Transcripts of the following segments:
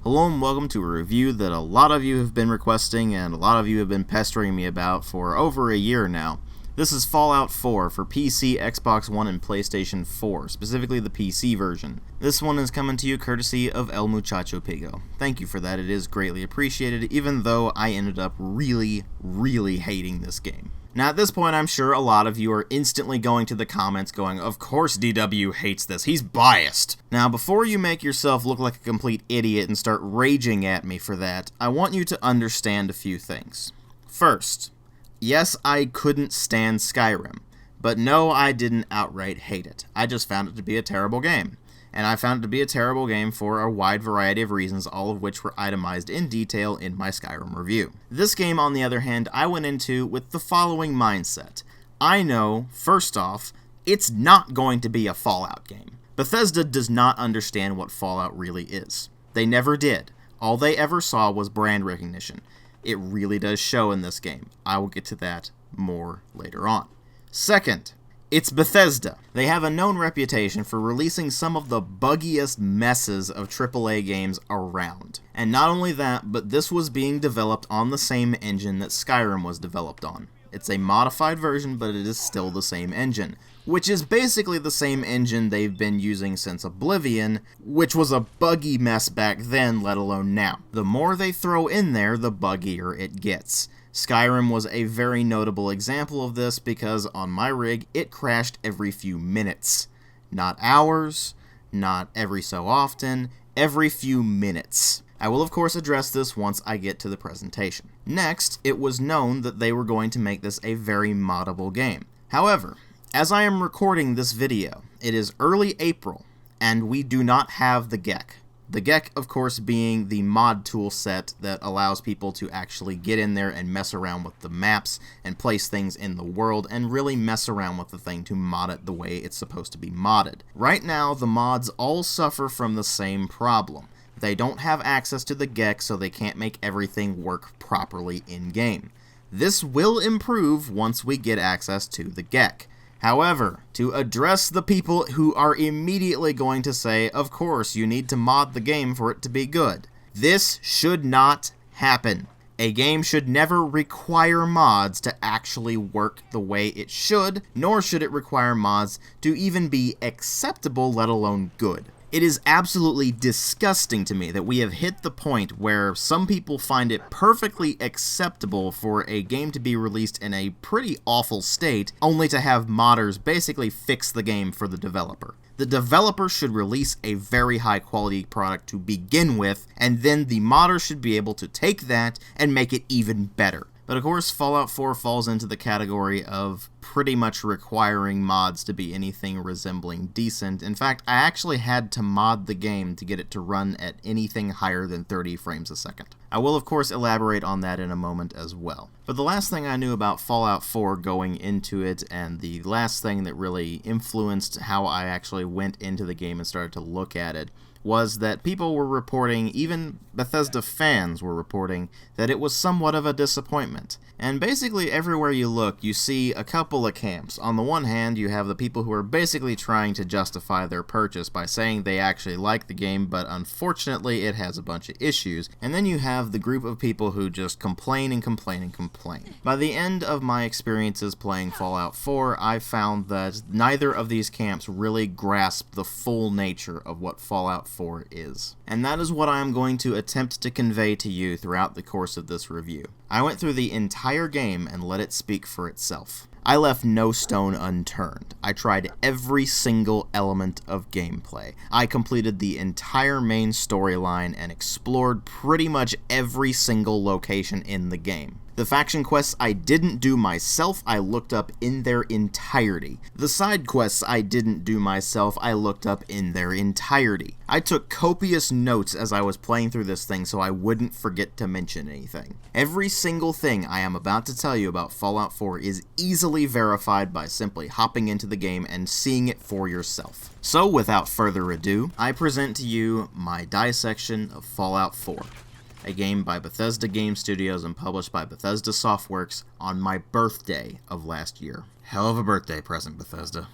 Hello and welcome to a review that a lot of you have been requesting and a lot of you have been pestering me about for over a year now. This is Fallout 4 for PC, Xbox One, and PlayStation 4, specifically the PC version. This one is coming to you courtesy of El Muchacho Pigo. Thank you for that, it is greatly appreciated, even though I ended up really hating this game. Now at this point I'm sure a lot of you are instantly going to the comments going, of course DW hates this, he's biased. Now before you make yourself look like a complete idiot and start raging at me for that, I want you to understand a few things. First, yes, I couldn't stand Skyrim, but no, I didn't outright hate it. I just found it to be a terrible game. And I found it to be a terrible game for a wide variety of reasons, all of which were itemized in detail in my Skyrim review. This game, on the other hand, I went into with the following mindset. I know, first off, it's not going to be a Fallout game. Bethesda does not understand what Fallout really is. They never did. All they ever saw was brand recognition. It really does show in this game. I will get to that more later on. Second, it's Bethesda. They have a known reputation for releasing some of the buggiest messes of AAA games around. And not only that, but this was being developed on the same engine that Skyrim was developed on. It's a modified version, but it is still the same engine, which is basically the same engine they've been using since Oblivion, which was a buggy mess back then, let alone now. The more they throw in there, the buggier it gets. Skyrim was a very notable example of this because on my rig, it crashed every few minutes. Not hours, not every so often, every few minutes. I will of course address this once I get to the presentation. Next, it was known that they were going to make this a very moddable game. However, as I am recording this video, it is early April, and we do not have the GECK. The GECK, of course, being the mod tool set that allows people to actually get in there and mess around with the maps and place things in the world and really mess around with the thing to mod it the way it's supposed to be modded. Right now, the mods all suffer from the same problem. They don't have access to the GECK, so they can't make everything work properly in-game. This will improve once we get access to the GECK. However, to address the people who are immediately going to say, of course, you need to mod the game for it to be good. This should not happen. A game should never require mods to actually work the way it should, nor should it require mods to even be acceptable, let alone good. It is absolutely disgusting to me that we have hit the point where some people find it perfectly acceptable for a game to be released in a pretty awful state, only to have modders basically fix the game for the developer. The developer should release a very high quality product to begin with, and then the modder should be able to take that and make it even better. But of course, Fallout 4 falls into the category of pretty much requiring mods to be anything resembling decent. In fact, I actually had to mod the game to get it to run at anything higher than 30 frames a second. I will of course elaborate on that in a moment as well. But the last thing I knew about Fallout 4 going into it, and the last thing that really influenced how I actually went into the game and started to look at it, was that people were reporting, even Bethesda fans were reporting, that it was somewhat of a disappointment. And basically everywhere you look, you see a couple of camps. On the one hand, you have the people who are basically trying to justify their purchase by saying they actually like the game, but unfortunately it has a bunch of issues. And then you have the group of people who just complain and complain and complain. By the end of my experiences playing Fallout 4, I found that neither of these camps really grasped the full nature of what Fallout 4 is. And that is what I am going to attempt to convey to you throughout the course of this review. I went through the entire game and let it speak for itself. I left no stone unturned. I tried every single element of gameplay. I completed the entire main storyline and explored pretty much every single location in the game. The faction quests I didn't do myself, I looked up in their entirety. The side quests I didn't do myself, I looked up in their entirety. I took copious notes as I was playing through this thing so I wouldn't forget to mention anything. Every single thing I am about to tell you about Fallout 4 is easily verified by simply hopping into the game and seeing it for yourself. So without further ado, I present to you my dissection of Fallout 4. A game by Bethesda Game Studios and published by Bethesda Softworks on my birthday of last year. Hell of a birthday present, Bethesda.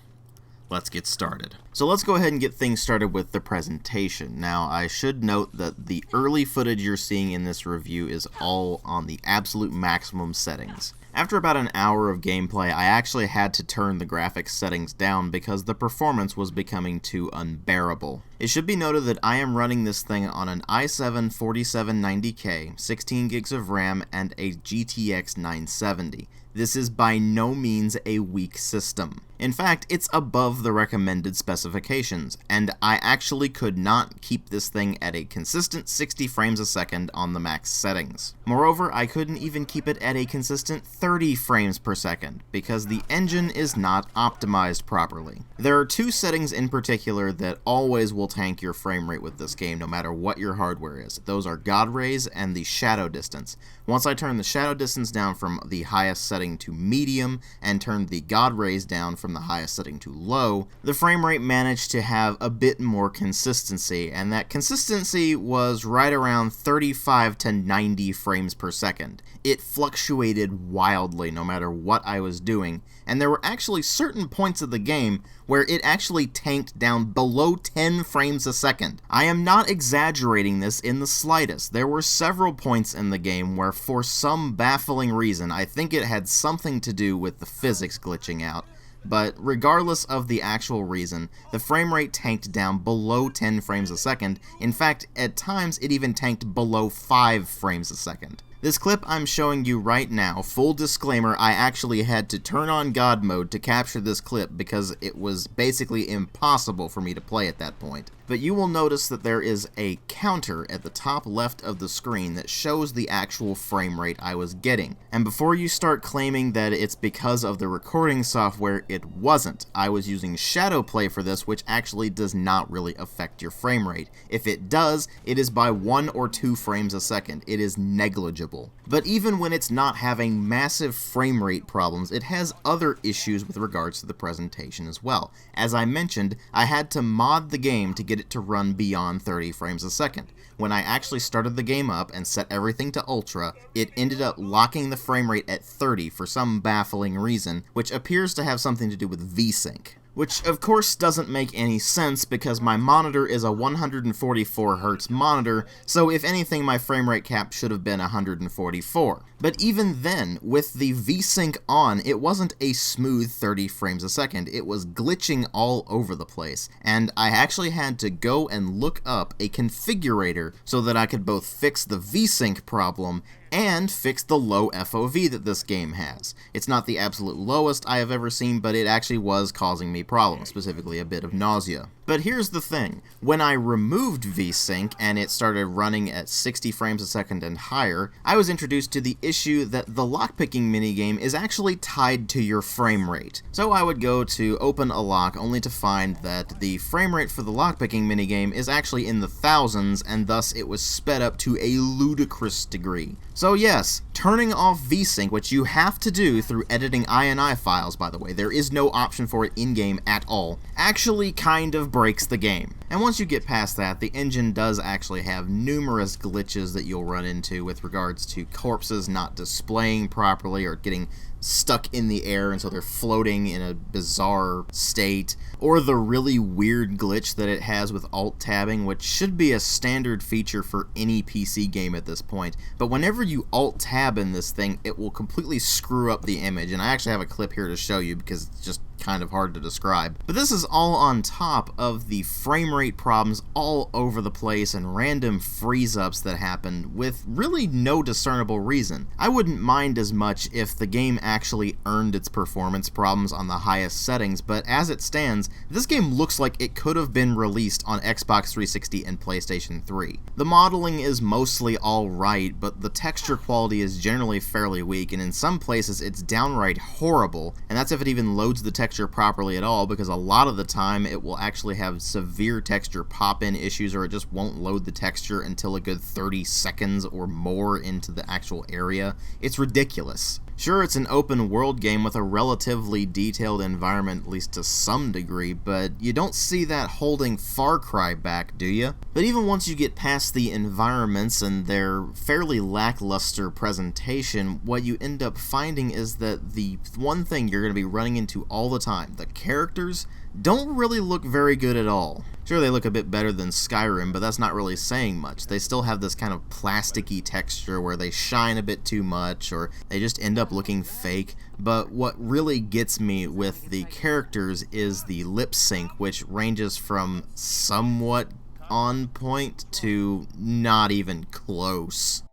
let's get started. So let's go ahead and get things started with the presentation. Now, I should note that the early footage you're seeing in this review is all on the absolute maximum settings. After about an hour of gameplay, I actually had to turn the graphics settings down because the performance was becoming too unbearable. It should be noted that I am running this thing on an i7 4790K, 16 gigs of RAM, and a GTX 970. This is by no means a weak system. In fact, it's above the recommended specifications, and I actually could not keep this thing at a consistent 60 frames a second on the max settings. Moreover, I couldn't even keep it at a consistent 30 frames per second, because the engine is not optimized properly. There are two settings in particular that always will tank your frame rate with this game, no matter what your hardware is. Those are God rays and the shadow distance. Once I turned the shadow distance down from the highest setting to medium, and turned the God rays down from the highest setting to low, the frame rate managed to have a bit more consistency, and that consistency was right around 35 to 90 frames per second. It fluctuated wildly no matter what I was doing, and there were actually certain points of the game where it actually tanked down below 10 frames a second. I am not exaggerating this in the slightest. There were several points in the game where, for some baffling reason, I think it had something to do with the physics glitching out, but regardless of the actual reason, the frame rate tanked down below 10 frames a second. In fact, at times it even tanked below 5 frames a second. This clip I'm showing you right now, full disclaimer, I actually had to turn on God mode to capture this clip because it was basically impossible for me to play at that point. But you will notice that there is a counter at the top left of the screen that shows the actual frame rate I was getting. And before you start claiming that it's because of the recording software, it wasn't. I was using Shadowplay for this, which actually does not really affect your frame rate. If it does, it is by 1 or 2 frames a second. It is negligible. But even when it's not having massive frame rate problems, it has other issues with regards to the presentation as well. As I mentioned, I had to mod the game to get it to run beyond 30 frames a second. When I actually started the game up and set everything to ultra, it ended up locking the frame rate at 30 for some baffling reason, which appears to have something to do with VSync. Which of course doesn't make any sense because my monitor is a 144Hz monitor, so if anything my frame rate cap should have been 144. But even then, with the VSync on, it wasn't a smooth 30 frames a second, it was glitching all over the place, and I actually had to go and look up a configurator so that I could both fix the VSync problem and fix the low FOV that this game has. It's not the absolute lowest I have ever seen, but it actually was causing me problems, specifically a bit of nausea. But here's the thing, when I removed VSync and it started running at 60 frames a second and higher, I was introduced to the issue that the lockpicking minigame is actually tied to your frame rate. So I would go to open a lock only to find that the frame rate for the lockpicking minigame is actually in the thousands, and thus it was sped up to a ludicrous degree. So yes, turning off VSync, which you have to do through editing INI files, by the way, there is no option for it in-game at all, actually kind of breaks the game. And once you get past that, the engine does actually have numerous glitches that you'll run into with regards to corpses not displaying properly or getting stuck in the air and so they're floating in a bizarre state, or the really weird glitch that it has with alt-tabbing, which should be a standard feature for any PC game at this point, but whenever you alt-tab in this thing, it will completely screw up the image, and I actually have a clip here to show you because it's just kind of hard to describe. But this is all on top of the frame rate problems all over the place and random freeze-ups that happen with really no discernible reason. I wouldn't mind as much if the game actually earned its performance problems on the highest settings, but as it stands, this game looks like it could have been released on Xbox 360 and PlayStation 3. The modeling is mostly alright, but the texture quality is generally fairly weak, and in some places it's downright horrible, and that's if it even loads the texture properly at all, because a lot of the time it will actually have severe texture pop-in issues, or it just won't load the texture until a good 30 seconds or more into the actual area. It's ridiculous. Sure, it's an open world game with a relatively detailed environment, at least to some degree, but you don't see that holding Far Cry back, do you? But even once you get past the environments and their fairly lackluster presentation, what you end up finding is that the one thing you're going to be running into all the time, the characters, don't really look very good at all. Sure, they look a bit better than Skyrim, but that's not really saying much. They still have this kind of plasticky texture where they shine a bit too much, or they just end up looking fake. But what really gets me with the characters is the lip sync, which ranges from somewhat on point to not even close.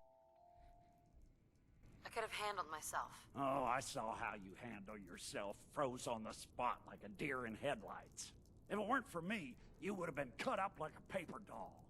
I could have handled myself. Oh, I saw how you handle yourself, froze on the spot like a deer in headlights. If it weren't for me, you would have been cut up like a paper doll.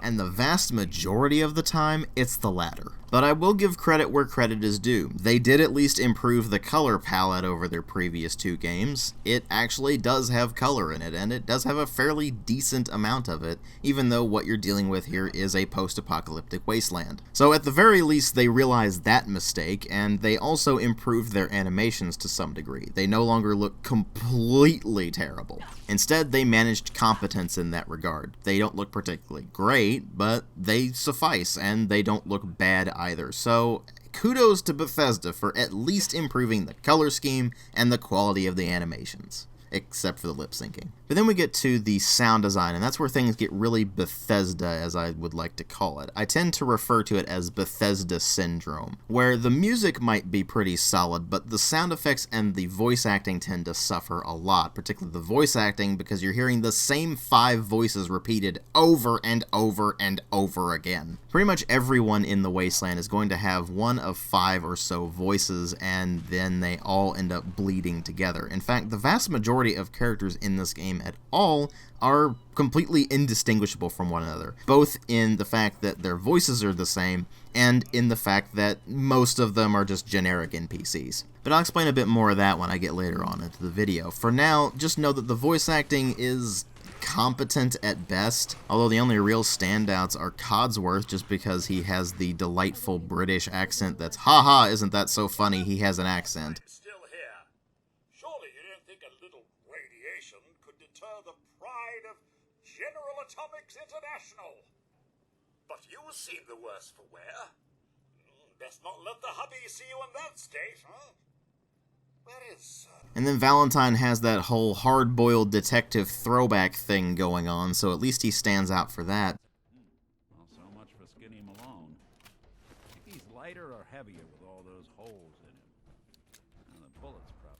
And the vast majority of the time, it's the latter. But I will give credit where credit is due. They did at least improve the color palette over their previous two games. It actually does have color in it, and it does have a fairly decent amount of it, even though what you're dealing with here is a post-apocalyptic wasteland. So at the very least, they realized that mistake, and they also improved their animations to some degree. They no longer look completely terrible. Instead, they managed competence in that regard. They don't look particularly great, but they suffice, and they don't look bad either. So kudos to Bethesda for at least improving the color scheme and the quality of the animations, except for the lip syncing. But then we get to the sound design, and that's where things get really Bethesda, as I would like to call it. I tend to refer to it as Bethesda syndrome, where the music might be pretty solid, but the sound effects and the voice acting tend to suffer a lot, particularly the voice acting, because you're hearing the same 5 voices repeated over and over and over again. Pretty much everyone in the Wasteland is going to have one of 5 or so voices, and then they all end up bleeding together. In fact, the vast majority of characters in this game at all are completely indistinguishable from one another, both in the fact that their voices are the same and in the fact that most of them are just generic NPCs. But I'll explain a bit more of that when I get later on into the video. For now, just know that the voice acting is competent at best, although the only real standouts are Codsworth, just because he has the delightful British accent that's, haha, isn't that so funny, he has an accent. Still here. Surely you don't think a little radiation could deter the pride of General Atomics International? But you seem the worse for wear. Best not let the hubby see you in that state, huh? Where is... And then Valentine has that whole hard-boiled detective throwback thing going on, so at least he stands out for that. Well, so much for Skinny Malone. Think he's lighter or heavier with all those holes in him? And the bullets probably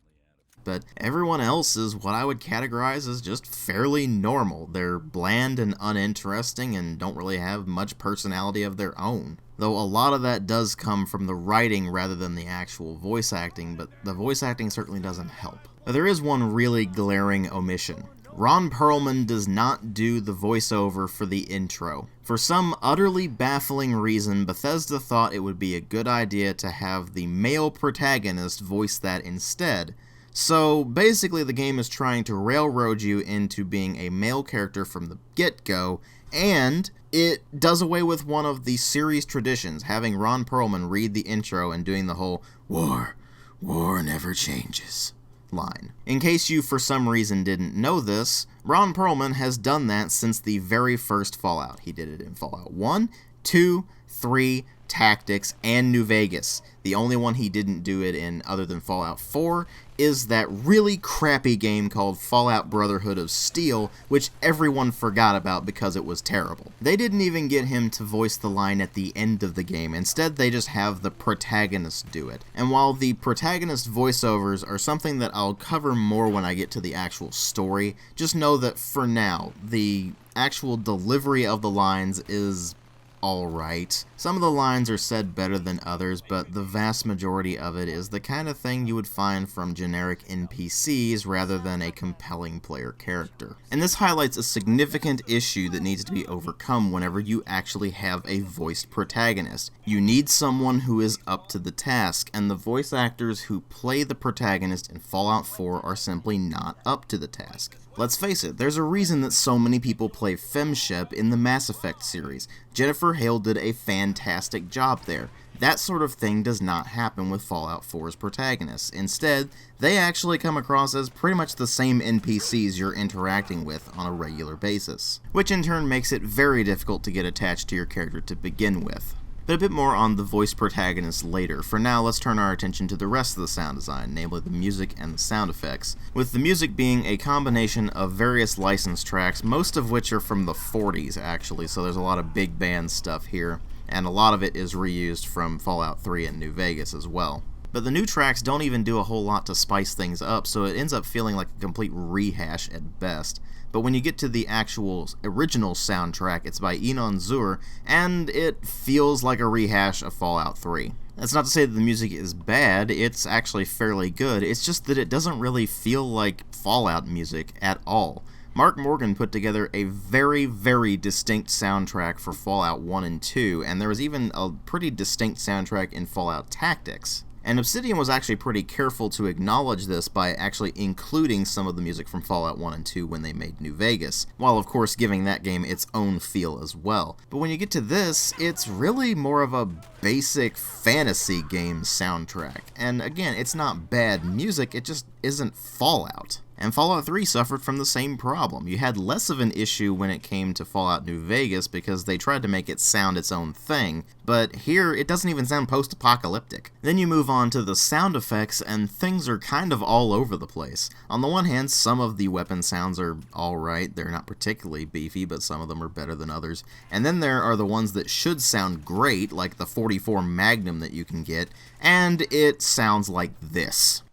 added. But everyone else is what I would categorize as just fairly normal. They're bland and uninteresting and don't really have much personality of their own. Though a lot of that does come from the writing rather than the actual voice acting, but the voice acting certainly doesn't help. But there is one really glaring omission. Ron Perlman does not do the voiceover for the intro. For some utterly baffling reason, Bethesda thought it would be a good idea to have the male protagonist voice that instead. So basically the game is trying to railroad you into being a male character from the get-go, and it does away with one of the series traditions, having Ron Perlman read the intro and doing the whole war never changes line. In case you for some reason didn't know this, Ron Perlman has done that since the very first Fallout. He did it in Fallout 1, 2, 3, Tactics, and New Vegas. The only one he didn't do it in other than Fallout 4 is that really crappy game called Fallout Brotherhood of Steel, which everyone forgot about because it was terrible. They didn't even get him to voice the line at the end of the game. Instead, they just have the protagonist do it. And while the protagonist voiceovers are something that I'll cover more when I get to the actual story, just know that for now, the actual delivery of the lines is alright. Some of the lines are said better than others, but the vast majority of it is the kind of thing you would find from generic NPCs rather than a compelling player character. And this highlights a significant issue that needs to be overcome whenever you actually have a voiced protagonist. You need someone who is up to the task, and the voice actors who play the protagonist in Fallout 4 are simply not up to the task. Let's face it, there's a reason that so many people play FemShep in the Mass Effect series. Jennifer Hale did a fantastic job there. That sort of thing does not happen with Fallout 4's protagonists. Instead, they actually come across as pretty much the same NPCs you're interacting with on a regular basis, which in turn makes it very difficult to get attached to your character to begin with. but a bit more on the voice protagonist later. For now, let's turn our attention to the rest of the sound design, namely the music and the sound effects, with the music being a combination of various licensed tracks, most of which are from the 40s actually, so there's a lot of big band stuff here, and a lot of it is reused from Fallout 3 and New Vegas as well. But the new tracks don't even do a whole lot to spice things up, so it ends up feeling like a complete rehash at best. But when you get to the actual original soundtrack, it's by Inon Zur, and it feels like a rehash of Fallout 3. That's not to say that the music is bad, it's actually fairly good, it's just that it doesn't really feel like Fallout music at all. Mark Morgan put together a very, very distinct soundtrack for Fallout 1 and 2, and there was even a pretty distinct soundtrack in Fallout Tactics. And Obsidian was actually pretty careful to acknowledge this by actually including some of the music from Fallout 1 and 2 when they made New Vegas, while of course giving that game its own feel as well. But when you get to this, it's really more of a basic fantasy game soundtrack. And again, it's not bad music, it just isn't Fallout. And Fallout 3 suffered from the same problem. You had less of an issue when it came to Fallout New Vegas because they tried to make it sound its own thing, but here it doesn't even sound post-apocalyptic. Then you move on to the sound effects and things are kind of all over the place. On the one hand, some of the weapon sounds are alright, they're not particularly beefy, but some of them are better than others. And then there are the ones that should sound great, like the 44 Magnum that you can get, and it sounds like this.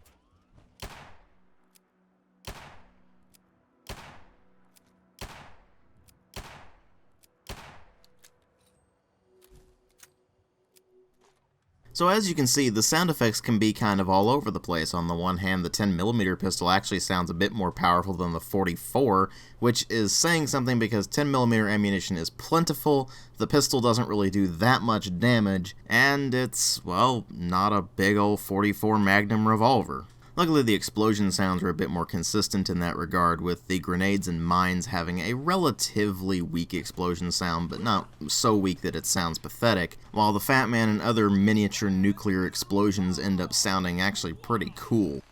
So as you can see, the sound effects can be kind of all over the place. On the one hand, the 10mm pistol actually sounds a bit more powerful than the 44, which is saying something because 10mm ammunition is plentiful, the pistol doesn't really do that much damage, and it's, well, not a big old 44 Magnum revolver. Luckily, the explosion sounds are a bit more consistent in that regard, with the grenades and mines having a relatively weak explosion sound, but not so weak that it sounds pathetic, while the Fat Man and other miniature nuclear explosions end up sounding actually pretty cool.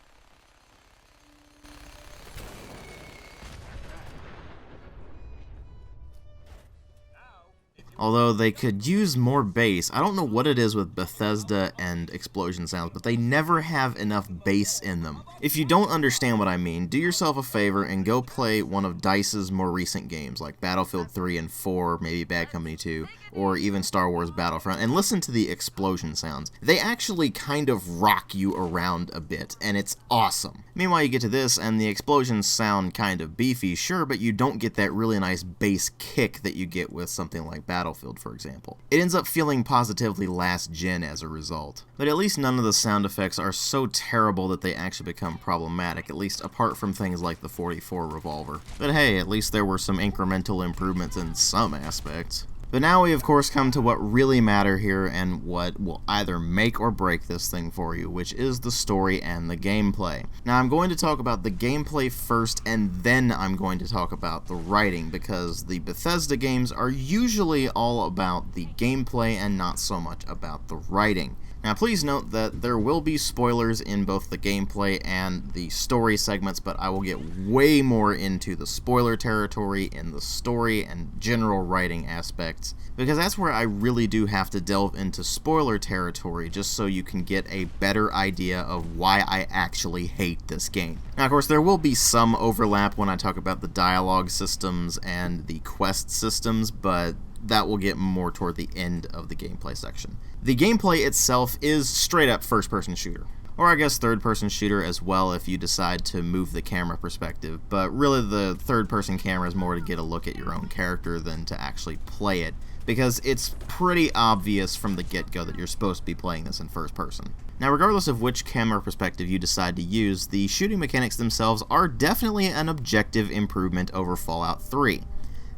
Although they could use more bass. I don't know what it is with Bethesda and explosion sounds, but they never have enough bass in them. If you don't understand what I mean, do yourself a favor and go play one of DICE's more recent games, like Battlefield 3 and 4, maybe Bad Company 2, or even Star Wars Battlefront, and listen to the explosion sounds. They actually kind of rock you around a bit, and it's awesome. Meanwhile, you get to this, and the explosions sound kind of beefy, sure, but you don't get that really nice bass kick that you get with something like Battlefield, for example. It ends up feeling positively last gen as a result. But at least none of the sound effects are so terrible that they actually become problematic, at least apart from things like the 44 revolver. But hey, at least there were some incremental improvements in some aspects. But now we of course come to what really matter here and what will either make or break this thing for you, which is the story and the gameplay. Now I'm going to talk about the gameplay first and then I'm going to talk about the writing, because the Bethesda games are usually all about the gameplay and not so much about the writing. Now please note that there will be spoilers in both the gameplay and the story segments, but I will get way more into the spoiler territory in the story and general writing aspects, because that's where I really do have to delve into spoiler territory just so you can get a better idea of why I actually hate this game. Now of course there will be some overlap when I talk about the dialogue systems and the quest systems, but that will get more toward the end of the gameplay section. The gameplay itself is straight up first-person shooter. Or I guess third-person shooter as well if you decide to move the camera perspective, but really the third-person camera is more to get a look at your own character than to actually play it, because it's pretty obvious from the get-go that you're supposed to be playing this in first person. Now regardless of which camera perspective you decide to use, the shooting mechanics themselves are definitely an objective improvement over Fallout 3.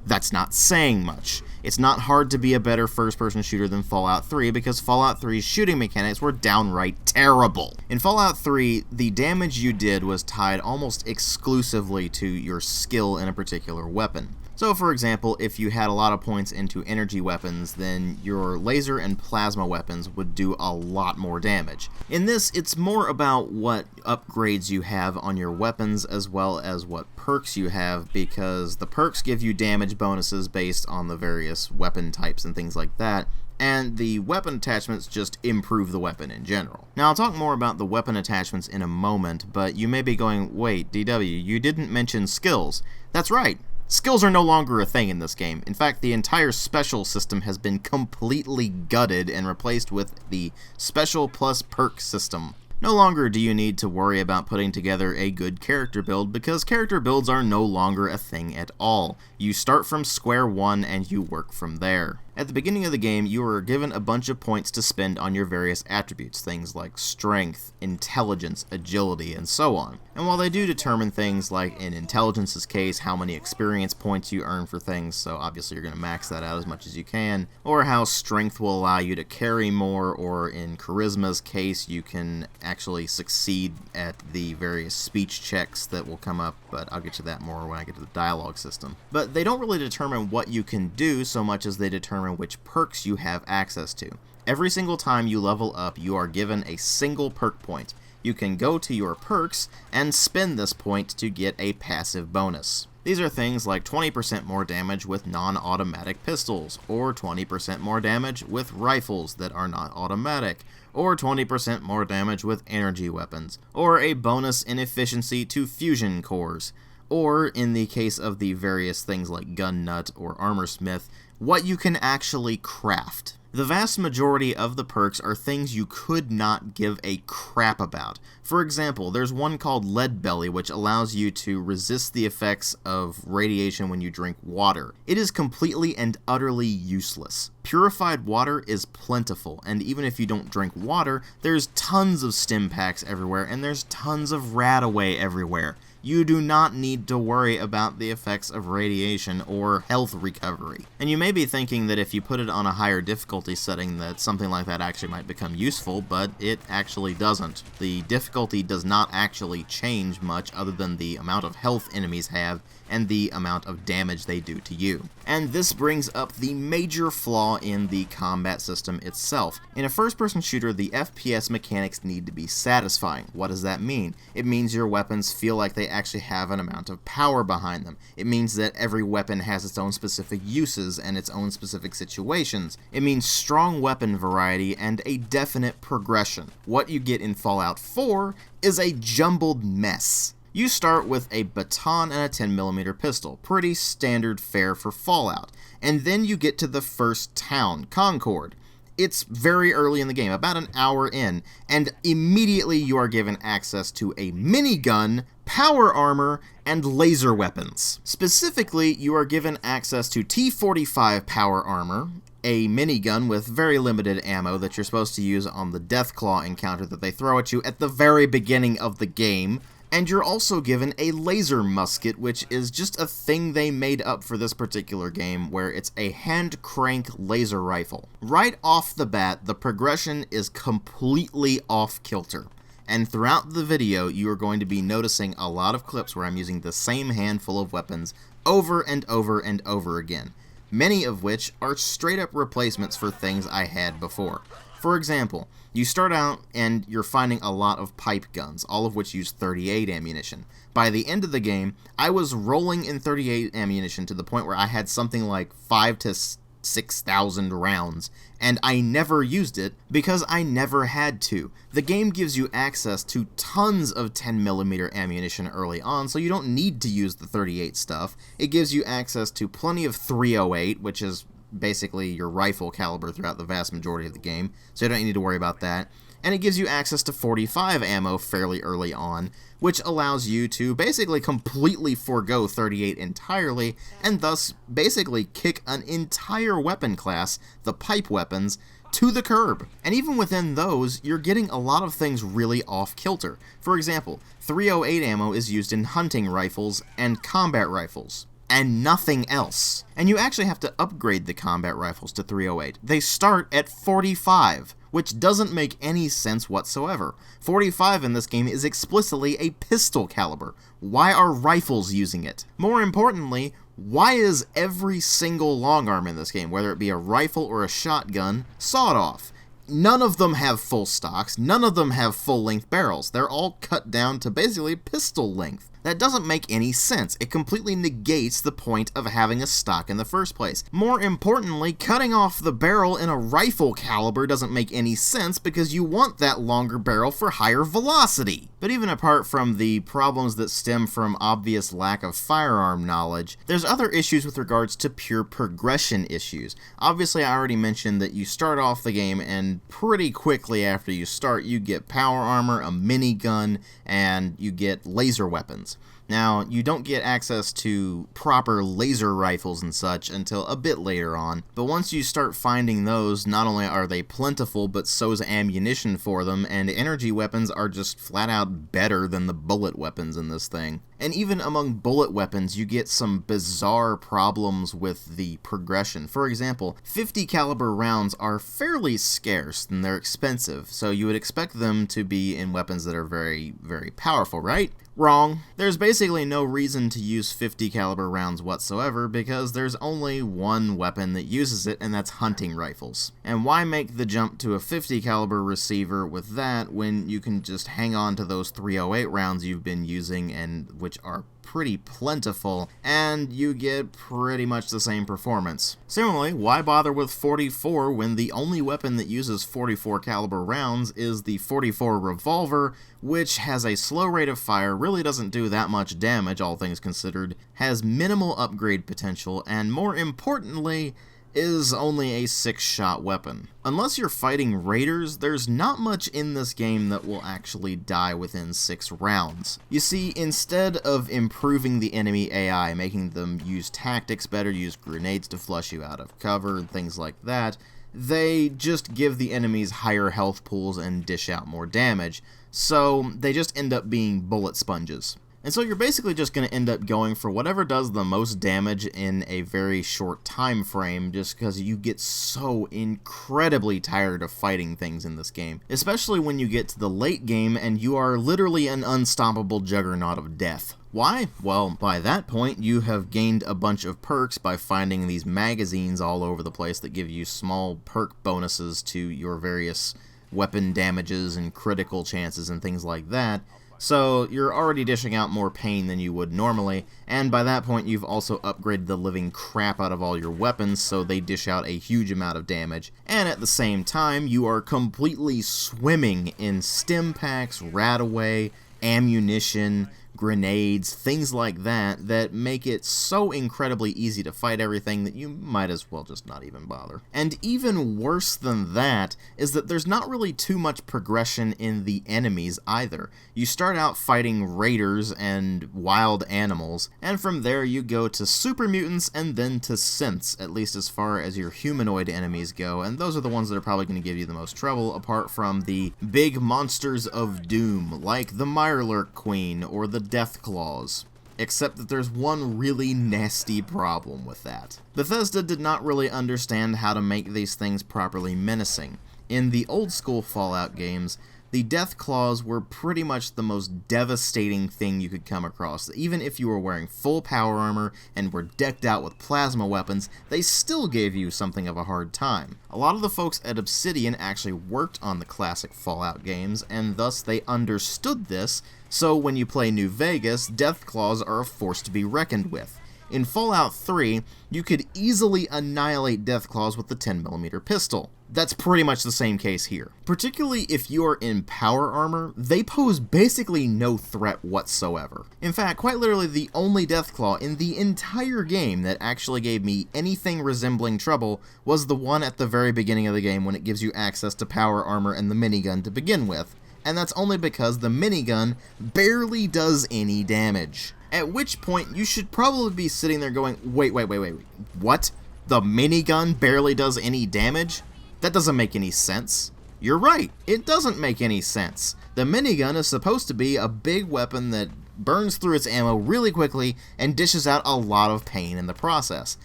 That's not saying much. It's not hard to be a better first-person shooter than Fallout 3 because Fallout 3's shooting mechanics were downright terrible. In Fallout 3, the damage you did was tied almost exclusively to your skill in a particular weapon. So for example, if you had a lot of points into energy weapons, then your laser and plasma weapons would do a lot more damage. In this, it's more about what upgrades you have on your weapons as well as what perks you have, because the perks give you damage bonuses based on the various weapon types and things like that, and the weapon attachments just improve the weapon in general. Now, I'll talk more about the weapon attachments in a moment, but you may be going, wait, DW, you didn't mention skills. That's right. Skills are no longer a thing in this game. In fact, the entire special system has been completely gutted and replaced with the special plus perk system. No longer do you need to worry about putting together a good character build, because character builds are no longer a thing at all. You start from square one and you work from there. At the beginning of the game, you are given a bunch of points to spend on your various attributes, things like strength, intelligence, agility, and so on. And while they do determine things like, in intelligence's case, how many experience points you earn for things, so obviously you're going to max that out as much as you can, or how strength will allow you to carry more, or in charisma's case, you can actually succeed at the various speech checks that will come up, but I'll get to that more when I get to the dialogue system. But they don't really determine what you can do so much as they determine which perks you have access to. Every single time you level up, you are given a single perk point. You can go to your perks and spend this point to get a passive bonus. These are things like 20% more damage with non-automatic pistols, or 20% more damage with rifles that are not automatic, or 20% more damage with energy weapons, or a bonus in efficiency to fusion cores, or in the case of the various things like gun nut or armor smith, what you can actually craft. The vast majority of the perks are things you could not give a crap about. For example, there's one called Lead Belly, which allows you to resist the effects of radiation when you drink water. It is completely and utterly useless. Purified water is plentiful, and even if you don't drink water, there's tons of stim packs everywhere, and there's tons of Radaway everywhere. You do not need to worry about the effects of radiation or health recovery. And you may be thinking that if you put it on a higher difficulty setting that something like that actually might become useful, but it actually doesn't. The difficulty does not actually change much other than the amount of health enemies have and the amount of damage they do to you. And this brings up the major flaw in the combat system itself. In a first-person shooter, the FPS mechanics need to be satisfying. What does that mean? It means your weapons feel like they actually have an amount of power behind them. It means that every weapon has its own specific uses and its own specific situations. It means strong weapon variety and a definite progression. What you get in Fallout 4 is a jumbled mess. You start with a baton and a 10mm pistol, pretty standard fare for Fallout, and then you get to the first town, Concord. It's very early in the game, about an hour in, and immediately you are given access to a minigun, power armor, and laser weapons. Specifically, you are given access to T-45 power armor, a minigun with very limited ammo that you're supposed to use on the Deathclaw encounter that they throw at you at the very beginning of the game, and you're also given a laser musket, which is just a thing they made up for this particular game, where it's a hand-crank laser rifle. Right off the bat, the progression is completely off-kilter. And throughout the video, you are going to be noticing a lot of clips where I'm using the same handful of weapons over and over and over again, many of which are straight-up replacements for things I had before. For example, you start out and you're finding a lot of pipe guns, all of which use 38 ammunition. By the end of the game, I was rolling in 38 ammunition to the point where I had something like 5,000 to 6,000 rounds, and I never used it because I never had to. The game gives you access to tons of 10mm ammunition early on, so you don't need to use the 38 stuff. It gives you access to plenty of 308, which is basically your rifle caliber throughout the vast majority of the game, so you don't need to worry about that. And it gives you access to 45 ammo fairly early on, which allows you to basically completely forego 38 entirely, and thus basically kick an entire weapon class, the pipe weapons, to the curb. And even within those, you're getting a lot of things really off-kilter. For example, 308 ammo is used in hunting rifles and combat rifles, and nothing else. And you actually have to upgrade the combat rifles to 308. They start at 45, which doesn't make any sense whatsoever. 45 in this game is explicitly a pistol caliber. Why are rifles using it? More importantly, why is every single long arm in this game, whether it be a rifle or a shotgun, sawed off? None of them have full stocks, none of them have full-length barrels. They're all cut down to basically pistol length. That doesn't make any sense. It completely negates the point of having a stock in the first place. More importantly, cutting off the barrel in a rifle caliber doesn't make any sense because you want that longer barrel for higher velocity. But even apart from the problems that stem from obvious lack of firearm knowledge, there's other issues with regards to pure progression issues. Obviously, I already mentioned that you start off the game and pretty quickly after you start, you get power armor, a minigun, and you get laser weapons. Now, you don't get access to proper laser rifles and such until a bit later on, but once you start finding those, not only are they plentiful, but so's ammunition for them, and energy weapons are just flat out better than the bullet weapons in this thing. And even among bullet weapons, you get some bizarre problems with the progression. For example, 50 caliber rounds are fairly scarce and they're expensive, so you would expect them to be in weapons that are very, very powerful, right? Wrong. There's basically no reason to use 50 caliber rounds whatsoever because there's only one weapon that uses it, and that's hunting rifles. And why make the jump to a 50 caliber receiver with that when you can just hang on to those 308 rounds you've been using, and which are pretty plentiful, and you get pretty much the same performance. Similarly, why bother with 44 when the only weapon that uses 44 caliber rounds is the 44 revolver, which has a slow rate of fire, really doesn't do that much damage, all things considered, has minimal upgrade potential, and more importantly, is only a 6-shot weapon. Unless you're fighting raiders, there's not much in this game that will actually die within 6 rounds. You see, instead of improving the enemy AI, making them use tactics better, use grenades to flush you out of cover, and things like that, they just give the enemies higher health pools and dish out more damage, so they just end up being bullet sponges. And so you're basically just going to end up going for whatever does the most damage in a very short time frame, just because you get so incredibly tired of fighting things in this game. Especially when you get to the late game and you are literally an unstoppable juggernaut of death. Why? Well, by that point, you have gained a bunch of perks by finding these magazines all over the place that give you small perk bonuses to your various weapon damages and critical chances and things like that. So you're already dishing out more pain than you would normally, and by that point you've also upgraded the living crap out of all your weapons so they dish out a huge amount of damage, and at the same time you are completely swimming in stim packs, RADaway, ammunition, grenades, things like that, that make it so incredibly easy to fight everything that you might as well just not even bother. And even worse than that is that there's not really too much progression in the enemies either. You start out fighting raiders and wild animals, and from there you go to super mutants and then to synths, at least as far as your humanoid enemies go, and those are the ones that are probably going to give you the most trouble, apart from the big monsters of doom, like the Mirelurk Queen or the Deathclaws. Except that there's one really nasty problem with that. Bethesda did not really understand how to make these things properly menacing. In the old school Fallout games, the Deathclaws were pretty much the most devastating thing you could come across. Even if you were wearing full power armor and were decked out with plasma weapons, they still gave you something of a hard time. A lot of the folks at Obsidian actually worked on the classic Fallout games, and thus they understood this, so when you play New Vegas, Deathclaws are a force to be reckoned with. In Fallout 3, you could easily annihilate Deathclaws with the 10mm pistol. That's pretty much the same case here. Particularly if you are in power armor, they pose basically no threat whatsoever. In fact, quite literally the only Deathclaw in the entire game that actually gave me anything resembling trouble was the one at the very beginning of the game when it gives you access to power armor and the minigun to begin with. And that's only because the minigun barely does any damage. At which point, you should probably be sitting there going, wait, what? The minigun barely does any damage? That doesn't make any sense. You're right, it doesn't make any sense. The minigun is supposed to be a big weapon that burns through its ammo really quickly and dishes out a lot of pain in the process.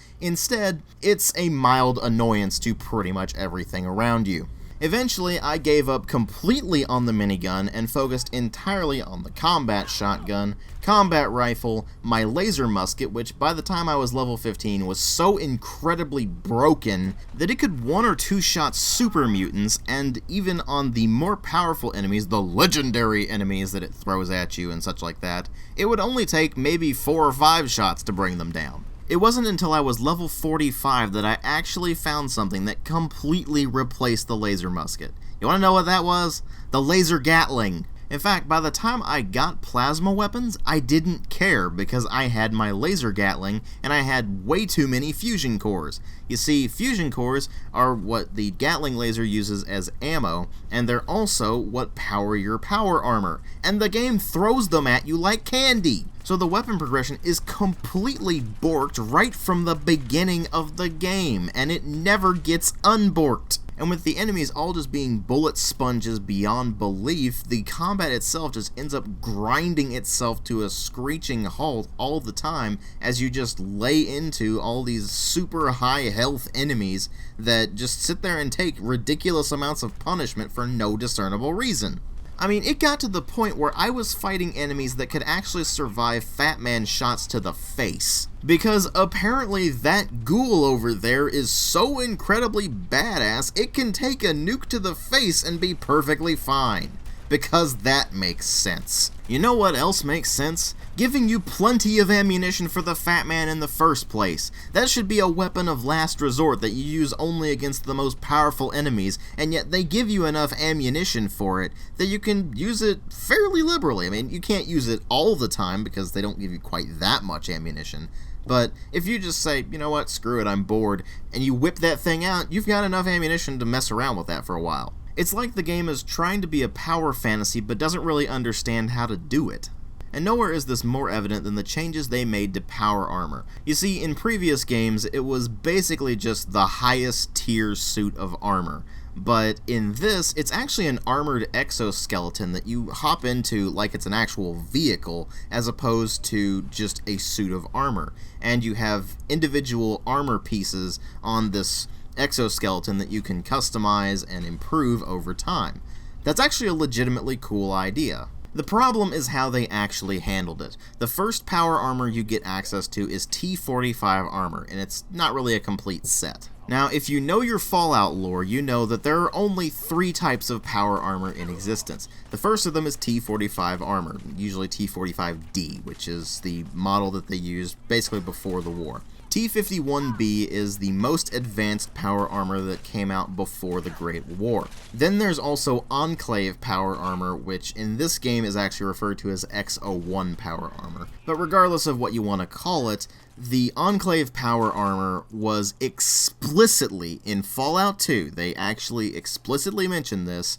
Instead, it's a mild annoyance to pretty much everything around you. Eventually, I gave up completely on the minigun and focused entirely on the combat shotgun, combat rifle, my laser musket, which by the time I was level 15 was so incredibly broken that it could one or two shot super mutants, and even on the more powerful enemies, the legendary enemies that it throws at you and such like that, it would only take maybe 4 or 5 shots to bring them down. It wasn't until I was level 45 that I actually found something that completely replaced the laser musket. You want to know what that was? The laser Gatling. In fact, by the time I got plasma weapons, I didn't care because I had my laser Gatling and I had way too many fusion cores. You see, fusion cores are what the Gatling laser uses as ammo, and they're also what power your power armor, and the game throws them at you like candy. So the weapon progression is completely borked right from the beginning of the game, and it never gets unborked. And with the enemies all just being bullet sponges beyond belief, the combat itself just ends up grinding itself to a screeching halt all the time as you just lay into all these super high health enemies that just sit there and take ridiculous amounts of punishment for no discernible reason. I mean, it got to the point where I was fighting enemies that could actually survive Fat Man shots to the face. Because apparently that ghoul over there is so incredibly badass, it can take a nuke to the face and be perfectly fine. Because that makes sense. You know what else makes sense? Giving you plenty of ammunition for the Fat Man in the first place. That should be a weapon of last resort that you use only against the most powerful enemies, and yet they give you enough ammunition for it that you can use it fairly liberally. I mean, you can't use it all the time because they don't give you quite that much ammunition. But if you just say, you know what, screw it, I'm bored, and you whip that thing out, you've got enough ammunition to mess around with that for a while. It's like the game is trying to be a power fantasy but doesn't really understand how to do it. And nowhere is this more evident than the changes they made to power armor. You see, in previous games, it was basically just the highest tier suit of armor. But in this, it's actually an armored exoskeleton that you hop into like it's an actual vehicle, as opposed to just a suit of armor. And you have individual armor pieces on this exoskeleton that you can customize and improve over time. That's actually a legitimately cool idea. The problem is how they actually handled it. The first power armor you get access to is T-45 armor, and it's not really a complete set. Now, if you know your Fallout lore, you know that there are only 3 types of power armor in existence. The first of them is T-45 armor, usually T-45D, which is the model that they used basically before the war. T-51B is the most advanced power armor that came out before the Great War. Then there's also Enclave power armor, which in this game is actually referred to as X-01 power armor. But regardless of what you want to call it, the Enclave power armor was explicitly, in Fallout 2, they actually explicitly mentioned this,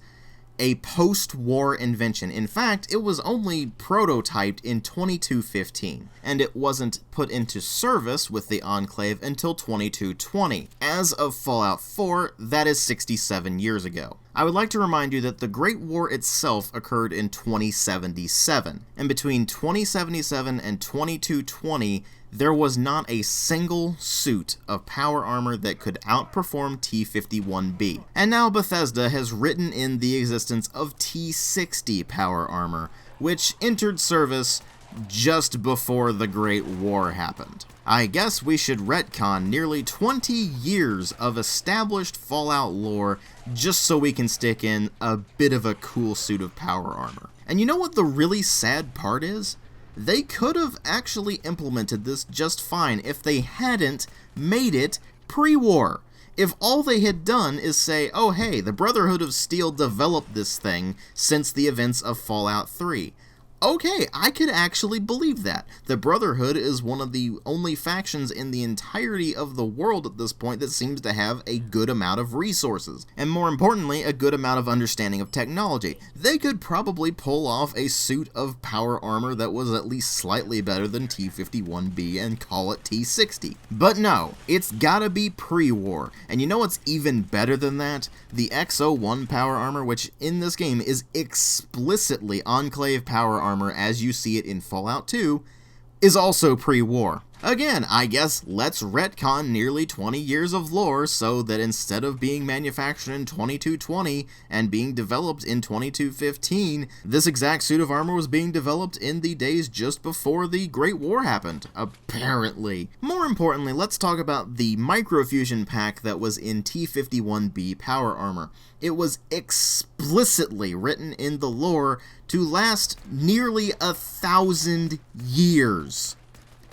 a post-war invention. In fact, it was only prototyped in 2215, and it wasn't put into service with the Enclave until 2220. As of Fallout 4, that is 67 years ago. I would like to remind you that the Great War itself occurred in 2077, and between 2077 and 2220, there was not a single suit of power armor that could outperform T-51B. And now Bethesda has written in the existence of T-60 power armor, which entered service just before the Great War happened. I guess we should retcon nearly 20 years of established Fallout lore just so we can stick in a bit of a cool suit of power armor. And you know what the really sad part is? They could have actually implemented this just fine if they hadn't made it pre-war. If all they had done is say, oh hey, the Brotherhood of Steel developed this thing since the events of Fallout 3. Okay, I could actually believe that. The Brotherhood is one of the only factions in the entirety of the world at this point that seems to have a good amount of resources, and more importantly, a good amount of understanding of technology. They could probably pull off a suit of power armor that was at least slightly better than T-51B and call it T-60. But no, it's gotta be pre-war, and you know what's even better than that? The X-01 power armor, which in this game is explicitly Enclave power armor as you see it in Fallout 2, is also pre-war. Again, I guess let's retcon nearly 20 years of lore so that instead of being manufactured in 2220 and being developed in 2215, this exact suit of armor was being developed in the days just before the Great War happened, apparently. More importantly, let's talk about the microfusion pack that was in T-51B power armor. It was explicitly written in the lore to last nearly 1,000 years.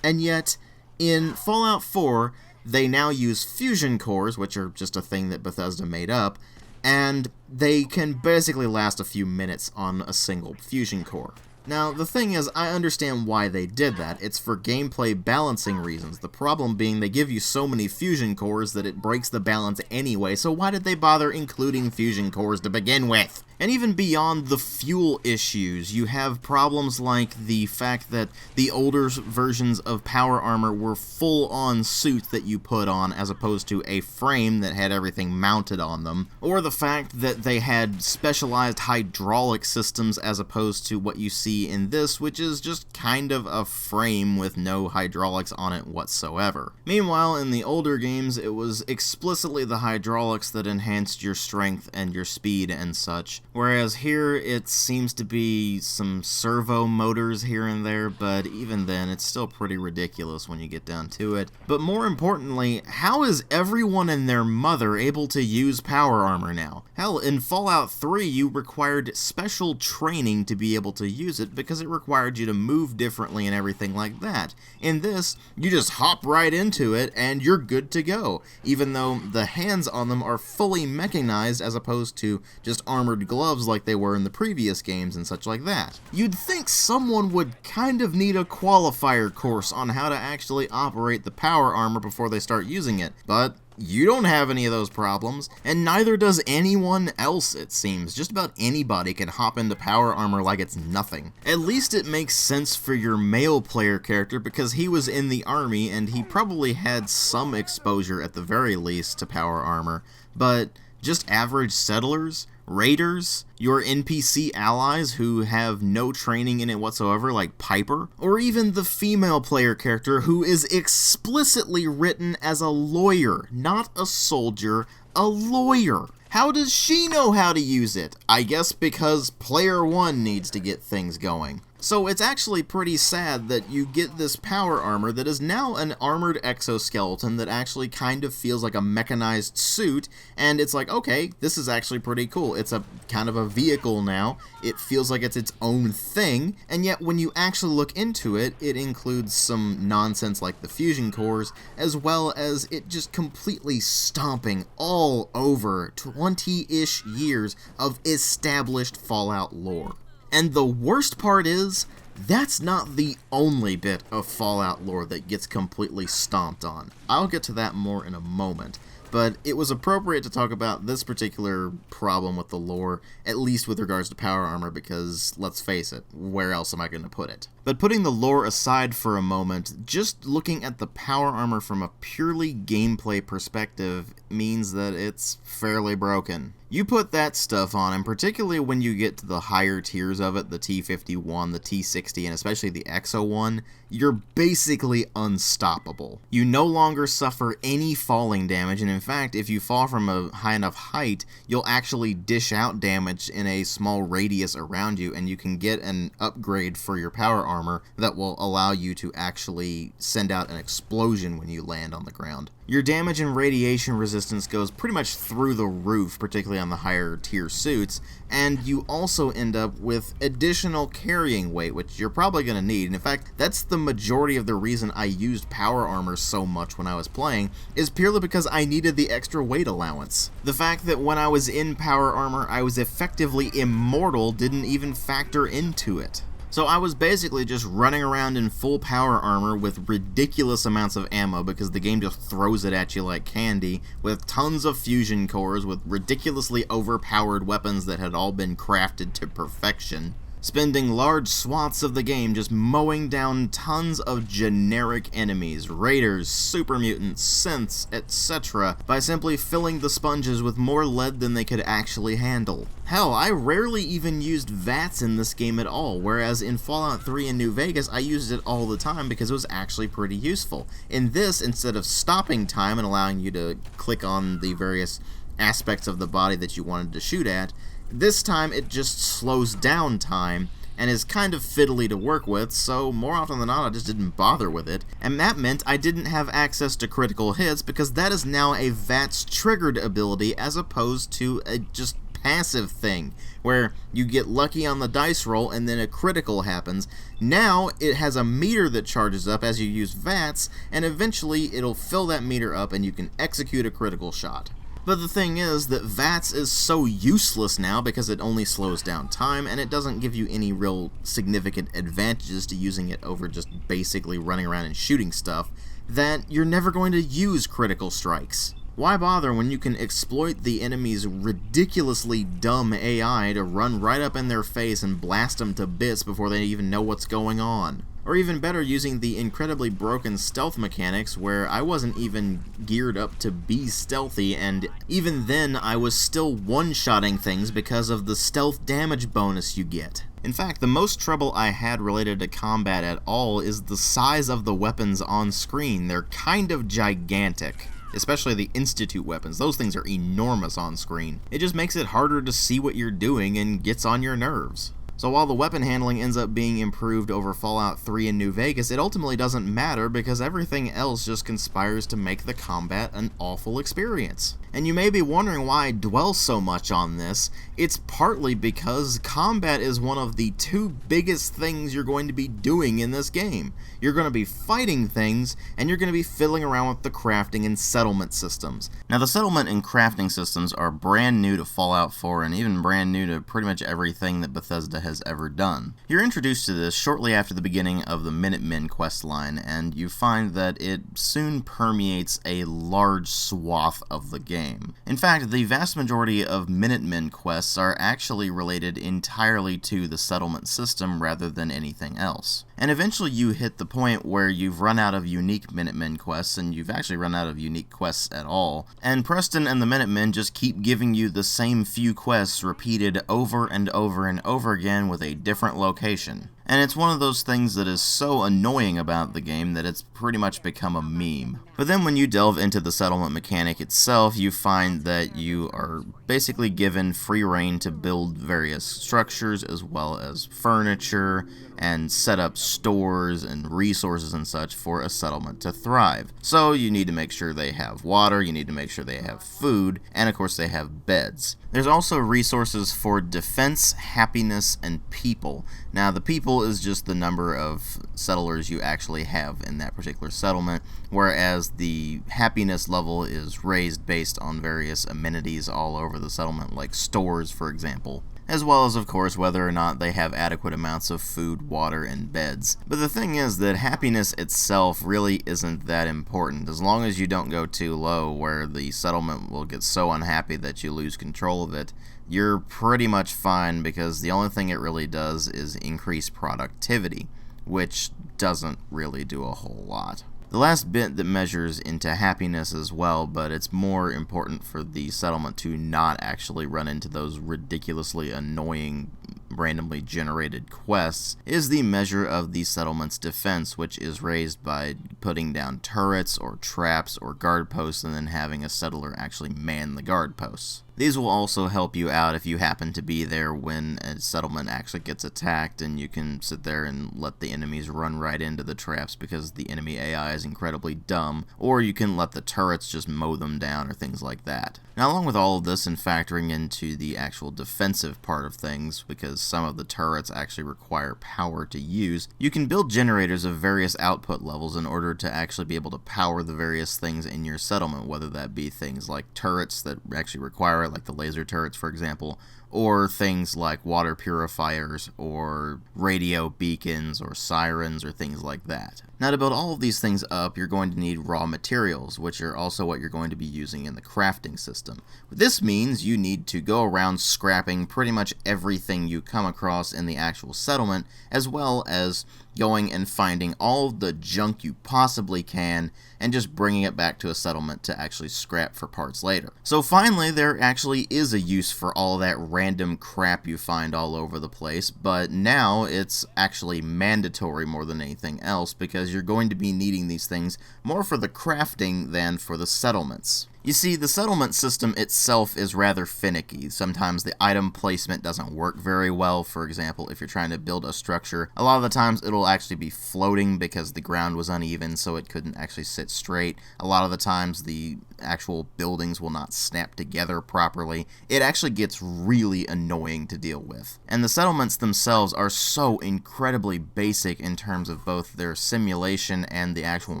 And yet, in Fallout 4, they now use fusion cores, which are just a thing that Bethesda made up, and they can basically last a few minutes on a single fusion core. Now, the thing is, I understand why they did that. It's for gameplay balancing reasons. The problem being they give you so many fusion cores that it breaks the balance anyway, so why did they bother including fusion cores to begin with? And even beyond the fuel issues, you have problems like the fact that the older versions of power armor were full-on suits that you put on as opposed to a frame that had everything mounted on them, or the fact that they had specialized hydraulic systems as opposed to what you see in this, which is just kind of a frame with no hydraulics on it whatsoever. Meanwhile, in the older games, it was explicitly the hydraulics that enhanced your strength and your speed and such. Whereas here, it seems to be some servo motors here and there, but even then, it's still pretty ridiculous when you get down to it. But more importantly, how is everyone and their mother able to use power armor now? Hell, in Fallout 3, you required special training to be able to use it because it required you to move differently and everything like that. In this, you just hop right into it and you're good to go, even though the hands on them are fully mechanized as opposed to just armored gloves like they were in the previous games and such like that. You'd think someone would kind of need a qualifier course on how to actually operate the power armor before they start using it, but you don't have any of those problems, and neither does anyone else, it seems. Just about anybody can hop into power armor like it's nothing. At least it makes sense for your male player character because he was in the army and he probably had some exposure at the very least to power armor, but just average settlers, raiders, your NPC allies who have no training in it whatsoever, like Piper, or even the female player character who is explicitly written as a lawyer, not a soldier, a lawyer. How does she know how to use it? I guess because player 1 needs to get things going. So it's actually pretty sad that you get this power armor that is now an armored exoskeleton that actually kind of feels like a mechanized suit, and it's like, okay, this is actually pretty cool. It's a kind of a vehicle now. It feels like it's its own thing, and yet when you actually look into it, it includes some nonsense like the fusion cores, as well as it just completely stomping all over 20-ish years of established Fallout lore. And the worst part is, that's not the only bit of Fallout lore that gets completely stomped on. I'll get to that more in a moment, but it was appropriate to talk about this particular problem with the lore, at least with regards to power armor, because, let's face it, where else am I going to put it? But putting the lore aside for a moment, just looking at the power armor from a purely gameplay perspective means that it's fairly broken. You put that stuff on, and particularly when you get to the higher tiers of it, the T-51, the T-60, and especially the XO1, you're basically unstoppable. You no longer suffer any falling damage, and in fact, if you fall from a high enough height, you'll actually dish out damage in a small radius around you, and you can get an upgrade for your power armor that will allow you to actually send out an explosion when you land on the ground. Your damage and radiation resistance goes pretty much through the roof, particularly on the higher tier suits, and you also end up with additional carrying weight, which you're probably going to need. And in fact, that's the majority of the reason I used power armor so much when I was playing, is purely because I needed the extra weight allowance. The fact that when I was in power armor I was effectively immortal didn't even factor into it. So I was basically just running around in full power armor with ridiculous amounts of ammo because the game just throws it at you like candy, with tons of fusion cores, with ridiculously overpowered weapons that had all been crafted to perfection. spending large swaths of the game just mowing down tons of generic enemies, raiders, super mutants, synths, etc., by simply filling the sponges with more lead than they could actually handle. Hell, I rarely even used VATS in this game at all, whereas in Fallout 3 and New Vegas I used it all the time because it was actually pretty useful. In this, instead of stopping time and allowing you to click on the various aspects of the body that you wanted to shoot at, this time it just slows down time and is kind of fiddly to work with, so more often than not I just didn't bother with it, and that meant I didn't have access to critical hits because that is now a VATS triggered ability as opposed to a just passive thing, where you get lucky on the dice roll and then a critical happens. Now it has a meter that charges up as you use VATS, and eventually it'll fill that meter up and you can execute a critical shot. But the thing is that VATS is so useless now because it only slows down time and it doesn't give you any real significant advantages to using it over just basically running around and shooting stuff, that you're never going to use critical strikes. Why bother when you can exploit the enemy's ridiculously dumb AI to run right up in their face and blast them to bits before they even know what's going on? Or even better, using the incredibly broken stealth mechanics where I wasn't even geared up to be stealthy, and even then I was still one-shotting things because of the stealth damage bonus you get. In fact, the most trouble I had related to combat at all is the size of the weapons on screen. They're kind of gigantic. Especially the Institute weapons. Those things are enormous on screen. It just makes it harder to see what you're doing and gets on your nerves. So while the weapon handling ends up being improved over Fallout 3 and New Vegas, it ultimately doesn't matter because everything else just conspires to make the combat an awful experience. And you may be wondering why I dwell so much on this. It's partly because combat is one of the two biggest things you're going to be doing in this game. You're going to be fighting things, and you're going to be fiddling around with the crafting and settlement systems. Now, the settlement and crafting systems are brand new to Fallout 4 and even brand new to pretty much everything that Bethesda has ever done. You're introduced to this shortly after the beginning of the Minutemen quest line, and you find that it soon permeates a large swath of the game. In fact, the vast majority of Minutemen quests are actually related entirely to the settlement system rather than anything else. And eventually you hit the point where you've run out of unique Minutemen quests, and you've actually run out of unique quests at all, and Preston and the Minutemen just keep giving you the same few quests repeated over and over and over again with a different location. And it's one of those things that is so annoying about the game that it's pretty much become a meme. But then when you delve into the settlement mechanic itself, you find that you are basically given free reign to build various structures as well as furniture and set up stores and resources and such for a settlement to thrive. So you need to make sure they have water, you need to make sure they have food, and of course they have beds. There's also resources for defense, happiness, and people. Now the people is just the number of settlers you actually have in that particular settlement, whereas the happiness level is raised based on various amenities all over the settlement, like stores, for example, as well as, of course, whether or not they have adequate amounts of food, water, and beds. But the thing is that happiness itself really isn't that important, as long as you don't go too low where the settlement will get so unhappy that you lose control of it. You're pretty much fine, because the only thing it really does is increase productivity, which doesn't really do a whole lot. The last bit that measures into happiness as well, but it's more important for the settlement to not actually run into those ridiculously annoying randomly generated quests, is the measure of the settlement's defense, which is raised by putting down turrets or traps or guard posts and then having a settler actually man the guard posts. These will also help you out if you happen to be there when a settlement actually gets attacked, and you can sit there and let the enemies run right into the traps because the enemy AI is incredibly dumb, or you can let the turrets just mow them down or things like that. Now, along with all of this and factoring into the actual defensive part of things, because some of the turrets actually require power to use, you can build generators of various output levels in order to actually be able to power the various things in your settlement, whether that be things like turrets that actually require fire, like the laser turrets, for example, or things like water purifiers, or radio beacons, or sirens, or things like that. Now, to build all of these things up, you're going to need raw materials, which are also what you're going to be using in the crafting system. This means you need to go around scrapping pretty much everything you come across in the actual settlement, as well as going and finding all the junk you possibly can and just bringing it back to a settlement to actually scrap for parts later. So finally, there actually is a use for all that random crap you find all over the place, but now it's actually mandatory more than anything else, because you're going to be needing these things more for the crafting than for the settlements. You see, the settlement system itself is rather finicky. Sometimes the item placement doesn't work very well. For example, if you're trying to build a structure, a lot of the times it'll actually be floating because the ground was uneven, so it couldn't actually sit straight. A lot of the times the actual buildings will not snap together properly. It actually gets really annoying to deal with. And the settlements themselves are so incredibly basic in terms of both their simulation and the actual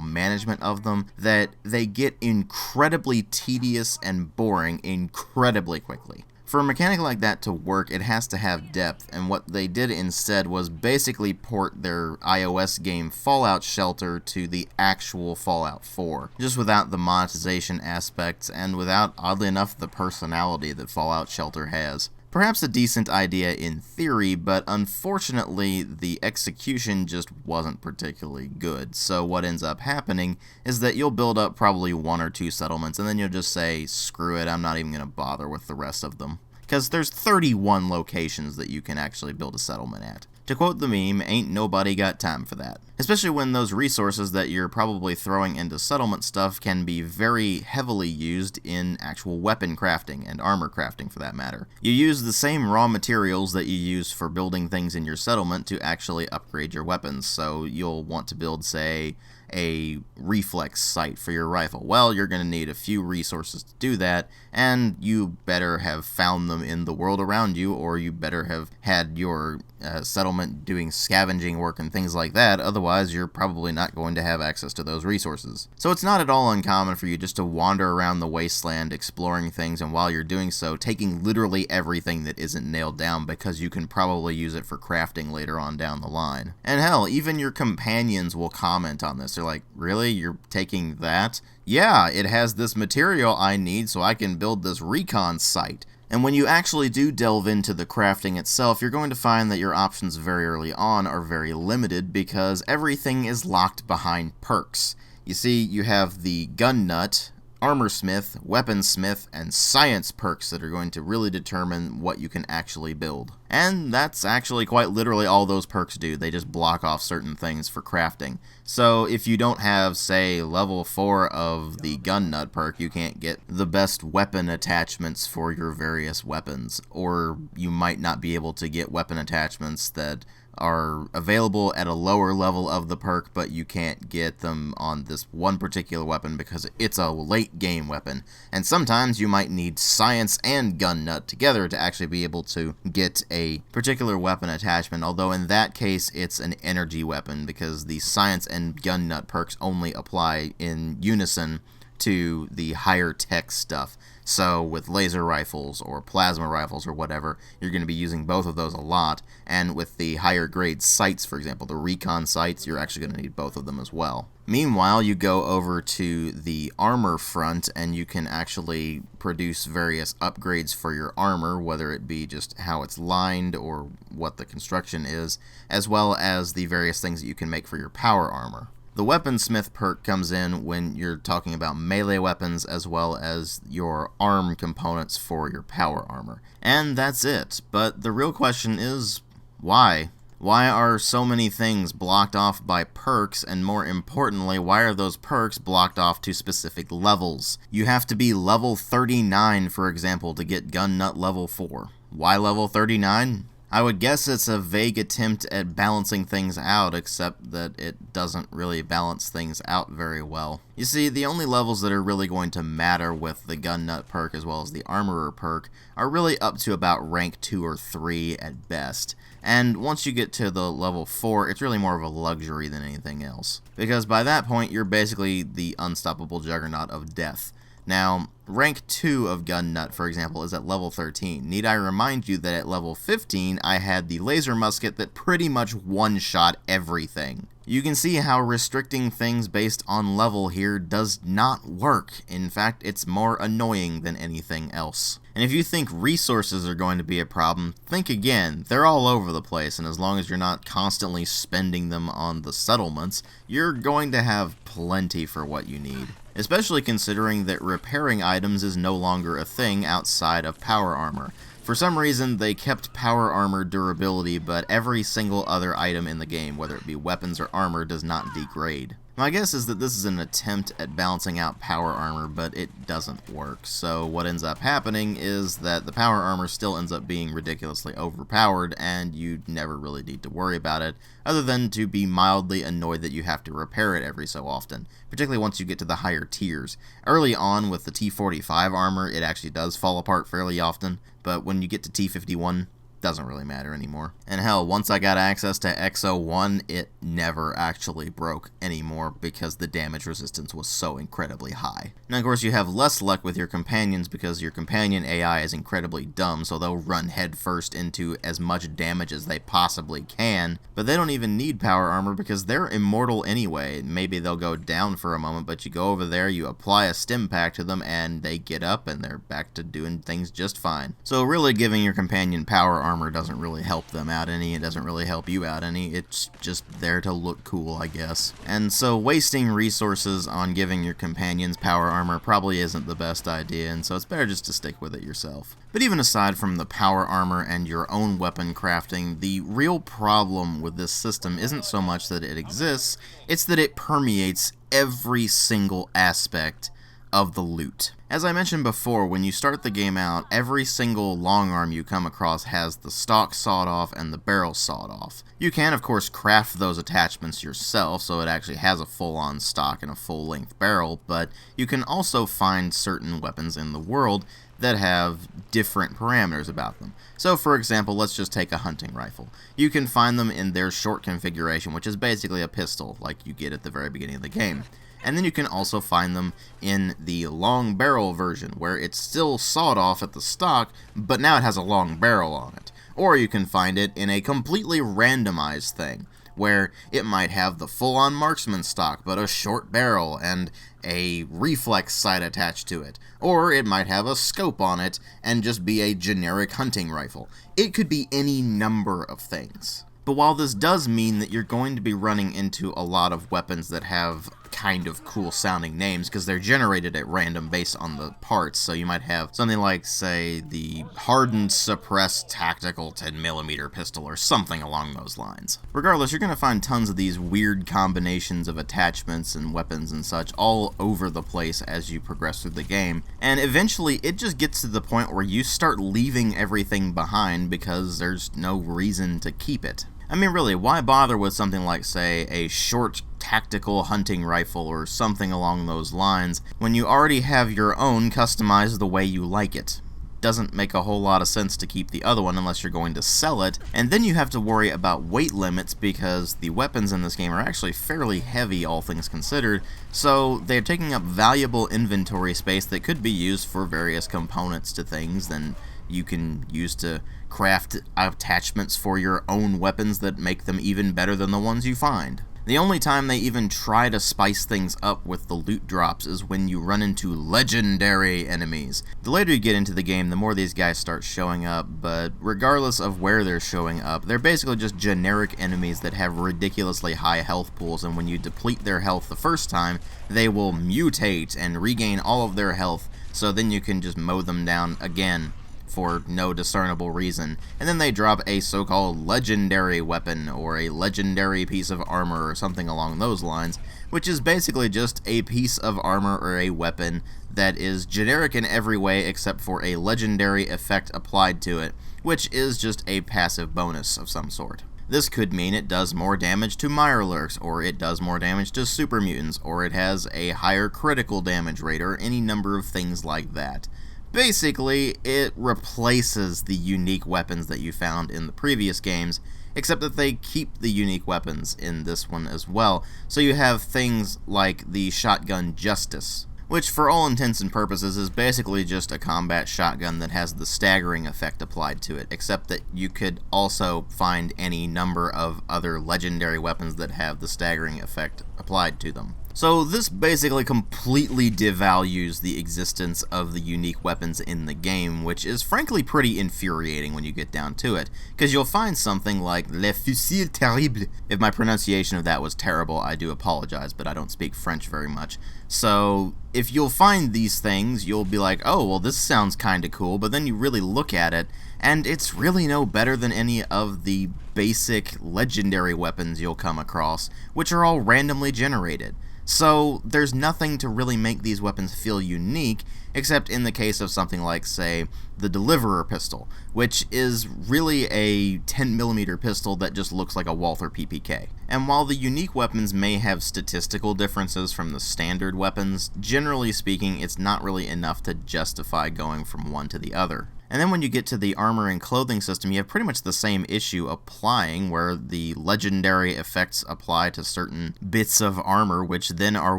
management of them that they get incredibly tedious and boring incredibly quickly. For a mechanic like that to work, it has to have depth, and what they did instead was basically port their iOS game Fallout Shelter to the actual Fallout 4, just without the monetization aspects and without, oddly enough, the personality that Fallout Shelter has. Perhaps a decent idea in theory, but unfortunately the execution just wasn't particularly good. So what ends up happening is that you'll build up probably 1 or 2 settlements, and then you'll just say, screw it, I'm not even going to bother with the rest of them. Because there's 31 locations that you can actually build a settlement at. To quote the meme, ain't nobody got time for that. Especially when those resources that you're probably throwing into settlement stuff can be very heavily used in actual weapon crafting, and armor crafting for that matter. You use the same raw materials that you use for building things in your settlement to actually upgrade your weapons, so you'll want to build, say, a reflex sight for your rifle. Well, you're going to need a few resources to do that, and you better have found them in the world around you, or you better have had your settlement doing scavenging work and things like that, otherwise you're probably not going to have access to those resources. So it's not at all uncommon for you just to wander around the wasteland exploring things, and while you're doing so, taking literally everything that isn't nailed down because you can probably use it for crafting later on down the line. And hell, even your companions will comment on this. They're like, really? You're taking that? Yeah, it has this material I need so I can build this recon site. And when you actually do delve into the crafting itself, you're going to find that your options very early on are very limited because everything is locked behind perks. You see, you have the gun nut, armorsmith, weaponsmith, and science perks that are going to really determine what you can actually build. And that's actually quite literally all those perks do. They just block off certain things for crafting. So if you don't have, say, level 4 of the gun nut perk, you can't get the best weapon attachments for your various weapons. Or you might not be able to get weapon attachments that are available at a lower level of the perk, but you can't get them on this one particular weapon because it's a late game weapon. And sometimes you might need science and gun nut together to actually be able to get a particular weapon attachment, although in that case it's an energy weapon because the science and gun nut perks only apply in unison to the higher tech stuff. So with laser rifles or plasma rifles or whatever, you're going to be using both of those a lot, and with the higher grade sights, for example, the recon sights, you're actually going to need both of them as well. Meanwhile, you go over to the armor front and you can actually produce various upgrades for your armor, whether it be just how it's lined or what the construction is, as well as the various things that you can make for your power armor. The weaponsmith perk comes in when you're talking about melee weapons as well as your arm components for your power armor. And that's it. But the real question is, why? Why are so many things blocked off by perks, and more importantly, why are those perks blocked off to specific levels? You have to be level 39, for example, to get gun nut level 4. Why level 39? I would guess it's a vague attempt at balancing things out, except that it doesn't really balance things out very well. You see, the only levels that are really going to matter with the gun nut perk as well as the armorer perk are really up to about rank 2 or 3 at best. And once you get to the level 4, it's really more of a luxury than anything else. Because by that point, you're basically the unstoppable juggernaut of death. Now, Rank 2 of Gun Nut, for example, is at level 13. Need I remind you that at level 15, I had the laser musket that pretty much one-shot everything. You can see how restricting things based on level here does not work. In fact, it's more annoying than anything else. And if you think resources are going to be a problem, think again. They're all over the place, and as long as you're not constantly spending them on the settlements, you're going to have plenty for what you need. Especially considering that repairing items is no longer a thing outside of power armor. For some reason, they kept power armor durability, but every single other item in the game, whether it be weapons or armor, does not degrade. My guess is that this is an attempt at balancing out power armor, but it doesn't work. So what ends up happening is that the power armor still ends up being ridiculously overpowered, and you never really need to worry about it, other than to be mildly annoyed that you have to repair it every so often, particularly once you get to the higher tiers. Early on with the T45 armor, it actually does fall apart fairly often, but when you get to T51, doesn't really matter anymore. And hell, once I got access to X01, it never actually broke anymore because the damage resistance was so incredibly high. Now, of course, you have less luck with your companions because your companion AI is incredibly dumb, so they'll run headfirst into as much damage as they possibly can, but they don't even need power armor because they're immortal anyway. Maybe they'll go down for a moment, but you go over there, you apply a stim pack to them, and they get up and they're back to doing things just fine. So really giving your companion power armor doesn't really help them out any, it doesn't really help you out any, it's just there to look cool, I guess. And so wasting resources on giving your companions power armor probably isn't the best idea, and so it's better just to stick with it yourself. But even aside from the power armor and your own weapon crafting, the real problem with this system isn't so much that it exists, it's that it permeates every single aspect of the loot. As I mentioned before, when you start the game out, every single long arm you come across has the stock sawed off and the barrel sawed off. You can, of course, craft those attachments yourself, so it actually has a full-on stock and a full-length barrel, but you can also find certain weapons in the world that have different parameters about them. So, for example, let's just take a hunting rifle. You can find them in their short configuration, which is basically a pistol, like you get at the very beginning of the game. And then you can also find them in the long barrel version, where it's still sawed off at the stock, but now it has a long barrel on it. Or you can find it in a completely randomized thing, where it might have the full-on marksman stock, but a short barrel and a reflex sight attached to it. Or it might have a scope on it and just be a generic hunting rifle. It could be any number of things. But while this does mean that you're going to be running into a lot of weapons that have kind of cool sounding names because they're generated at random based on the parts, so you might have something like, say, the Hardened Suppressed Tactical 10mm pistol or something along those lines. Regardless, you're going to find tons of these weird combinations of attachments and weapons and such all over the place as you progress through the game, and eventually it just gets to the point where you start leaving everything behind because there's no reason to keep it. I mean, really, why bother with something like, say, a short tactical hunting rifle or something along those lines when you already have your own customized the way you like it? Doesn't make a whole lot of sense to keep the other one unless you're going to sell it, and then you have to worry about weight limits because the weapons in this game are actually fairly heavy, all things considered, so they're taking up valuable inventory space that could be used for various components to things then you can use to craft attachments for your own weapons that make them even better than the ones you find. The only time they even try to spice things up with the loot drops is when you run into legendary enemies. The later you get into the game, the more these guys start showing up, but regardless of where they're showing up, they're basically just generic enemies that have ridiculously high health pools, and when you deplete their health the first time, they will mutate and regain all of their health, so then you can just mow them down again for no discernible reason, and then they drop a so-called legendary weapon or a legendary piece of armor or something along those lines, which is basically just a piece of armor or a weapon that is generic in every way except for a legendary effect applied to it, which is just a passive bonus of some sort. This could mean it does more damage to Mirelurks, or it does more damage to super mutants, or it has a higher critical damage rate, or any number of things like that. Basically, it replaces the unique weapons that you found in the previous games, except that they keep the unique weapons in this one as well. So you have things like the Shotgun Justice, which for all intents and purposes is basically just a combat shotgun that has the staggering effect applied to it, except that you could also find any number of other legendary weapons that have the staggering effect applied to them. So this basically completely devalues the existence of the unique weapons in the game, which is frankly pretty infuriating when you get down to it, because you'll find something like Le Fusil Terrible. If my pronunciation of that was terrible, I do apologize, but I don't speak French very much. So if you'll find these things, you'll be like, oh, well, this sounds kinda cool, but then you really look at it, and it's really no better than any of the basic legendary weapons you'll come across, which are all randomly generated. So there's nothing to really make these weapons feel unique, except in the case of something like, say, the Deliverer pistol, which is really a 10mm pistol that just looks like a Walther PPK. And while the unique weapons may have statistical differences from the standard weapons, generally speaking, it's not really enough to justify going from one to the other. And then when you get to the armor and clothing system, you have pretty much the same issue applying, where the legendary effects apply to certain bits of armor, which then are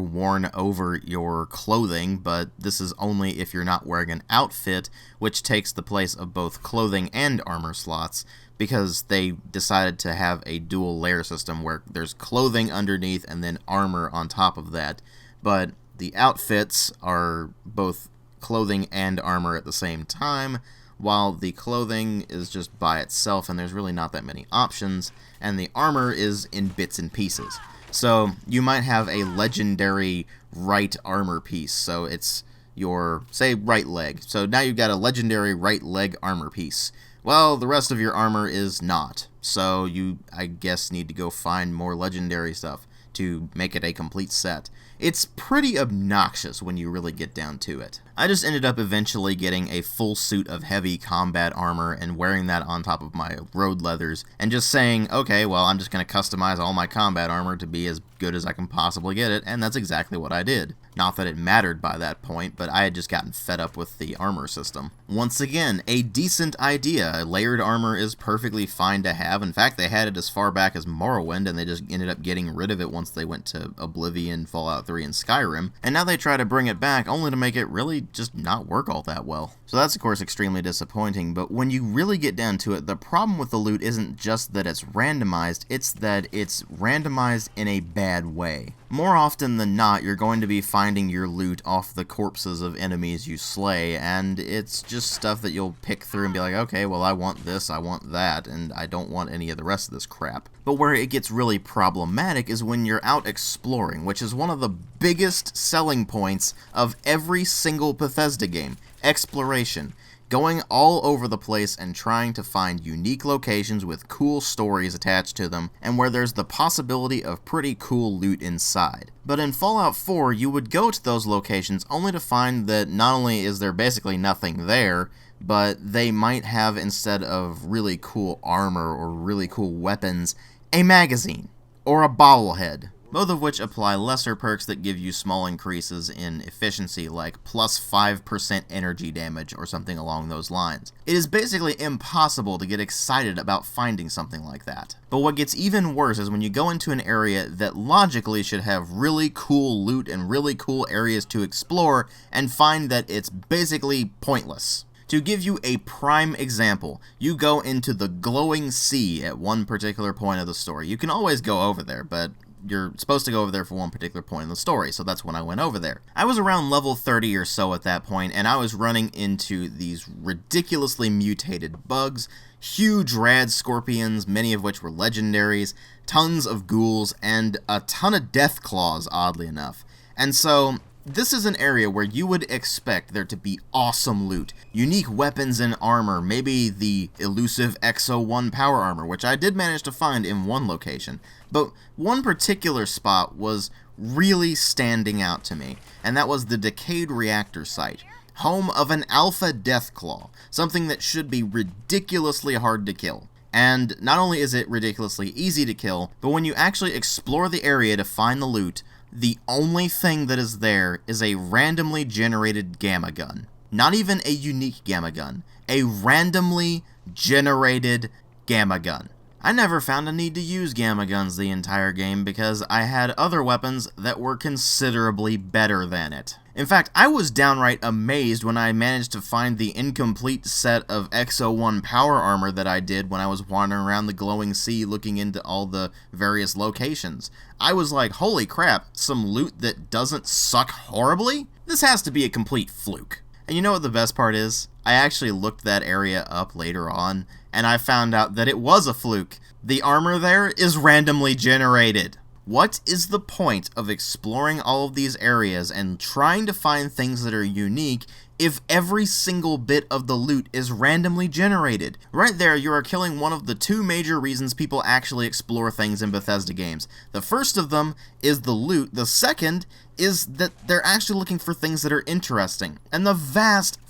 worn over your clothing, but this is only if you're not wearing an outfit, which takes the place of both clothing and armor slots, because they decided to have a dual layer system where there's clothing underneath and then armor on top of that, but the outfits are both clothing and armor at the same time, while the clothing is just by itself and there's really not that many options, and the armor is in bits and pieces. So you might have a legendary right armor piece, so it's your, say, right leg. So now you've got a legendary right leg armor piece. Well, the rest of your armor is not, so you, I guess, need to go find more legendary stuff to make it a complete set. It's pretty obnoxious when you really get down to it. I just ended up eventually getting a full suit of heavy combat armor and wearing that on top of my road leathers, and just saying, okay, well, I'm just going to customize all my combat armor to be as good as I can possibly get it, and that's exactly what I did. Not that it mattered by that point, but I had just gotten fed up with the armor system. Once again, a decent idea. Layered armor is perfectly fine to have. In fact, they had it as far back as Morrowind, and they just ended up getting rid of it once they went to Oblivion, Fallout 3, and Skyrim, and now they try to bring it back only to make it really just not work all that well. So that's of course extremely disappointing, but when you really get down to it, the problem with the loot isn't just that it's randomized, it's that it's randomized in a bad way. More often than not, you're going to be finding your loot off the corpses of enemies you slay, and it's just stuff that you'll pick through and be like, okay, well, I want this, I want that, and I don't want any of the rest of this crap. But where it gets really problematic is when you're out exploring, which is one of the biggest selling points of every single Bethesda game: exploration. Going all over the place and trying to find unique locations with cool stories attached to them, and where there's the possibility of pretty cool loot inside. But in Fallout 4, you would go to those locations only to find that not only is there basically nothing there, but they might have, instead of really cool armor or really cool weapons, a magazine or a bobblehead, both of which apply lesser perks that give you small increases in efficiency, like plus 5% energy damage or something along those lines. It is basically impossible to get excited about finding something like that. But what gets even worse is when you go into an area that logically should have really cool loot and really cool areas to explore, and find that it's basically pointless. To give you a prime example, you go into the glowing sea at one particular point of the story. You can always go over there, but you're supposed to go over there for one particular point in the story, so that's when I went over there. I was around level 30 or so at that point, and I was running into these ridiculously mutated bugs, huge rad scorpions, many of which were legendaries, tons of ghouls, and a ton of death claws, oddly enough. And so this is an area where you would expect there to be awesome loot, unique weapons and armor, maybe the elusive XO1 power armor, which I did manage to find in one location. But one particular spot was really standing out to me, and that was the decayed reactor site, home of an alpha deathclaw, something that should be ridiculously hard to kill. And not only is it ridiculously easy to kill, but when you actually explore the area to find the loot, the only thing that is there is a randomly generated gamma gun. Not even a unique gamma gun. A randomly generated gamma gun. I never found a need to use gamma guns the entire game because I had other weapons that were considerably better than it. In fact, I was downright amazed when I managed to find the incomplete set of X01 power armor that I did when I was wandering around the glowing sea looking into all the various locations. I was like, holy crap, some loot that doesn't suck horribly? This has to be a complete fluke. And you know what the best part is? I actually looked that area up later on, and I found out that it was a fluke. The armor there is randomly generated. What is the point of exploring all of these areas and trying to find things that are unique if every single bit of the loot is randomly generated? Right there, you are killing one of the two major reasons people actually explore things in Bethesda games. The first of them is the loot. The second is that they're actually looking for things that are interesting. And the vast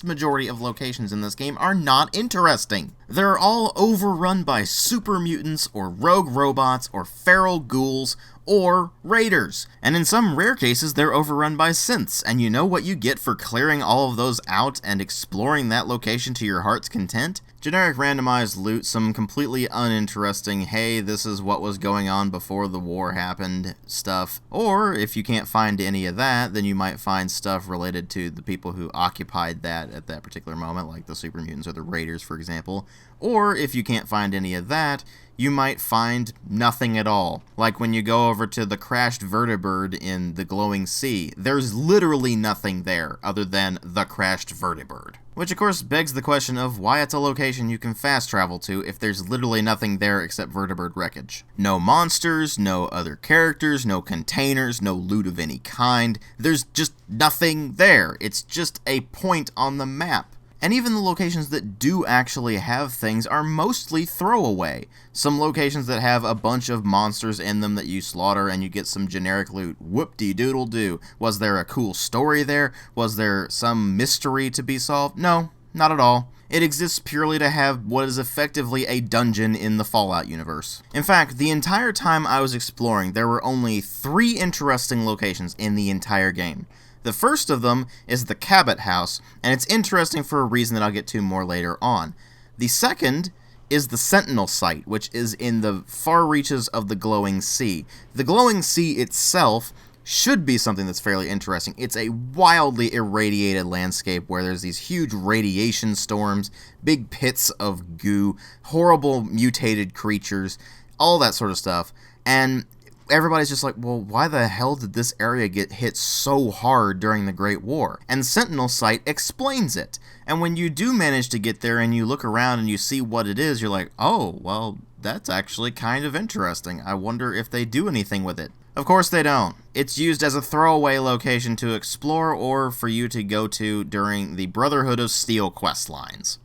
majority of locations in this game are not interesting. They're all overrun by super mutants or rogue robots or feral ghouls or raiders. And in some rare cases, they're overrun by synths. And you know what you get for clearing all of those out and exploring that location to your heart's content? Generic randomized loot, some completely uninteresting, hey, this is what was going on before the war happened stuff. Or, if you can't find any of that, then you might find stuff related to the people who occupied that at that particular moment, like the super mutants or the raiders, for example. Or, if you can't find any of that, you might find nothing at all. Like when you go over to the crashed vertibird in the glowing sea, there's literally nothing there other than the crashed vertibird. Which of course begs the question of why it's a location you can fast travel to if there's literally nothing there except vertibird wreckage. No monsters, no other characters, no containers, no loot of any kind. There's just nothing there. It's just a point on the map. And even the locations that do actually have things are mostly throwaway. Some locations that have a bunch of monsters in them that you slaughter and you get some generic loot. Whoop-de-doodle-doo. Was there a cool story there? Was there some mystery to be solved? No, not at all. It exists purely to have what is effectively a dungeon in the Fallout universe. In fact, the entire time I was exploring, there were only 3 interesting locations in the entire game. The first of them is the Cabot House, and it's interesting for a reason that I'll get to more later on. The second is the Sentinel site, which is in the far reaches of the glowing sea. The glowing sea itself should be something that's fairly interesting. It's a wildly irradiated landscape where there's these huge radiation storms, big pits of goo, horrible mutated creatures, all that sort of stuff. And everybody's just like, well, why the hell did this area get hit so hard during the Great War? And Sentinel Site explains it. And when you do manage to get there and you look around and you see what it is, you're like, oh, well, that's actually kind of interesting. I wonder if they do anything with it. Of course they don't. It's used as a throwaway location to explore or for you to go to during the Brotherhood of Steel quest lines.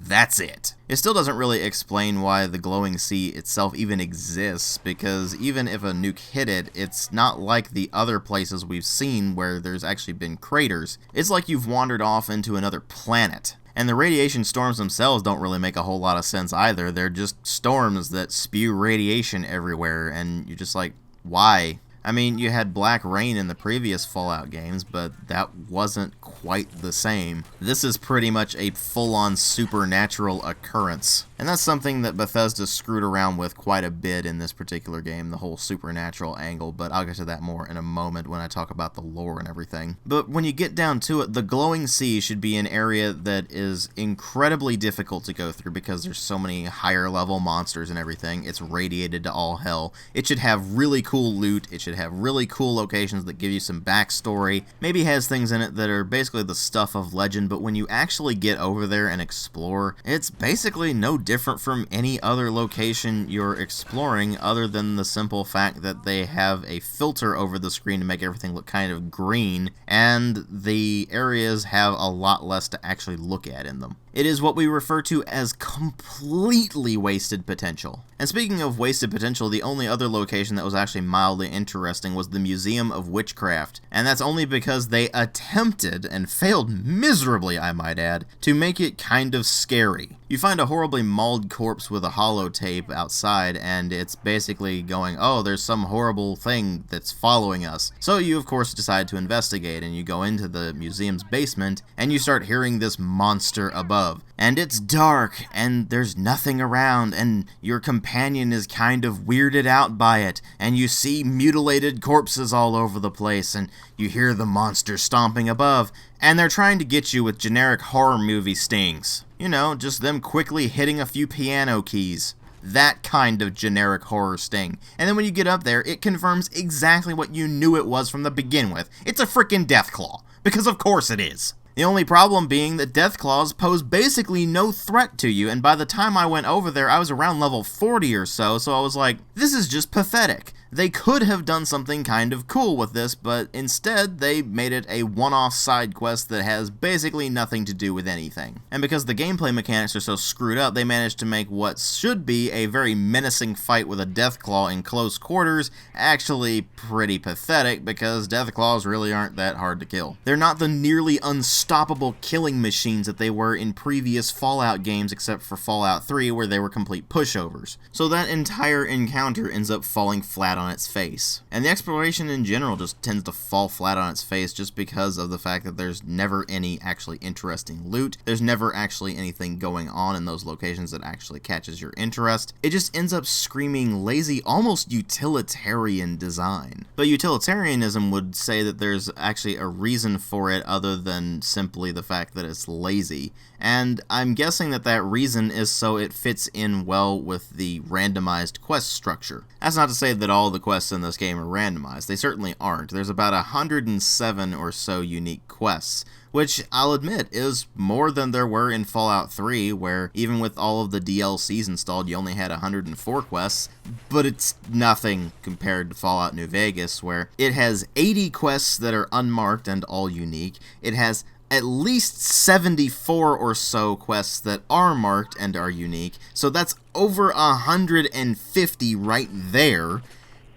That's it. It still doesn't really explain why the glowing sea itself even exists, because even if a nuke hit it, it's not like the other places we've seen where there's actually been craters. It's like you've wandered off into another planet. And the radiation storms themselves don't really make a whole lot of sense either. They're just storms that spew radiation everywhere, and you're just like, why? I mean, you had black rain in the previous Fallout games, but that wasn't quite the same. This is pretty much a full-on supernatural occurrence. And that's something that Bethesda screwed around with quite a bit in this particular game, the whole supernatural angle, but I'll get to that more in a moment when I talk about the lore and everything. But when you get down to it, the glowing sea should be an area that is incredibly difficult to go through because there's so many higher level monsters and everything. It's radiated to all hell. It should have really cool loot. It should have really cool locations that give you some backstory. Maybe has things in it that are basically the stuff of legend, but when you actually get over there and explore, it's basically no different from any other location you're exploring other than the simple fact that they have a filter over the screen to make everything look kind of green, and the areas have a lot less to actually look at in them. It is what we refer to as completely wasted potential. And speaking of wasted potential, the only other location that was actually mildly interesting was the Museum of Witchcraft. And that's only because they attempted, and failed miserably I might add, to make it kind of scary. You find a horribly mauled corpse with a holotape outside, and it's basically going, oh, there's some horrible thing that's following us. So you of course decide to investigate, and you go into the museum's basement, and you start hearing this monster above. And it's dark, and there's nothing around, and your companion is kind of weirded out by it, and you see mutilated corpses all over the place, and you hear the monster stomping above, and they're trying to get you with generic horror movie stings. You know, just them quickly hitting a few piano keys. That kind of generic horror sting. And then when you get up there, it confirms exactly what you knew it was from the begin with. It's a frickin' Deathclaw. Because of course it is. The only problem being that Deathclaws pose basically no threat to you, and by the time I went over there, I was around level 40 or so I was like, this is just pathetic. They could have done something kind of cool with this, but instead they made it a one-off side quest that has basically nothing to do with anything. And because the gameplay mechanics are so screwed up, they managed to make what should be a very menacing fight with a Deathclaw in close quarters actually pretty pathetic, because Deathclaws really aren't that hard to kill. They're not the nearly unstoppable killing machines that they were in previous Fallout games, except for Fallout 3, where they were complete pushovers. So that entire encounter ends up falling flat on its face. And the exploration in general just tends to fall flat on its face just because of the fact that there's never any actually interesting loot. There's never actually anything going on in those locations that actually catches your interest. It just ends up screaming lazy, almost utilitarian design. But utilitarianism would say that there's actually a reason for it other than simply the fact that it's lazy. And I'm guessing that that reason is so it fits in well with the randomized quest structure. That's not to say that all the quests in this game are randomized. They certainly aren't. There's about 107 or so unique quests, which I'll admit is more than there were in Fallout 3, where even with all of the DLCs installed, you only had 104 quests, but it's nothing compared to Fallout New Vegas, where it has 80 quests that are unmarked and all unique. It has at least 74 or so quests that are marked and are unique, so that's over 150 right there,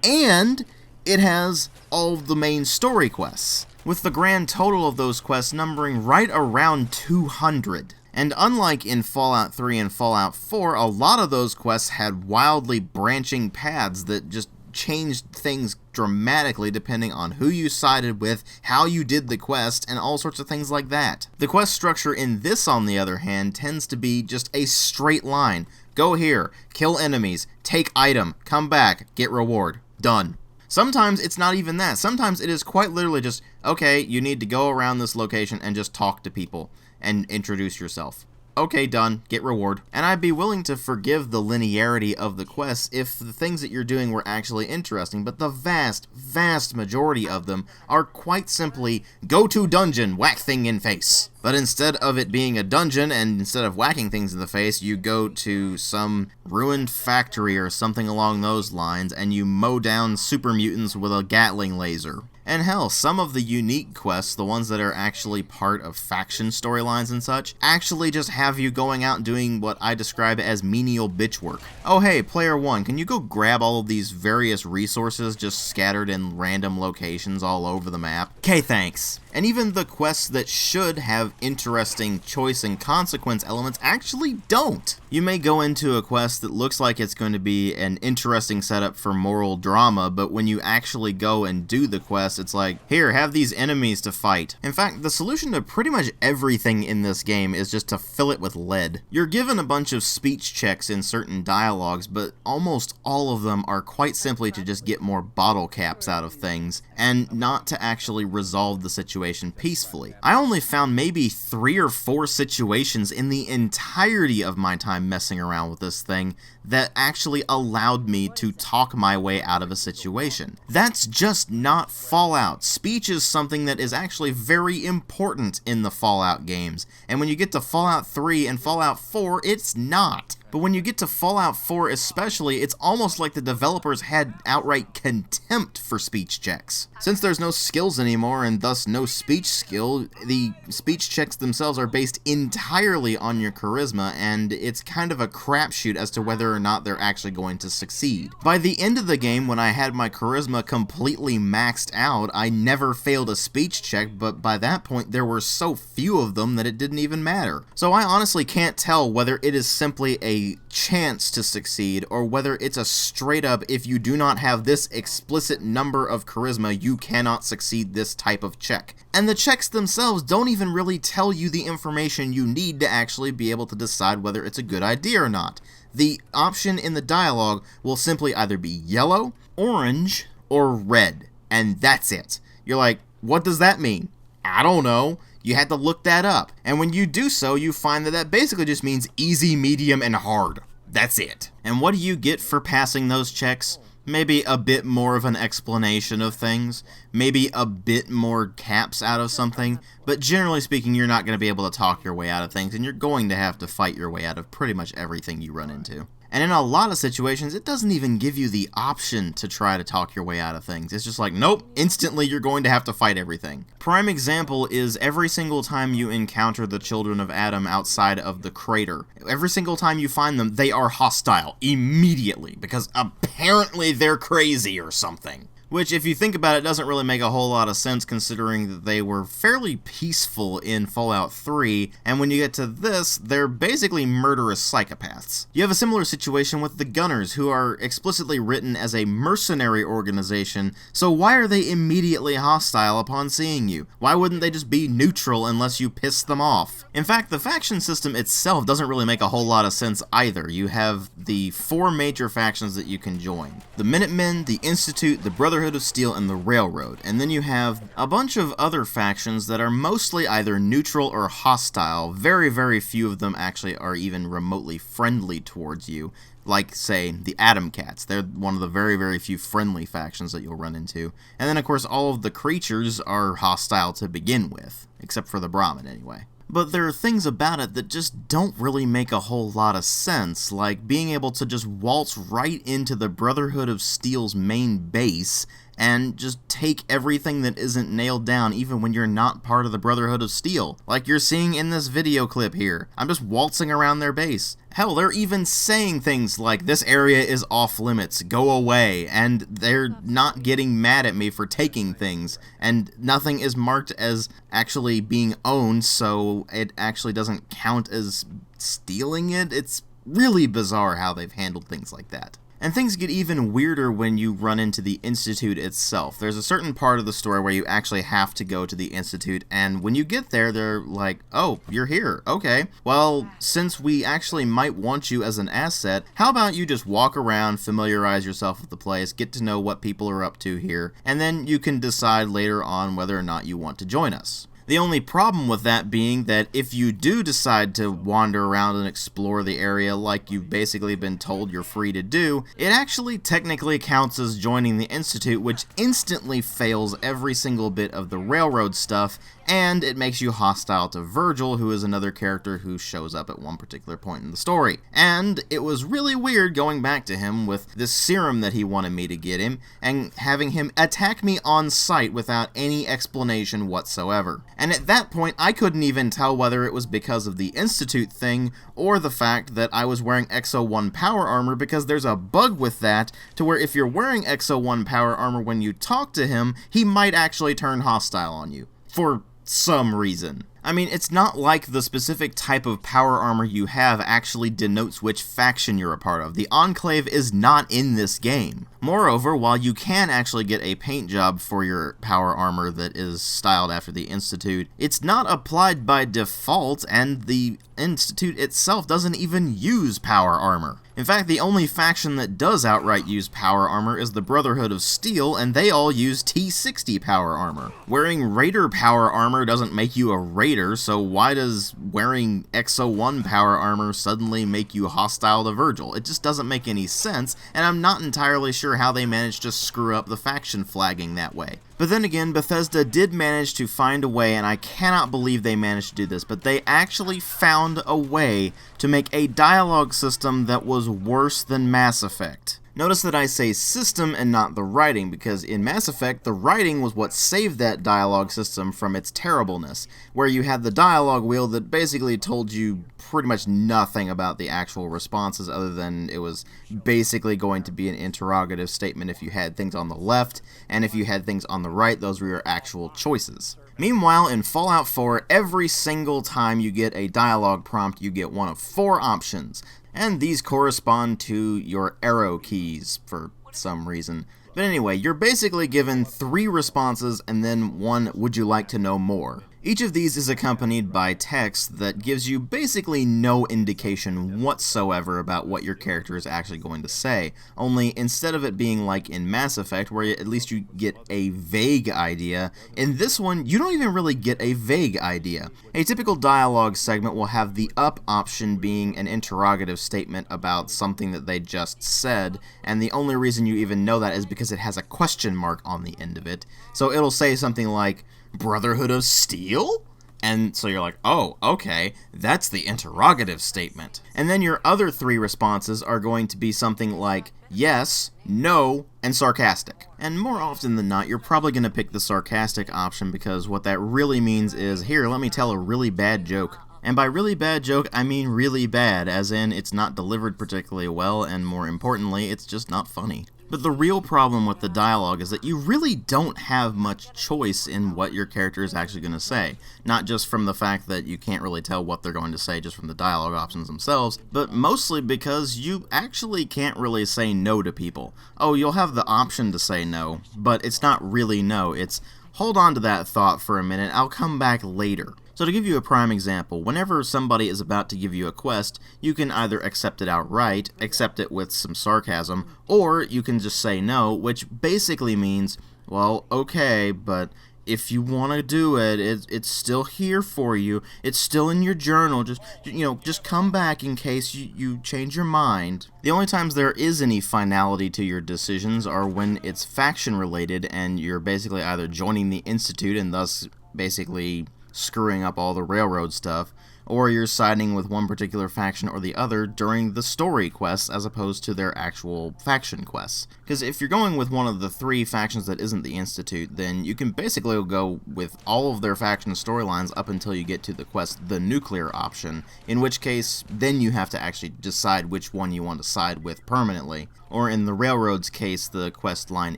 and it has all of the main story quests, with the grand total of those quests numbering right around 200. And unlike in Fallout 3 and Fallout 4, a lot of those quests had wildly branching paths that just changed things dramatically depending on who you sided with, how you did the quest, and all sorts of things like that. The quest structure in this, on the other hand, tends to be just a straight line. Go here, kill enemies, take item, come back, get reward. Done. Sometimes it's not even that. Sometimes it is quite literally just, okay, you need to go around this location and just talk to people and introduce yourself. Okay, done. Get reward. And I'd be willing to forgive the linearity of the quests if the things that you're doing were actually interesting, but the vast, vast majority of them are quite simply, go to dungeon, whack thing in face. But instead of it being a dungeon, and instead of whacking things in the face, you go to some ruined factory or something along those lines, and you mow down super mutants with a Gatling laser. And hell, some of the unique quests, the ones that are actually part of faction storylines and such, actually just have you going out and doing what I describe as menial bitch work. Oh hey, player 1, can you go grab all of these various resources just scattered in random locations all over the map? Okay, thanks. And even the quests that should have interesting choice and consequence elements actually don't. You may go into a quest that looks like it's going to be an interesting setup for moral drama, but when you actually go and do the quest, it's like, here, have these enemies to fight. In fact, the solution to pretty much everything in this game is just to fill it with lead. You're given a bunch of speech checks in certain dialogues, but almost all of them are quite simply to just get more bottle caps out of things, and not to actually resolve the situation peacefully. I only found maybe 3 or 4 situations in the entirety of my time messing around with this thing that actually allowed me to talk my way out of a situation. That's just not Fallout. Speech is something that is actually very important in the Fallout games, and when you get to Fallout 3 and Fallout 4, it's not. But when you get to Fallout 4 especially, it's almost like the developers had outright contempt for speech checks. Since there's no skills anymore and thus no speech skill, the speech checks themselves are based entirely on your charisma, and it's kind of a crapshoot as to whether or not they're actually going to succeed. By the end of the game, when I had my charisma completely maxed out, out, I never failed a speech check, but by that point there were so few of them that it didn't even matter. So I honestly can't tell whether it is simply a chance to succeed, or whether it's a straight up, if you do not have this explicit number of charisma, you cannot succeed this type of check. And the checks themselves don't even really tell you the information you need to actually be able to decide whether it's a good idea or not. The option in the dialogue will simply either be yellow, orange, or red, and that's it. You're like, what does that mean? I don't know. You had to look that up. And when you do so, you find that that basically just means easy, medium, and hard. That's it. And what do you get for passing those checks? Maybe a bit more of an explanation of things, maybe a bit more caps out of something, but generally speaking, you're not going to be able to talk your way out of things, and you're going to have to fight your way out of pretty much everything you run into. And in a lot of situations, it doesn't even give you the option to try to talk your way out of things. It's just like, nope, instantly you're going to have to fight everything. Prime example is every single time you encounter the children of Adam outside of the crater. Every single time you find them, they are hostile immediately, because apparently they're crazy or something. Which, if you think about it, doesn't really make a whole lot of sense considering that they were fairly peaceful in Fallout 3, and when you get to this, they're basically murderous psychopaths. You have a similar situation with the Gunners, who are explicitly written as a mercenary organization, so why are they immediately hostile upon seeing you? Why wouldn't they just be neutral unless you piss them off? In fact, the faction system itself doesn't really make a whole lot of sense either. You have the 4 major factions that you can join. The Minutemen, the Institute, the Brotherhood of Steel, and the Railroad, and then you have a bunch of other factions that are mostly either neutral or hostile. Very, very few of them actually are even remotely friendly towards you, like, say, the Atom Cats. They're one of the very, very few friendly factions that you'll run into. And then, of course, all of the creatures are hostile to begin with, except for the Brahmin, anyway. But there are things about it that just don't really make a whole lot of sense, like being able to just waltz right into the Brotherhood of Steel's main base and just take everything that isn't nailed down even when you're not part of the Brotherhood of Steel, like you're seeing in this video clip here. I'm just waltzing around their base. Hell, they're even saying things like, this area is off limits, go away, and they're not getting mad at me for taking things, and nothing is marked as actually being owned, so it actually doesn't count as stealing it. It's really bizarre how they've handled things like that. And things get even weirder when you run into the Institute itself. There's a certain part of the story where you actually have to go to the Institute, and when you get there, they're like, oh, you're here, okay. Well, since we actually might want you as an asset, how about you just walk around, familiarize yourself with the place, get to know what people are up to here, and then you can decide later on whether or not you want to join us. The only problem with that being that if you do decide to wander around and explore the area like you've basically been told you're free to do, it actually technically counts as joining the Institute, which instantly fails every single bit of the Railroad stuff, and it makes you hostile to Virgil, who is another character who shows up at one particular point in the story. And it was really weird going back to him with this serum that he wanted me to get him, and having him attack me on sight without any explanation whatsoever. And at that point, I couldn't even tell whether it was because of the Institute thing, or the fact that I was wearing XO1 power armor, because there's a bug with that, to where if you're wearing XO1 power armor when you talk to him, he might actually turn hostile on you. For some reason. I mean, it's not like the specific type of power armor you have actually denotes which faction you're a part of. The Enclave is not in this game. Moreover, while you can actually get a paint job for your power armor that is styled after the Institute, it's not applied by default, and the Institute itself doesn't even use power armor. In fact, the only faction that does outright use power armor is the Brotherhood of Steel, and they all use T60 power armor. Wearing Raider power armor doesn't make you a Raider, so why does wearing XO1 power armor suddenly make you hostile to Virgil? It just doesn't make any sense, and I'm not entirely sure how they managed to screw up the faction flagging that way. But then again, Bethesda did manage to find a way, and I cannot believe they managed to do this, but they actually found a way to make a dialogue system that was worse than Mass Effect. Notice that I say system and not the writing, because in Mass Effect, the writing was what saved that dialogue system from its terribleness, where you had the dialogue wheel that basically told you pretty much nothing about the actual responses other than it was basically going to be an interrogative statement if you had things on the left, and if you had things on the right, those were your actual choices. Meanwhile, in Fallout 4, every single time you get a dialogue prompt, you get one of 4 options, and these correspond to your arrow keys for some reason. But anyway, you're basically given 3 responses and then one "would you like to know more?" Each of these is accompanied by text that gives you basically no indication whatsoever about what your character is actually going to say, only instead of it being like in Mass Effect, where at least you get a vague idea, in this one you don't even really get a vague idea. A typical dialogue segment will have the up option being an interrogative statement about something that they just said, and the only reason you even know that is because it has a question mark on the end of it. So it'll say something like, Brotherhood of Steel? And so you're like, oh, okay, that's the interrogative statement. And then your other 3 responses are going to be something like yes, no, and sarcastic. And more often than not, you're probably going to pick the sarcastic option because what that really means is, here, let me tell a really bad joke. And by really bad joke, I mean really bad, as in it's not delivered particularly well, and more importantly, it's just not funny. But the real problem with the dialogue is that you really don't have much choice in what your character is actually going to say. Not just from the fact that you can't really tell what they're going to say just from the dialogue options themselves, but mostly because you actually can't really say no to people. Oh, you'll have the option to say no, but it's not really no, it's hold on to that thought for a minute, I'll come back later. So to give you a prime example, whenever somebody is about to give you a quest, you can either accept it outright, accept it with some sarcasm, or you can just say no, which basically means, well, okay, but if you want to do it, it's still here for you, it's still in your journal, just come back in case you change your mind. The only times there is any finality to your decisions are when it's faction related and you're basically either joining the Institute and thus basically screwing up all the railroad stuff, or you're siding with one particular faction or the other during the story quests as opposed to their actual faction quests. Because if you're going with one of the 3 factions that isn't the Institute, then you can basically go with all of their faction storylines up until you get to the quest, the nuclear option, in which case then you have to actually decide which one you want to side with permanently. Or in the Railroad's case, the quest line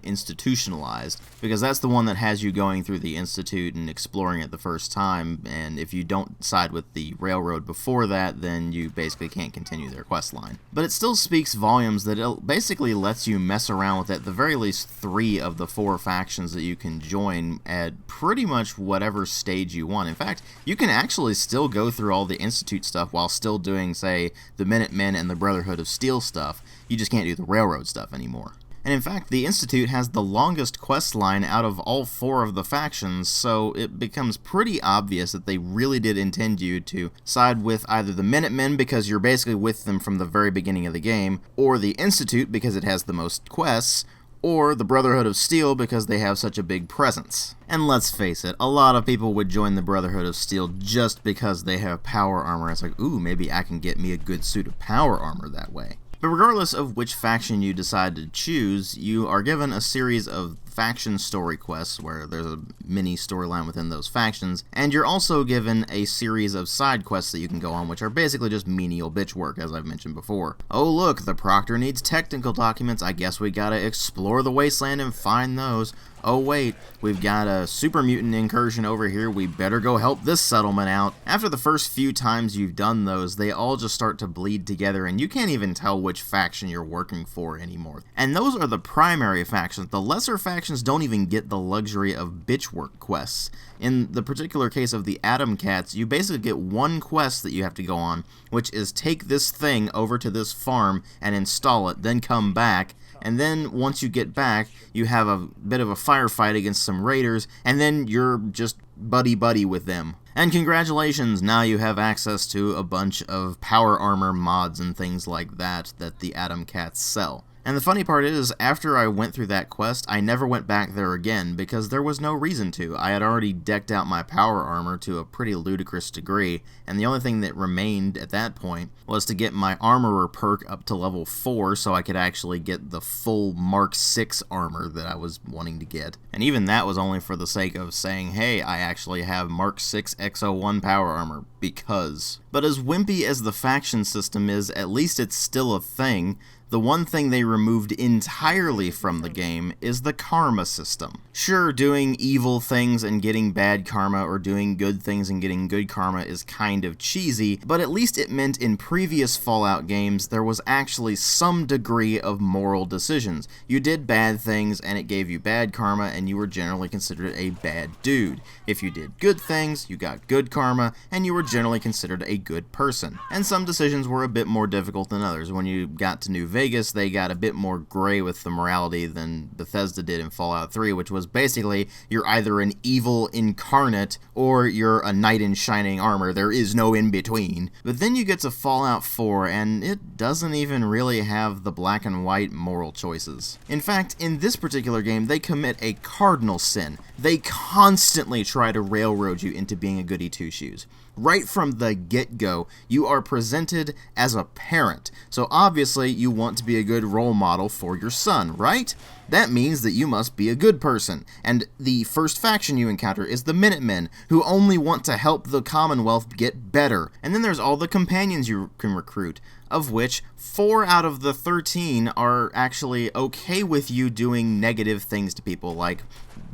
Institutionalized, because that's the one that has you going through the Institute and exploring it the first time, and if you don't side with the Railroad before that, then you basically can't continue their quest line. But it still speaks volumes that it basically lets you mess around with at the very least 3 of the 4 factions that you can join at pretty much whatever stage you want. In fact, you can actually still go through all the Institute stuff while still doing, say, the Minutemen and the Brotherhood of Steel stuff. You just can't do the Railroad stuff anymore. And in fact, the Institute has the longest quest line out of all 4 of the factions, so it becomes pretty obvious that they really did intend you to side with either the Minutemen because you're basically with them from the very beginning of the game, or the Institute because it has the most quests, or the Brotherhood of Steel because they have such a big presence. And let's face it, a lot of people would join the Brotherhood of Steel just because they have power armor. It's like, ooh, maybe I can get me a good suit of power armor that way. But regardless of which faction you decide to choose, you are given a series of faction story quests where there's a mini storyline within those factions, and you're also given a series of side quests that you can go on, which are basically just menial bitch work, as I've mentioned before. Oh look, the Proctor needs technical documents, I guess we gotta explore the wasteland and find those. Oh wait, we've got a super mutant incursion over here, we better go help this settlement out. After the first few times you've done those, they all just start to bleed together and you can't even tell which faction you're working for anymore. And those are the primary factions. The lesser factions don't even get the luxury of bitch work quests. In the particular case of the Atom Cats, you basically get one quest that you have to go on, which is take this thing over to this farm and install it, then come back. And then once you get back, you have a bit of a firefight against some raiders, and then you're just buddy-buddy with them. And congratulations, now you have access to a bunch of power armor mods and things like that the Atom Cats sell. And the funny part is, after I went through that quest, I never went back there again, because there was no reason to. I had already decked out my power armor to a pretty ludicrous degree, and the only thing that remained at that point was to get my armorer perk up to level 4 so I could actually get the full Mark 6 armor that I was wanting to get. And even that was only for the sake of saying, hey, I actually have Mark 6 X01 power armor, because. But as wimpy as the faction system is, at least it's still a thing. The one thing they removed entirely from the game is the karma system. Sure, doing evil things and getting bad karma, or doing good things and getting good karma is kind of cheesy, but at least it meant in previous Fallout games there was actually some degree of moral decisions. You did bad things and it gave you bad karma, and you were generally considered a bad dude. If you did good things, you got good karma, and you were generally considered a good person. And some decisions were a bit more difficult than others. When you got to New Vegas, they got a bit more gray with the morality than Bethesda did in Fallout 3, which was basically you're either an evil incarnate or you're a knight in shining armor. There is no in between. But then you get to Fallout 4 and it doesn't even really have the black and white moral choices. In fact, in this particular game, they commit a cardinal sin. They constantly try to railroad you into being a goody two-shoes. Right from the get-go, you are presented as a parent, so obviously you want to be a good role model for your son, right? That means that you must be a good person, and the first faction you encounter is the Minutemen, who only want to help the Commonwealth get better. And then there's all the companions you can recruit, of which 4 out of the 13 are actually okay with you doing negative things to people, like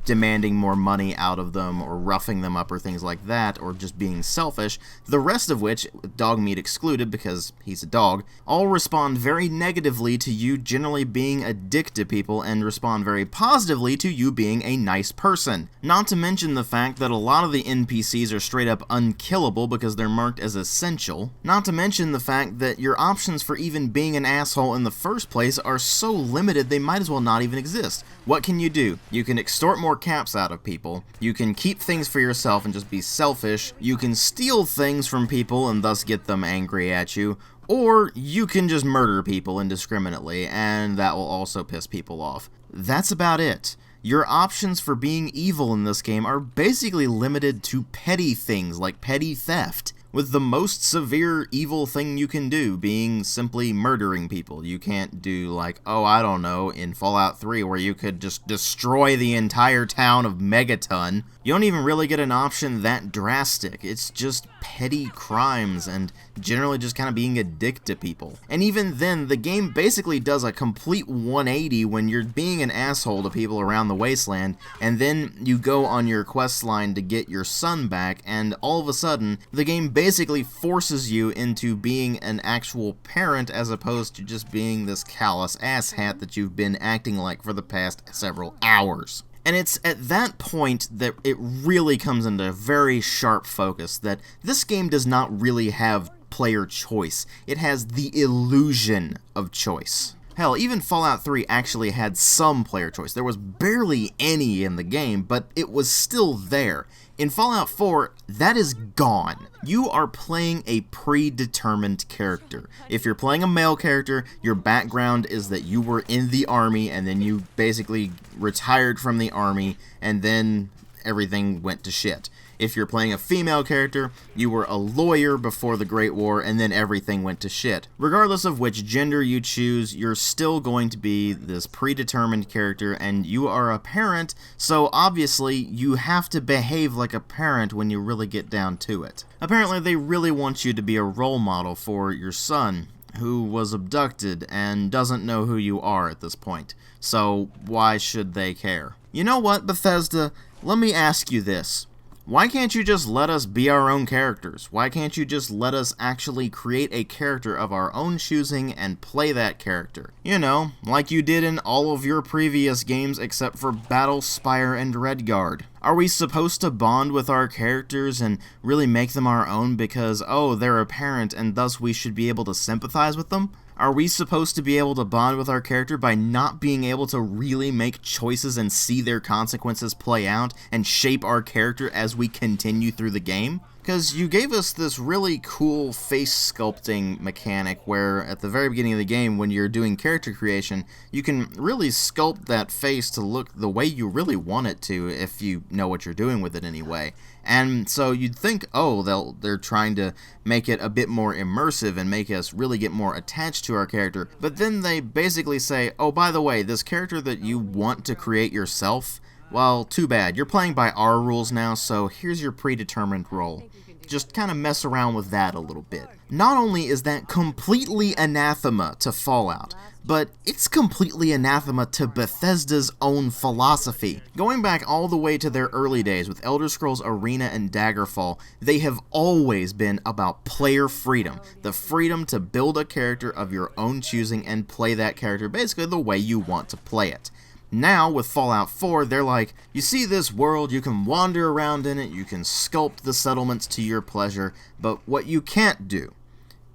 demanding more money out of them, or roughing them up, or things like that, or just being selfish. The rest of which, Dogmeat excluded because he's a dog, all respond very negatively to you generally being a dick to people, and respond very positively to you being a nice person. Not to mention the fact that a lot of the NPCs are straight up unkillable because they're marked as essential. Not to mention the fact that your options for even being an asshole in the first place are so limited they might as well not even exist. What can you do? You can extort more caps out of people, you can keep things for yourself and just be selfish, you can steal things from people and thus get them angry at you, or you can just murder people indiscriminately, and that will also piss people off. That's about it. Your options for being evil in this game are basically limited to petty things like petty theft, with the most severe evil thing you can do being simply murdering people. You can't do like, oh, I don't know, in Fallout 3 where you could just destroy the entire town of Megaton. You don't even really get an option that drastic. It's just petty crimes and generally just kind of being a dick to people. And even then, the game basically does a complete 180 when you're being an asshole to people around the wasteland, and then you go on your quest line to get your son back, and all of a sudden, the game basically forces you into being an actual parent as opposed to just being this callous asshat that you've been acting like for the past several hours. And it's at that point that it really comes into very sharp focus that this game does not really have player choice. It has the illusion of choice. Hell, even Fallout 3 actually had some player choice. There was barely any in the game, but it was still there. In Fallout 4, that is gone. You are playing a predetermined character. If you're playing a male character, your background is that you were in the army and then you basically retired from the army and then everything went to shit. If you're playing a female character, you were a lawyer before the Great War and then everything went to shit. Regardless of which gender you choose, you're still going to be this predetermined character and you are a parent, so obviously you have to behave like a parent when you really get down to it. Apparently they really want you to be a role model for your son, who was abducted and doesn't know who you are at this point. So why should they care? You know what, Bethesda? Let me ask you this. Why can't you just let us be our own characters? Why can't you just let us actually create a character of our own choosing and play that character? You know, like you did in all of your previous games except for Battlespire and Redguard. Are we supposed to bond with our characters and really make them our own because, oh, they're a parent and thus we should be able to sympathize with them? Are we supposed to be able to bond with our character by not being able to really make choices and see their consequences play out and shape our character as we continue through the game? Because you gave us this really cool face sculpting mechanic where at the very beginning of the game, when you're doing character creation, you can really sculpt that face to look the way you really want it to if you know what you're doing with it anyway. And so you'd think, oh, they're trying to make it a bit more immersive and make us really get more attached to our character. But then they basically say, oh, by the way, this character that you want to create yourself, well, too bad. You're playing by our rules now, so here's your predetermined role. Just kind of mess around with that a little bit. Not only is that completely anathema to Fallout, but it's completely anathema to Bethesda's own philosophy. Going back all the way to their early days with Elder Scrolls Arena and Daggerfall, they have always been about player freedom. The freedom to build a character of your own choosing and play that character basically the way you want to play it. Now, with Fallout 4, they're like, you see this world, you can wander around in it, you can sculpt the settlements to your pleasure, but what you can't do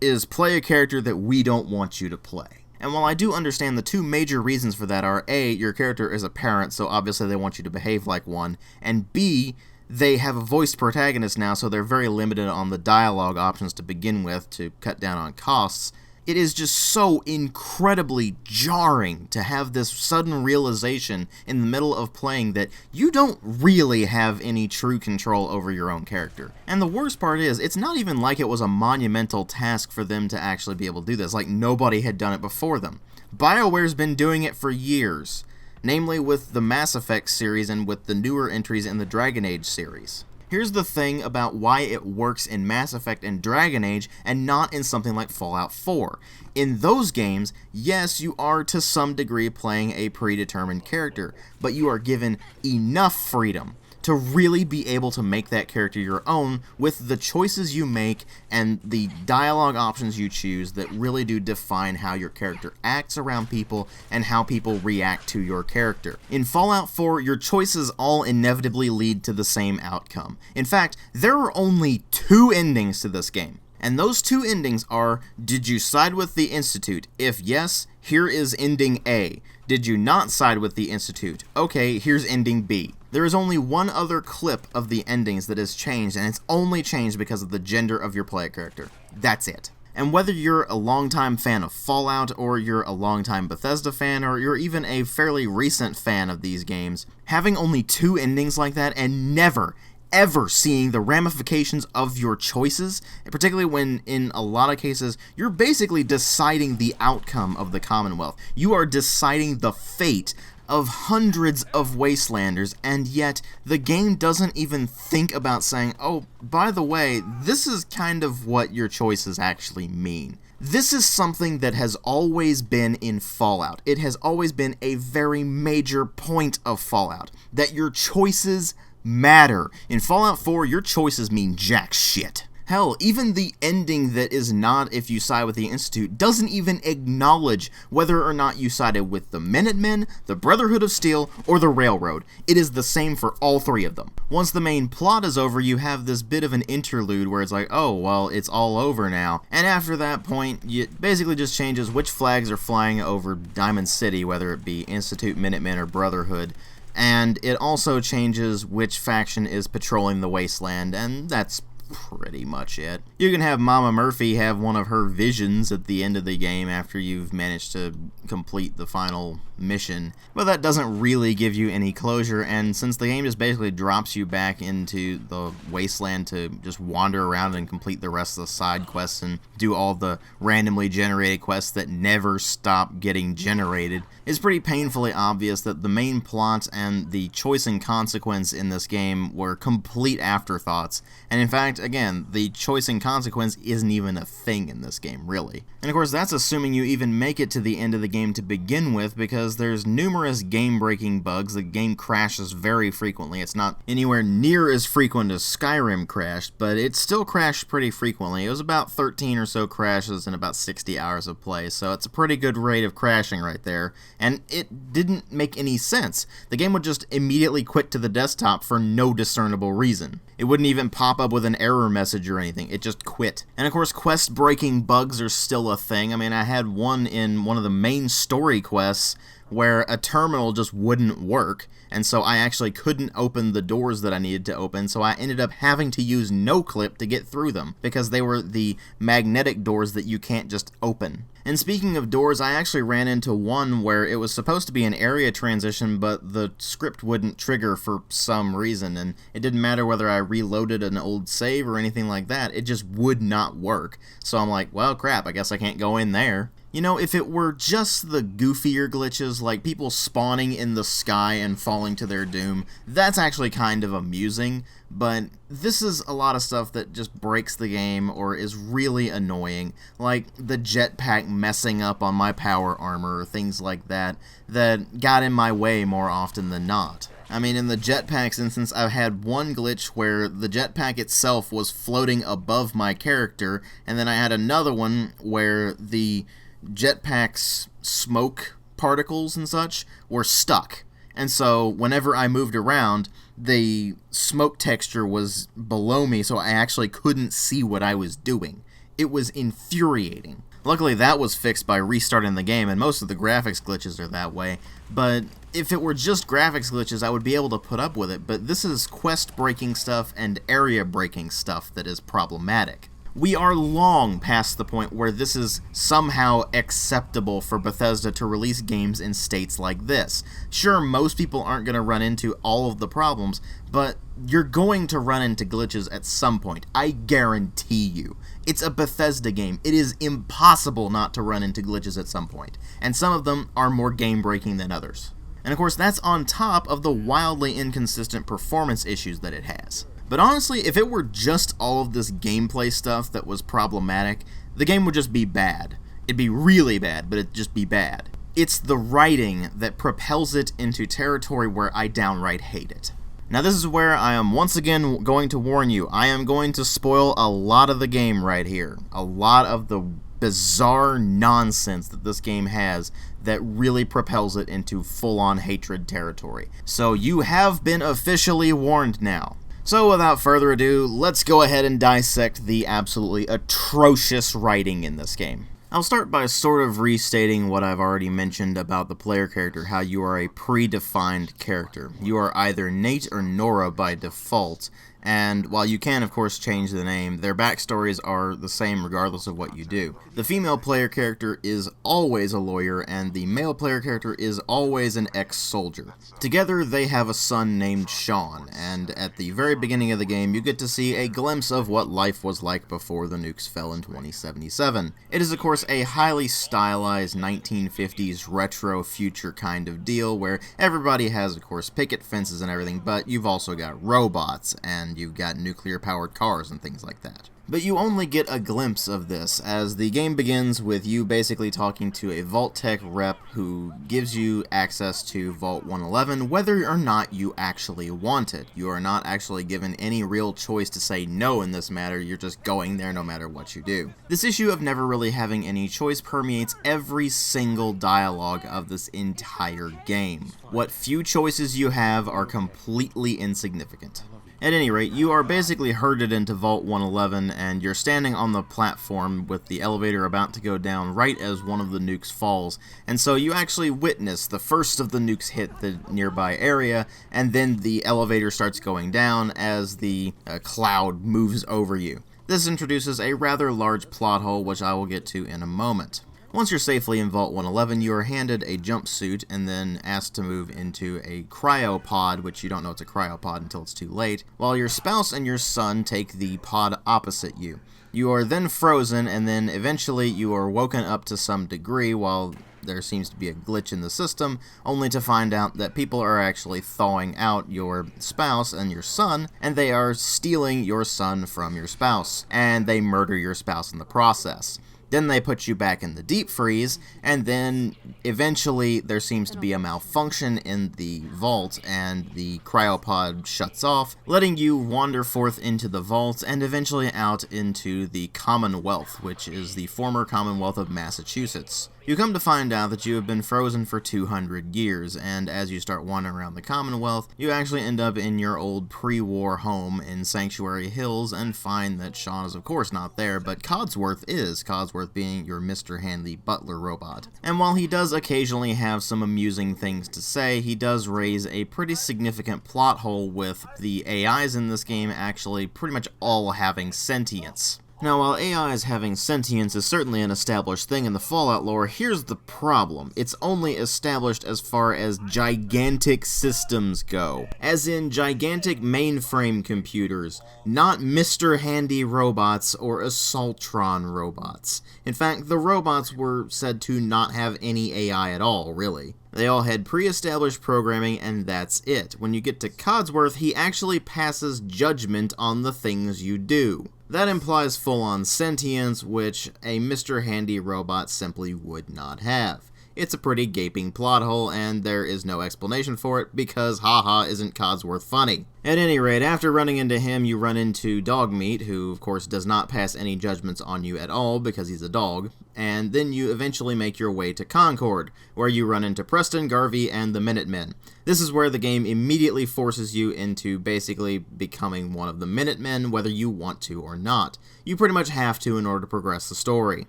is play a character that we don't want you to play. And while I do understand the two major reasons for that are, A, your character is a parent, so obviously they want you to behave like one, and B, they have a voiced protagonist now, so they're very limited on the dialogue options to begin with to cut down on costs. It is just so incredibly jarring to have this sudden realization in the middle of playing that you don't really have any true control over your own character. And the worst part is, it's not even like it was a monumental task for them to actually be able to do this, like nobody had done it before them. BioWare's been doing it for years, namely with the Mass Effect series and with the newer entries in the Dragon Age series. Here's the thing about why it works in Mass Effect and Dragon Age and not in something like Fallout 4. In those games, yes, you are to some degree playing a predetermined character, but you are given enough freedom to really be able to make that character your own with the choices you make and the dialogue options you choose that really do define how your character acts around people and how people react to your character. In Fallout 4, your choices all inevitably lead to the same outcome. In fact, there are only 2 endings to this game. And those 2 endings are, did you side with the Institute? If yes, here is ending A. Did you not side with the Institute? Okay, here's ending B. There is only one other clip of the endings that has changed, and it's only changed because of the gender of your player character. That's it. And whether you're a longtime fan of Fallout, or you're a longtime Bethesda fan, or you're even a fairly recent fan of these games, having only 2 endings like that and never, ever seeing the ramifications of your choices, particularly when, in a lot of cases, you're basically deciding the outcome of the Commonwealth. You are deciding the fate of hundreds of Wastelanders, and yet the game doesn't even think about saying, oh, by the way, this is kind of what your choices actually mean. This is something that has always been in Fallout. It has always been a very major point of Fallout, that your choices matter. In Fallout 4, your choices mean jack shit. Hell, even the ending that is not if you side with the Institute doesn't even acknowledge whether or not you sided with the Minutemen, the Brotherhood of Steel, or the Railroad. It is the same for all 3 of them. Once the main plot is over, you have this bit of an interlude where it's like, oh, well, it's all over now. And after that point, it basically just changes which flags are flying over Diamond City, whether it be Institute, Minutemen, or Brotherhood. And it also changes which faction is patrolling the wasteland, and that's pretty much it. You can have Mama Murphy have one of her visions at the end of the game after you've managed to complete the final mission, but that doesn't really give you any closure, and since the game just basically drops you back into the wasteland to just wander around and complete the rest of the side quests and do all the randomly generated quests that never stop getting generated, it's pretty painfully obvious that the main plot and the choice and consequence in this game were complete afterthoughts, and in fact, again, the choice and consequence isn't even a thing in this game, really. And of course, that's assuming you even make it to the end of the game to begin with, because there's numerous game-breaking bugs. The game crashes very frequently. It's not anywhere near as frequent as Skyrim crashed, but it still crashed pretty frequently. It was about 13 or so crashes in about 60 hours of play, so it's a pretty good rate of crashing right there, and it didn't make any sense. The game would just immediately quit to the desktop for no discernible reason. It wouldn't even pop up with an error error message or anything. It just quit. And of course, quest-breaking bugs are still a thing. I mean, I had one in one of the main story quests where a terminal just wouldn't work, and so I actually couldn't open the doors that I needed to open, so I ended up having to use no-clip to get through them, because they were the magnetic doors that you can't just open. And speaking of doors, I actually ran into one where it was supposed to be an area transition, but the script wouldn't trigger for some reason, and it didn't matter whether I reloaded an old save or anything like that, it just would not work. So I'm like, well, crap, I guess I can't go in there. You know, if it were just the goofier glitches, like people spawning in the sky and falling to their doom, that's actually kind of amusing, but this is a lot of stuff that just breaks the game or is really annoying, like the jetpack messing up on my power armor or things like that, that got in my way more often than not. I mean, in the jetpack's instance, I've had one glitch where the jetpack itself was floating above my character, and then I had another one where the jetpack's smoke particles and such were stuck. And so whenever I moved around, the smoke texture was below me, so I actually couldn't see what I was doing. It was infuriating. Luckily, that was fixed by restarting the game, and most of the graphics glitches are that way. But if it were just graphics glitches, I would be able to put up with it, but this is quest-breaking stuff and area-breaking stuff that is problematic. We are long past the point where this is somehow acceptable for Bethesda to release games in states like this. Sure, most people aren't going to run into all of the problems, but you're going to run into glitches at some point. I guarantee you. It's a Bethesda game. It is impossible not to run into glitches at some point, and some of them are more game-breaking than others. And of course, that's on top of the wildly inconsistent performance issues that it has. But honestly, if it were just all of this gameplay stuff that was problematic, the game would just be bad. It'd be really bad, but it'd just be bad. It's the writing that propels it into territory where I downright hate it. Now this is where I am once again going to warn you. I am going to spoil a lot of the game right here. A lot of the bizarre nonsense that this game has that really propels it into full-on hatred territory. So you have been officially warned now. So without further ado, let's go ahead and dissect the absolutely atrocious writing in this game. I'll start by sort of restating what I've already mentioned about the player character, how you are a predefined character. You are either Nate or Nora by default, and while you can of course change the name, their backstories are the same regardless of what you do. The female player character is always a lawyer, and the male player character is always an ex-soldier. Together they have a son named Sean, and at the very beginning of the game you get to see a glimpse of what life was like before the nukes fell in 2077. It is of course a highly stylized 1950s retro future kind of deal where everybody has of course picket fences and everything, but you've also got robots and you've got nuclear-powered cars and things like that. But you only get a glimpse of this, as the game begins with you basically talking to a Vault-Tec rep who gives you access to Vault 111 whether or not you actually want it. You are not actually given any real choice to say no in this matter, you're just going there no matter what you do. This issue of never really having any choice permeates every single dialogue of this entire game. What few choices you have are completely insignificant. At any rate, you are basically herded into Vault 111, and you're standing on the platform with the elevator about to go down right as one of the nukes falls, and so you actually witness the first of the nukes hit the nearby area, and then the elevator starts going down as the cloud moves over you. This introduces a rather large plot hole, which I will get to in a moment. Once you're safely in Vault 111, you are handed a jumpsuit and then asked to move into a cryopod, which you don't know it's a cryopod until it's too late, while your spouse and your son take the pod opposite you. You are then frozen, and then eventually you are woken up to some degree while there seems to be a glitch in the system, only to find out that people are actually thawing out your spouse and your son, and they are stealing your son from your spouse, and they murder your spouse in the process. Then they put you back in the deep freeze, and then eventually there seems to be a malfunction in the vault, and the cryopod shuts off, letting you wander forth into the vault and eventually out into the Commonwealth, which is the former Commonwealth of Massachusetts. You come to find out that you have been frozen for 200 years, and as you start wandering around the Commonwealth, you actually end up in your old pre-war home in Sanctuary Hills and find that Sean is of course not there, but Codsworth is, Codsworth being your Mr. Handy butler robot. And while he does occasionally have some amusing things to say, he does raise a pretty significant plot hole with the AIs in this game actually pretty much all having sentience. Now, while AIs having sentience is certainly an established thing in the Fallout lore, here's the problem. It's only established as far as gigantic systems go. As in gigantic mainframe computers, not Mr. Handy robots or Assaultron robots. In fact, the robots were said to not have any AI at all, really. They all had pre-established programming, and that's it. When you get to Codsworth, he actually passes judgment on the things you do. That implies full-on sentience, which a Mr. Handy robot simply would not have. It's a pretty gaping plot hole, and there is no explanation for it, because haha isn't Codsworth funny. At any rate, after running into him, you run into Dogmeat, who of course does not pass any judgments on you at all, because he's a dog, and then you eventually make your way to Concord, where you run into Preston, Garvey, and the Minutemen. This is where the game immediately forces you into basically becoming one of the Minutemen, whether you want to or not. You pretty much have to in order to progress the story.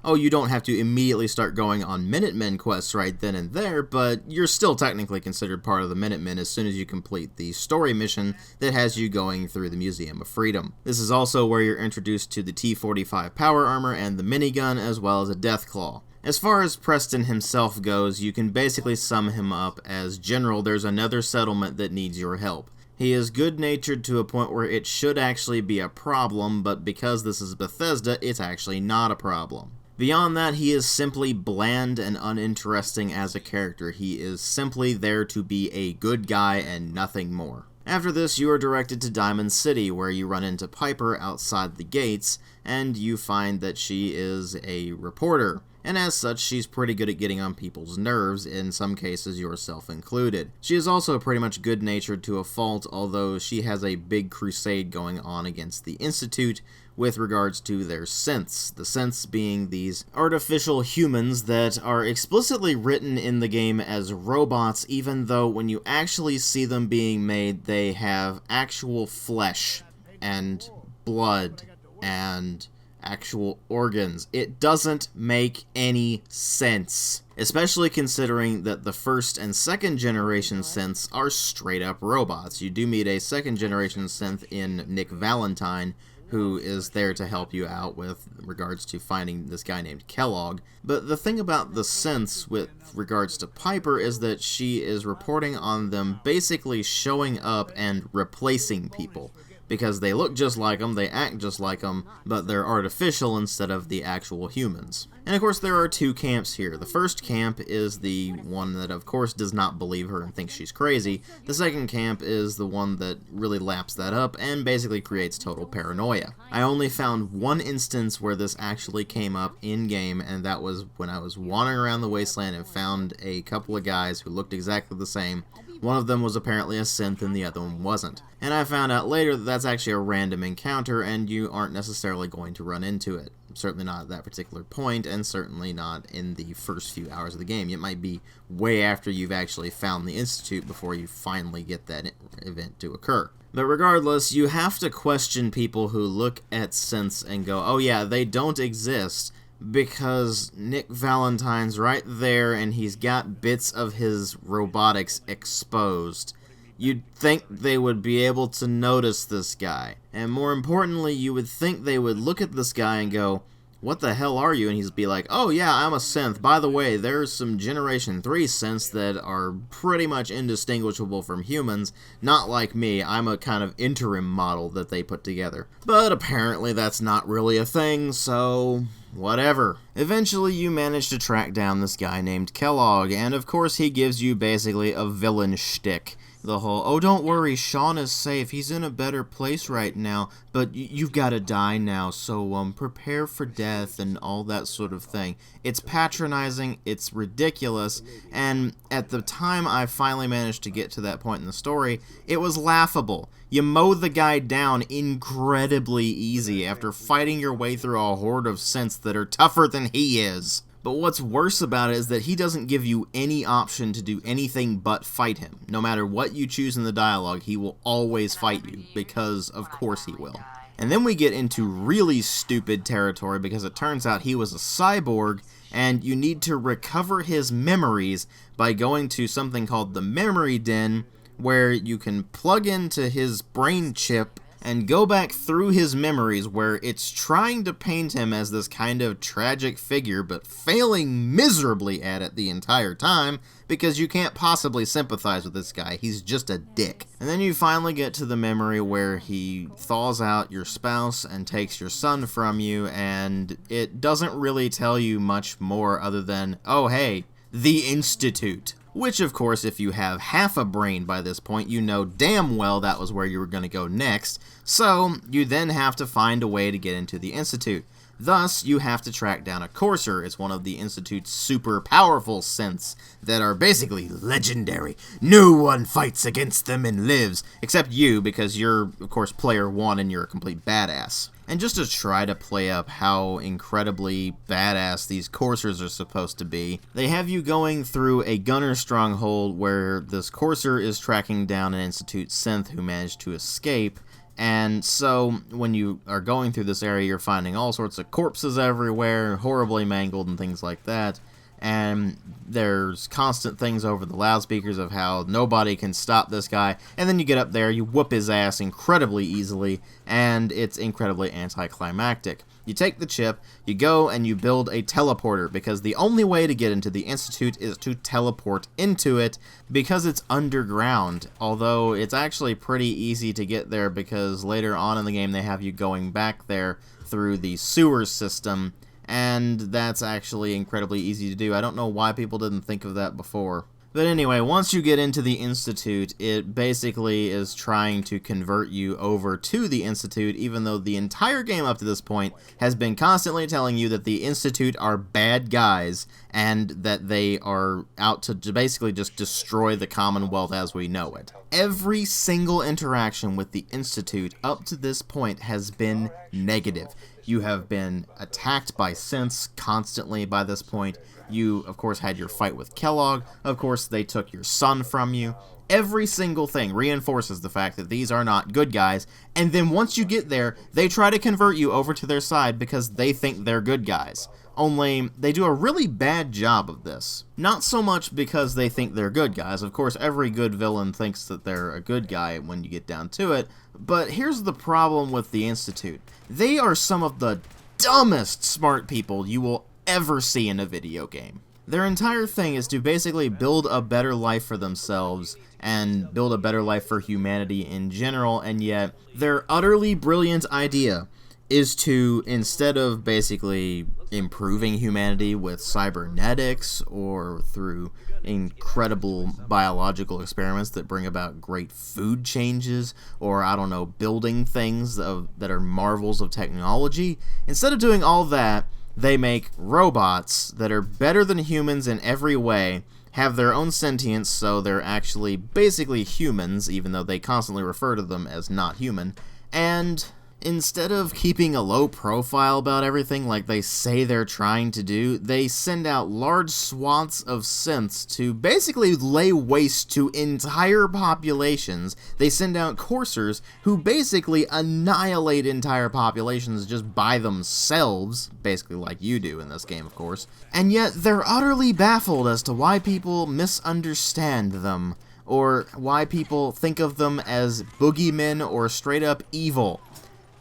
Oh, you don't have to immediately start going on Minutemen quests right then and there, but you're still technically considered part of the Minutemen as soon as you complete the story mission that has you going through the Museum of Freedom. This is also where you're introduced to the T-45 power armor and the minigun, as well as a Deathclaw. As far as Preston himself goes, you can basically sum him up as, General, there's another settlement that needs your help. He is good-natured to a point where it should actually be a problem, but because this is Bethesda, it's actually not a problem. Beyond that, he is simply bland and uninteresting as a character. He is simply there to be a good guy and nothing more. After this, you are directed to Diamond City, where you run into Piper outside the gates, and you find that she is a reporter. And as such, she's pretty good at getting on people's nerves, in some cases yourself included. She is also pretty much good-natured to a fault, although she has a big crusade going on against the Institute with regards to their synths. The synths being these artificial humans that are explicitly written in the game as robots, even though when you actually see them being made, they have actual flesh and blood and actual organs. It doesn't make any sense. Especially considering that the first and second generation synths are straight up robots. You do meet a second generation synth in Nick Valentine, who is there to help you out with regards to finding this guy named Kellogg. But the thing about the synths with regards to Piper is that she is reporting on them basically showing up and replacing people. Because they look just like them, they act just like them, but they're artificial instead of the actual humans. And of course there are two camps here. The first camp is the one that of course does not believe her and thinks she's crazy. The second camp is the one that really laps that up and basically creates total paranoia. I only found one instance where this actually came up in-game, and that was when I was wandering around the wasteland and found a couple of guys who looked exactly the same. One of them was apparently a synth and the other one wasn't. And I found out later that that's actually a random encounter and you aren't necessarily going to run into it. Certainly not at that particular point, and certainly not in the first few hours of the game. It might be way after you've actually found the Institute before you finally get that event to occur. But regardless, you have to question people who look at synths and go, oh yeah, they don't exist, because Nick Valentine's right there and he's got bits of his robotics exposed. You'd think they would be able to notice this guy. And more importantly, you would think they would look at this guy and go, what the hell are you? And he'd be like, oh yeah, I'm a synth. By the way, there's some Generation 3 synths that are pretty much indistinguishable from humans. Not like me, I'm a kind of interim model that they put together. But apparently that's not really a thing, so whatever. Eventually you manage to track down this guy named Kellogg, and of course he gives you basically a villain shtick. The whole, oh don't worry, Sean is safe, he's in a better place right now, but you've got to die now, so prepare for death and all that sort of thing. It's patronizing, it's ridiculous, and at the time I finally managed to get to that point in the story, it was laughable. You mow the guy down incredibly easy after fighting your way through a horde of synths that are tougher than he is. But what's worse about it is that he doesn't give you any option to do anything but fight him. No matter what you choose in the dialogue, he will always fight you, because of course he will. And then we get into really stupid territory because it turns out he was a cyborg, and you need to recover his memories by going to something called the Memory Den, where you can plug into his brain chip and go back through his memories, where it's trying to paint him as this kind of tragic figure, but failing miserably at it the entire time, because you can't possibly sympathize with this guy. He's just a dick. And then you finally get to the memory where he thaws out your spouse and takes your son from you, and it doesn't really tell you much more other than, oh hey, the Institute. Which, of course, if you have half a brain by this point, you know damn well that was where you were going to go next, so you then have to find a way to get into the Institute. Thus, you have to track down a Courser. It's one of the Institute's super powerful synths that are basically legendary. No one fights against them and lives, except you, because you're, of course, player 1 and you're a complete badass. And just to try to play up how incredibly badass these Coursers are supposed to be, they have you going through a gunner stronghold where this Courser is tracking down an Institute synth who managed to escape. And so, when you are going through this area, you're finding all sorts of corpses everywhere, horribly mangled and things like that. And there's constant things over the loudspeakers of how nobody can stop this guy. And then you get up there, you whoop his ass incredibly easily, and it's incredibly anticlimactic. You take the chip, you go and you build a teleporter, because the only way to get into the Institute is to teleport into it, because it's underground. Although it's actually pretty easy to get there, because later on in the game they have you going back there through the sewer system, and that's actually incredibly easy to do. I don't know why people didn't think of that before. But anyway, once you get into the Institute, it basically is trying to convert you over to the Institute, even though the entire game up to this point has been constantly telling you that the Institute are bad guys, and that they are out to basically just destroy the Commonwealth as we know it. Every single interaction with the Institute up to this point has been negative. You have been attacked by synths constantly by this point. You, of course, had your fight with Kellogg. Of course, they took your son from you. Every single thing reinforces the fact that these are not good guys, and then once you get there, they try to convert you over to their side because they think they're good guys. Only, they do a really bad job of this. Not so much because they think they're good guys. Of course, every good villain thinks that they're a good guy when you get down to it. But here's the problem with the Institute. They are some of the dumbest smart people you will ever see in a video game. Their entire thing is to basically build a better life for themselves and build a better life for humanity in general, and yet their utterly brilliant idea is to, instead of basically improving humanity with cybernetics or through incredible biological experiments that bring about great food changes, or, I don't know, building things that are marvels of technology, instead of doing all that, they make robots that are better than humans in every way, have their own sentience, so they're actually basically humans, even though they constantly refer to them as not human, and instead of keeping a low profile about everything like they say they're trying to do, they send out large swaths of synths to basically lay waste to entire populations. They send out coursers who basically annihilate entire populations just by themselves, basically like you do in this game, of course. And yet they're utterly baffled as to why people misunderstand them, or why people think of them as boogeymen or straight up evil.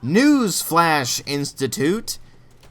Newsflash, Institute,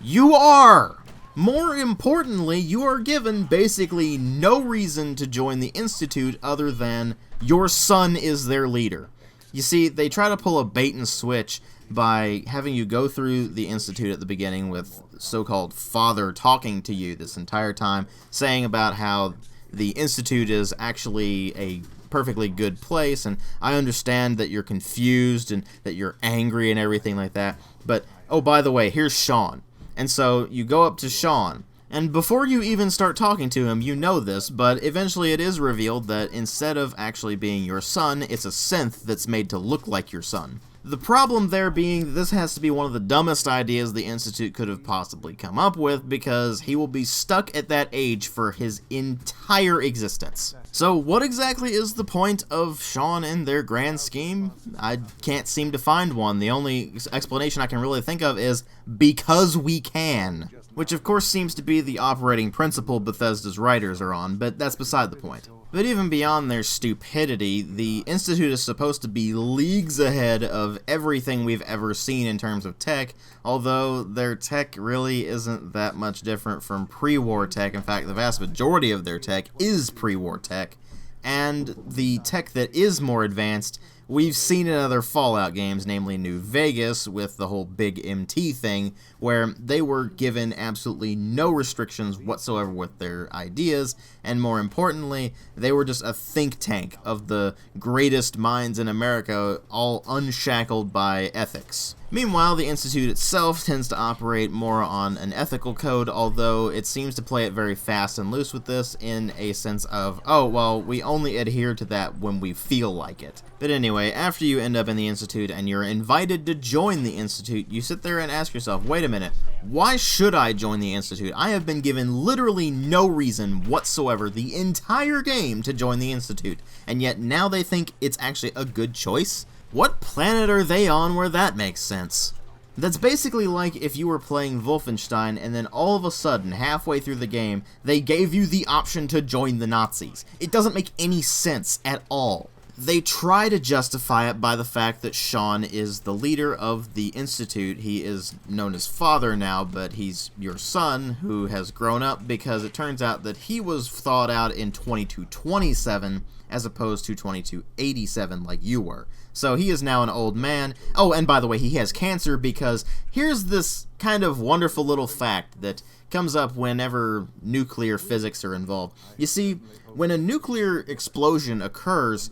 you are! More importantly, you are given basically no reason to join the Institute other than your son is their leader. You see, they try to pull a bait and switch by having you go through the Institute at the beginning with so-called father talking to you this entire time, saying about how the Institute is actually a perfectly good place, and I understand that you're confused and that you're angry and everything like that, but oh, by the way, here's Sean. And so you go up to Sean, and before you even start talking to him, you know this, but eventually it is revealed that instead of actually being your son, it's a synth that's made to look like your son. The problem there being that this has to be one of the dumbest ideas the Institute could have possibly come up with, because he will be stuck at that age for his entire existence. So what exactly is the point of Sean in their grand scheme? I can't seem to find one. The only explanation I can really think of is, because we can. Which of course seems to be the operating principle Bethesda's writers are on, but that's beside the point. But even beyond their stupidity, the Institute is supposed to be leagues ahead of everything we've ever seen in terms of tech, although their tech really isn't that much different from pre-war tech. In fact, the vast majority of their tech is pre-war tech, and the tech that is more advanced we've seen in other Fallout games, namely New Vegas, with the whole big MT thing, where they were given absolutely no restrictions whatsoever with their ideas, and more importantly, they were just a think tank of the greatest minds in America, all unshackled by ethics. Meanwhile, the Institute itself tends to operate more on an ethical code, although it seems to play it very fast and loose with this in a sense of, oh, well, we only adhere to that when we feel like it. But anyway, after you end up in the Institute and you're invited to join the Institute, you sit there and ask yourself, wait a minute, why should I join the Institute? I have been given literally no reason whatsoever the entire game to join the Institute, and yet now they think it's actually a good choice? What planet are they on where that makes sense? That's basically like if you were playing Wolfenstein and then all of a sudden, halfway through the game, they gave you the option to join the Nazis. It doesn't make any sense at all. They try to justify it by the fact that Sean is the leader of the Institute. He is known as father now, but he's your son who has grown up, because it turns out that he was thawed out in 2227 as opposed to 2287 like you were. So he is now an old man. Oh, and by the way, he has cancer, because here's this kind of wonderful little fact that comes up whenever nuclear physics are involved. You see, when a nuclear explosion occurs,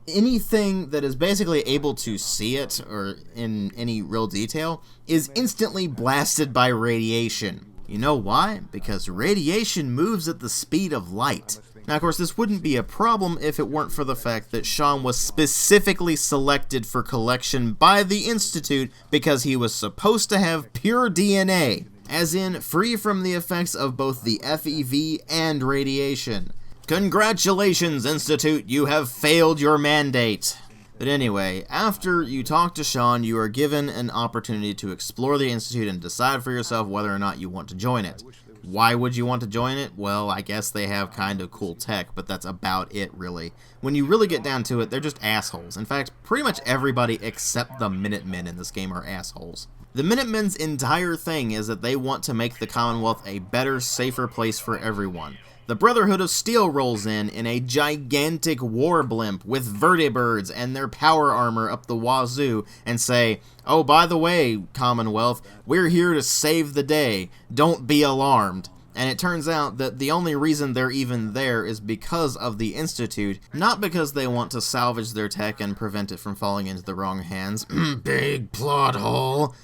anything that is basically able to see it, or in any real detail, is instantly blasted by radiation. You know why? Because radiation moves at the speed of light. Now, of course, this wouldn't be a problem if it weren't for the fact that Sean was specifically selected for collection by the Institute because he was supposed to have pure DNA, as in free from the effects of both the FEV and radiation. Congratulations, Institute, you have failed your mandate. But anyway, after you talk to Sean, you are given an opportunity to explore the Institute and decide for yourself whether or not you want to join it. Why would you want to join it? Well, I guess they have kind of cool tech, but that's about it, really. When you really get down to it, they're just assholes. In fact, pretty much everybody except the Minutemen in this game are assholes. The Minutemen's entire thing is that they want to make the Commonwealth a better, safer place for everyone. The Brotherhood of Steel rolls in a gigantic war blimp with vertibirds and their power armor up the wazoo and say, oh, by the way, Commonwealth, we're here to save the day. Don't be alarmed. And it turns out that the only reason they're even there is because of the Institute, not because they want to salvage their tech and prevent it from falling into the wrong hands. Big plot hole.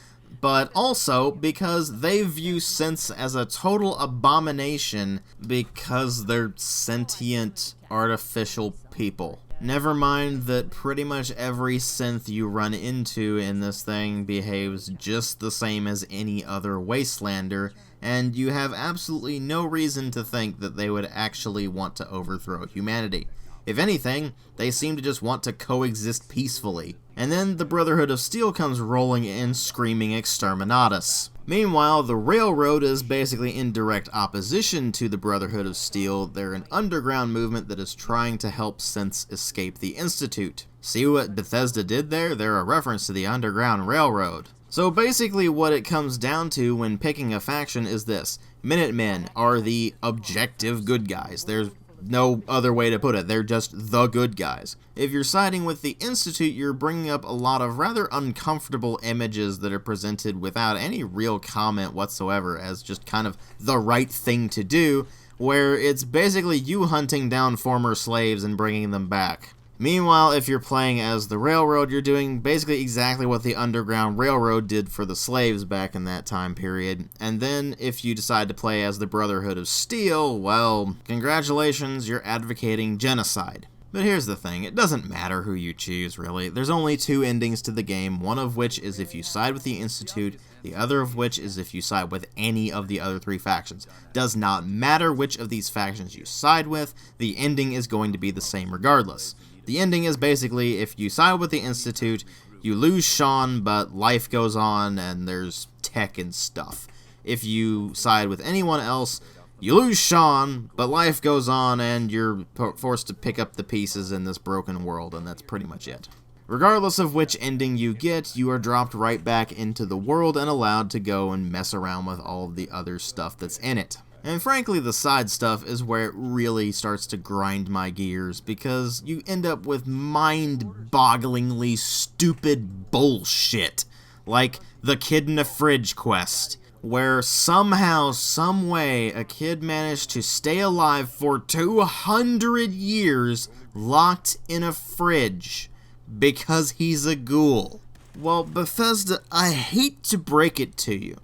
But also because they view synths as a total abomination because they're sentient, artificial people. Never mind that pretty much every synth you run into in this thing behaves just the same as any other Wastelander, and you have absolutely no reason to think that they would actually want to overthrow humanity. If anything, they seem to just want to coexist peacefully. And then the Brotherhood of Steel comes rolling in screaming exterminatus. Meanwhile, the Railroad is basically in direct opposition to the Brotherhood of Steel. They're an underground movement that is trying to help synths escape the Institute. See what Bethesda did there? They're a reference to the Underground Railroad. So basically what it comes down to when picking a faction is this. Minutemen are the objective good guys. There's no other way to put it. They're just the good guys. If you're siding with the Institute, you're bringing up a lot of rather uncomfortable images that are presented without any real comment whatsoever as just kind of the right thing to do, where it's basically you hunting down former slaves and bringing them back. Meanwhile, if you're playing as the Railroad, you're doing basically exactly what the Underground Railroad did for the slaves back in that time period. And then, if you decide to play as the Brotherhood of Steel, well, congratulations, you're advocating genocide. But here's the thing, it doesn't matter who you choose, really. There's only two endings to the game, one of which is if you side with the Institute, the other of which is if you side with any of the other three factions. Does not matter which of these factions you side with, the ending is going to be the same regardless. The ending is basically, if you side with the Institute, you lose Sean, but life goes on and there's tech and stuff. If you side with anyone else, you lose Sean, but life goes on and you're forced to pick up the pieces in this broken world, and that's pretty much it. Regardless of which ending you get, you are dropped right back into the world and allowed to go and mess around with all of the other stuff that's in it. And frankly, the side stuff is where it really starts to grind my gears, because you end up with mind-bogglingly stupid bullshit, like the Kid in a Fridge quest, where somehow, someway, a kid managed to stay alive for 200 years locked in a fridge because he's a ghoul. Well, Bethesda, I hate to break it to you,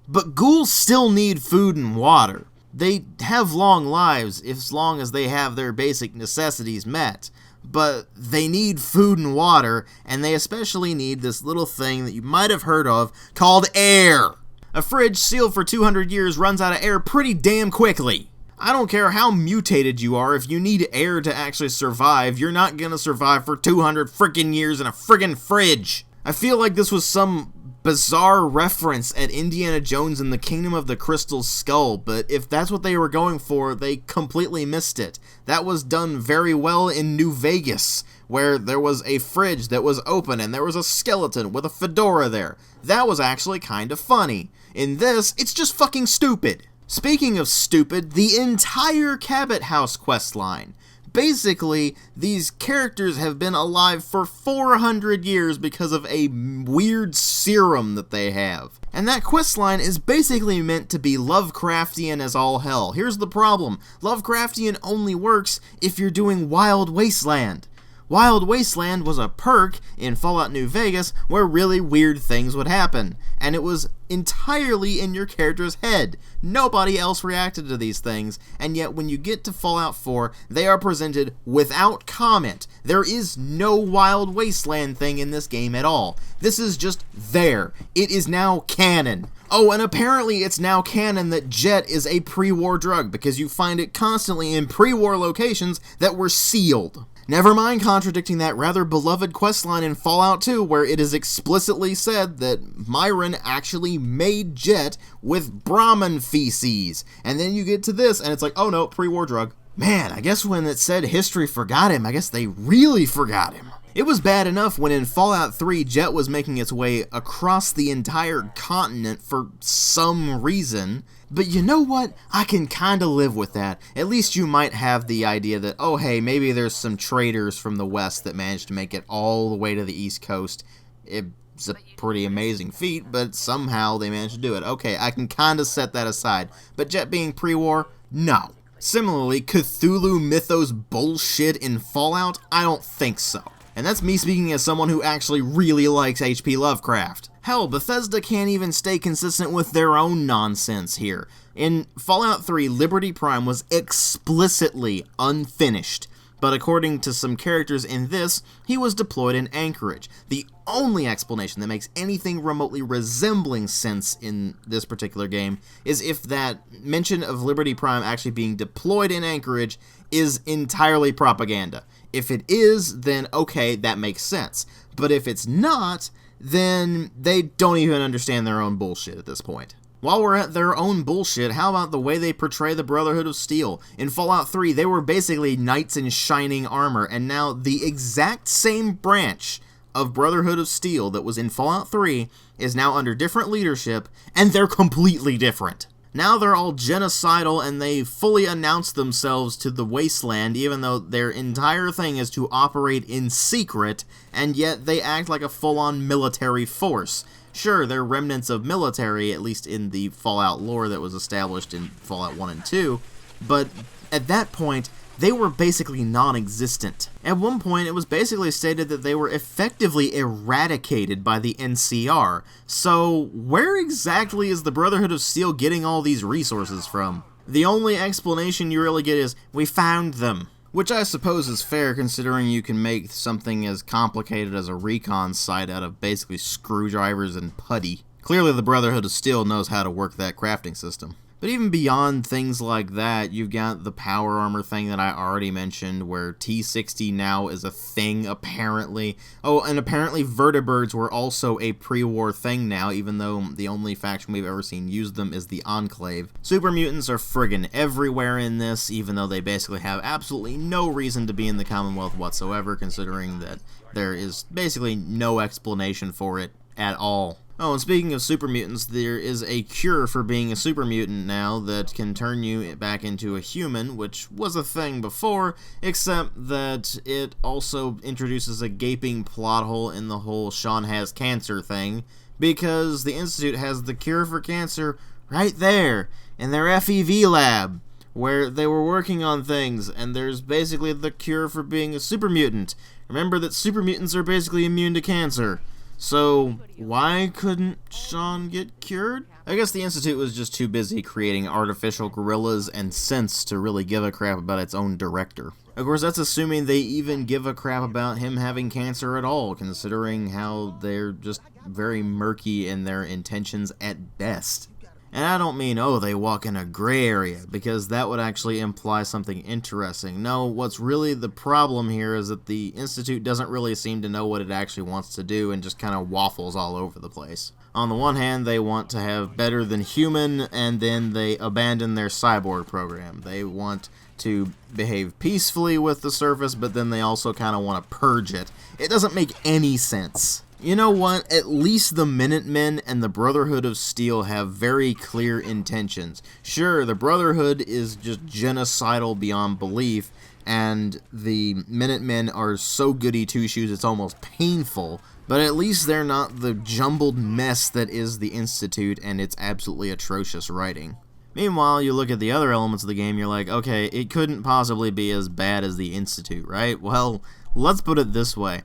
but ghouls still need food and water. They have long lives as long as they have their basic necessities met, but they need food and water, and they especially need this little thing that you might have heard of called air. A fridge sealed for 200 years runs out of air pretty damn quickly. I don't care how mutated you are, if you need air to actually survive, you're not gonna survive for 200 frickin' years in a friggin' fridge. I feel like this was some bizarre reference at Indiana Jones and the Kingdom of the Crystal Skull, but if that's what they were going for, they completely missed it. That was done very well in New Vegas, where there was a fridge that was open and there was a skeleton with a fedora there. That was actually kind of funny. In this, it's just fucking stupid. Speaking of stupid, the entire Cabot House questline. Basically, these characters have been alive for 400 years because of a weird serum that they have. And that questline is basically meant to be Lovecraftian as all hell. Here's the problem. Lovecraftian only works if you're doing Wild Wasteland. Wild Wasteland was a perk in Fallout New Vegas where really weird things would happen, and it was entirely in your character's head. Nobody else reacted to these things, and yet when you get to Fallout 4, they are presented without comment. There is no Wild Wasteland thing in this game at all. This is just there. It is now canon. Oh, and apparently it's now canon that Jet is a pre-war drug, because you find it constantly in pre-war locations that were sealed. Never mind contradicting that rather beloved questline in Fallout 2, where it is explicitly said that Myron actually made Jet with Brahmin feces. And then you get to this, and it's like, oh no, pre-war drug. Man, I guess when it said history forgot him, I guess they really forgot him. It was bad enough when in Fallout 3, Jet was making its way across the entire continent for some reason. But you know what? I can kinda live with that. At least you might have the idea that, oh hey, maybe there's some traders from the west that managed to make it all the way to the east coast. It's a pretty amazing feat, but somehow they managed to do it. Okay, I can kinda set that aside. But Jet being pre-war? No. Similarly, Cthulhu Mythos bullshit in Fallout? I don't think so. And that's me speaking as someone who actually really likes H.P. Lovecraft. Hell, Bethesda can't even stay consistent with their own nonsense here. In Fallout 3, Liberty Prime was explicitly unfinished, but according to some characters in this, he was deployed in Anchorage. The only explanation that makes anything remotely resembling sense in this particular game is if that mention of Liberty Prime actually being deployed in Anchorage is entirely propaganda. If it is, then okay, that makes sense. But if it's not, then they don't even understand their own bullshit at this point. While we're at their own bullshit, how about the way they portray the Brotherhood of Steel? In Fallout 3, they were basically knights in shining armor, and now the exact same branch of Brotherhood of Steel that was in Fallout 3 is now under different leadership, and they're completely different. Now they're all genocidal, and they fully announce themselves to the Wasteland, even though their entire thing is to operate in secret, and yet they act like a full-on military force. Sure, they're remnants of military, at least in the Fallout lore that was established in Fallout 1 and 2, but at that point, they were basically non-existent. At one point, it was basically stated that they were effectively eradicated by the NCR. So, where exactly is the Brotherhood of Steel getting all these resources from? The only explanation you really get is, we found them. Which I suppose is fair considering you can make something as complicated as a recon sight out of basically screwdrivers and putty. Clearly the Brotherhood of Steel knows how to work that crafting system. But even beyond things like that, you've got the power armor thing that I already mentioned, where T60 now is a thing, apparently. Oh, and apparently vertibirds were also a pre-war thing now, even though the only faction we've ever seen use them is the Enclave. Super mutants are friggin' everywhere in this, even though they basically have absolutely no reason to be in the Commonwealth whatsoever, considering that there is basically no explanation for it at all. Oh, and speaking of super mutants, there is a cure for being a super mutant now that can turn you back into a human, which was a thing before, except that it also introduces a gaping plot hole in the whole Sean has cancer thing, because the Institute has the cure for cancer right there in their FEV lab, where they were working on things, and there's basically the cure for being a super mutant. Remember that super mutants are basically immune to cancer. So, why couldn't Sean get cured? I guess the Institute was just too busy creating artificial gorillas and synths to really give a crap about its own director. Of course, that's assuming they even give a crap about him having cancer at all, considering how they're just very murky in their intentions at best. And I don't mean, oh, they walk in a gray area, because that would actually imply something interesting. No, what's really the problem here is that the Institute doesn't really seem to know what it actually wants to do and just kind of waffles all over the place. On the one hand, they want to have better than human, and then they abandon their cyborg program. They want to behave peacefully with the surface, but then they also kind of want to purge it. It doesn't make any sense. You know what? At least the Minutemen and the Brotherhood of Steel have very clear intentions. Sure, the Brotherhood is just genocidal beyond belief, and the Minutemen are so goody two-shoes it's almost painful, but at least they're not the jumbled mess that is the Institute and its absolutely atrocious writing. Meanwhile, you look at the other elements of the game, you're like, okay, it couldn't possibly be as bad as the Institute, right? Well, let's put it this way.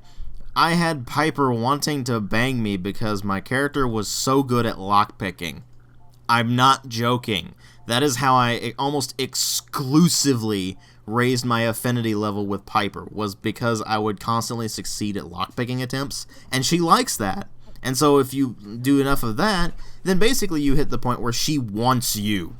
I had Piper wanting to bang me because my character was so good at lockpicking. I'm not joking. That is how I almost exclusively raised my affinity level with Piper, was because I would constantly succeed at lockpicking attempts, and she likes that. And so if you do enough of that, then basically you hit the point where she wants you.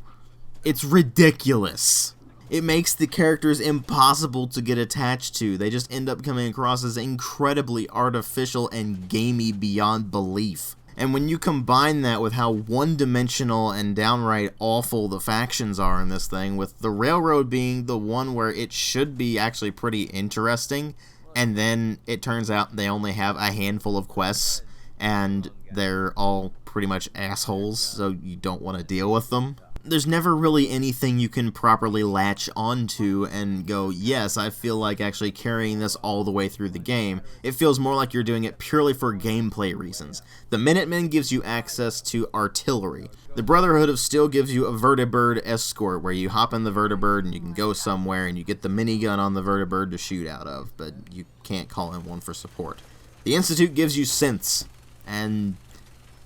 It's ridiculous. It makes the characters impossible to get attached to. They just end up coming across as incredibly artificial and gamey beyond belief. And when you combine that with how one-dimensional and downright awful the factions are in this thing, with the Railroad being the one where it should be actually pretty interesting, and then it turns out they only have a handful of quests, and they're all pretty much assholes, so you don't want to deal with them. There's never really anything you can properly latch onto and go, yes, I feel like actually carrying this all the way through the game. It feels more like you're doing it purely for gameplay reasons. The Minutemen gives you access to artillery. The Brotherhood of Steel gives you a vertibird escort, where you hop in the vertibird and you can go somewhere and you get the minigun on the vertibird to shoot out of, but you can't call in one for support. The Institute gives you synths, and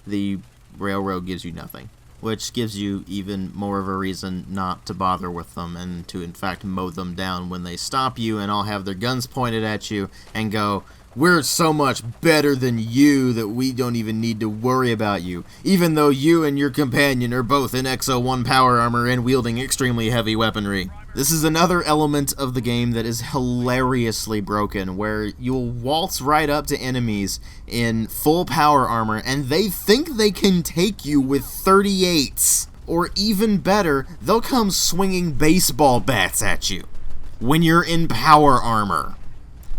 the Railroad gives you nothing, which gives you even more of a reason not to bother with them and to in fact mow them down when they stop you and all have their guns pointed at you and go, we're so much better than you that we don't even need to worry about you, even though you and your companion are both in XO1 power armor and wielding extremely heavy weaponry. This is another element of the game that is hilariously broken, where you'll waltz right up to enemies in full power armor and they think they can take you with 38s. Or even better, they'll come swinging baseball bats at you when you're in power armor.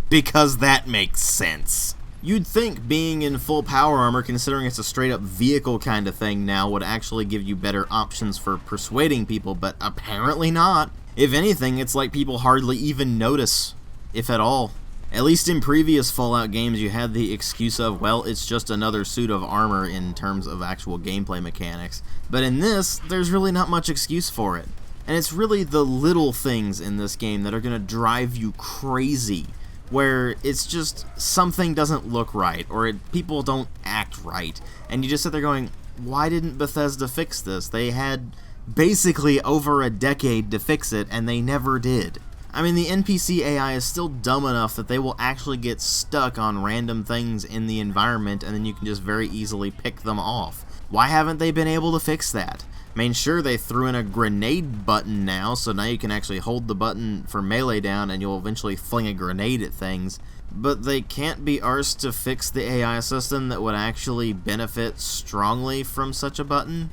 Because that makes sense. You'd think being in full power armor, considering it's a straight up vehicle kind of thing now, would actually give you better options for persuading people, but apparently not. If anything, it's like people hardly even notice, if at all. At least in previous Fallout games, you had the excuse of, well, it's just another suit of armor in terms of actual gameplay mechanics. But in this, there's really not much excuse for it. And it's really the little things in this game that are going to drive you crazy, where it's just something doesn't look right, or people don't act right, and you just sit there going, why didn't Bethesda fix this? They had basically over a decade to fix it, and they never did. I mean, the NPC AI is still dumb enough that they will actually get stuck on random things in the environment, and then you can just very easily pick them off. Why haven't they been able to fix that? I mean, sure, they threw in a grenade button now, so now you can actually hold the button for melee down and you'll eventually fling a grenade at things. But they can't be arsed to fix the AI system that would actually benefit strongly from such a button?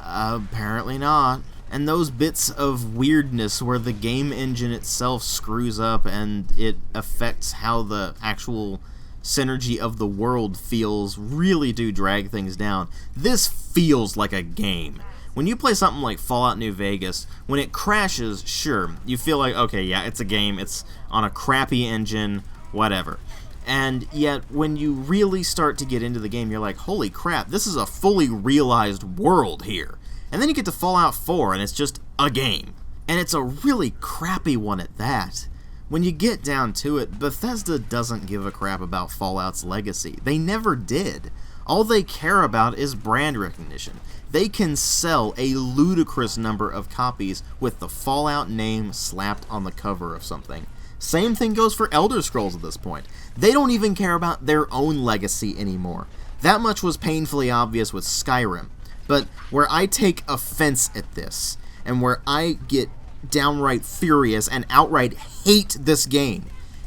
Apparently not. And those bits of weirdness where the game engine itself screws up and it affects how the actual synergy of the world feels really do drag things down. This feels like a game. When you play something like Fallout New Vegas, when it crashes, sure, you feel like, okay, yeah, it's a game, it's on a crappy engine, whatever. And yet, when you really start to get into the game, you're like, holy crap, this is a fully realized world here. And then you get to Fallout 4, and it's just a game. And it's a really crappy one at that. When you get down to it, Bethesda doesn't give a crap about Fallout's legacy. They never did. All they care about is brand recognition. They can sell a ludicrous number of copies with the Fallout name slapped on the cover of something. Same thing goes for Elder Scrolls at this point. They don't even care about their own legacy anymore. That much was painfully obvious with Skyrim. But where I take offense at this, and where I get downright furious and outright hate this game,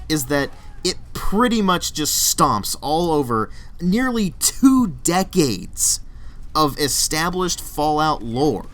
is that it pretty much just stomps all over nearly 2 decades of established Fallout lore,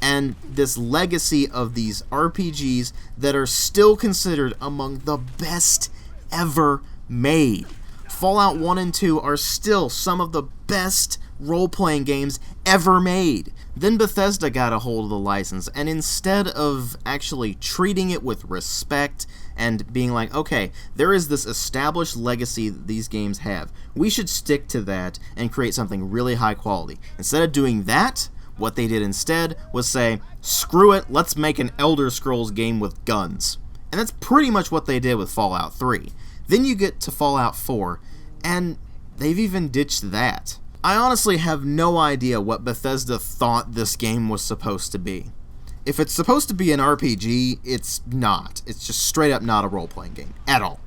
and this legacy of these RPGs that are still considered among the best ever made. Fallout 1 and 2 are still some of the best role-playing games ever made. Then Bethesda got a hold of the license, and instead of actually treating it with respect and being like, okay, there is this established legacy that these games have, we should stick to that and create something really high quality. Instead of doing that, what they did instead was say, screw it, let's make an Elder Scrolls game with guns. And that's pretty much what they did with Fallout 3. Then you get to Fallout 4, and they've even ditched that. I honestly have no idea what Bethesda thought this game was supposed to be. If it's supposed to be an RPG, it's not. It's just straight up not a role-playing game. At all.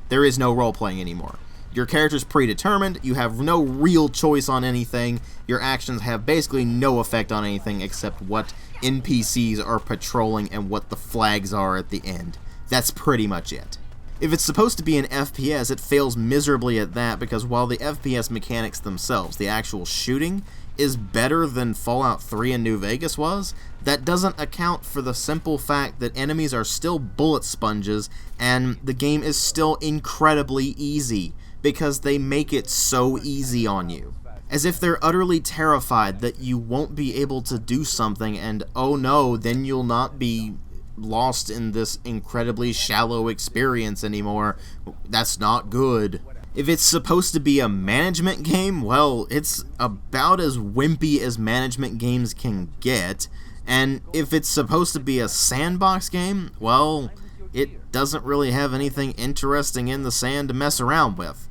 There is no role-playing anymore. Your character's predetermined, you have no real choice on anything, your actions have basically no effect on anything except what NPCs are patrolling and what the flags are at the end. That's pretty much it. If it's supposed to be an FPS, it fails miserably at that because while the FPS mechanics themselves, the actual shooting, is better than Fallout 3 and New Vegas was, that doesn't account for the simple fact that enemies are still bullet sponges and the game is still incredibly easy because they make it so easy on you. As if they're utterly terrified that you won't be able to do something and oh no, then you'll not be lost in this incredibly shallow experience anymore. That's not good. If it's supposed to be a management game, well, it's about as wimpy as management games can get. And if it's supposed to be a sandbox game, well, it doesn't really have anything interesting in the sand to mess around with.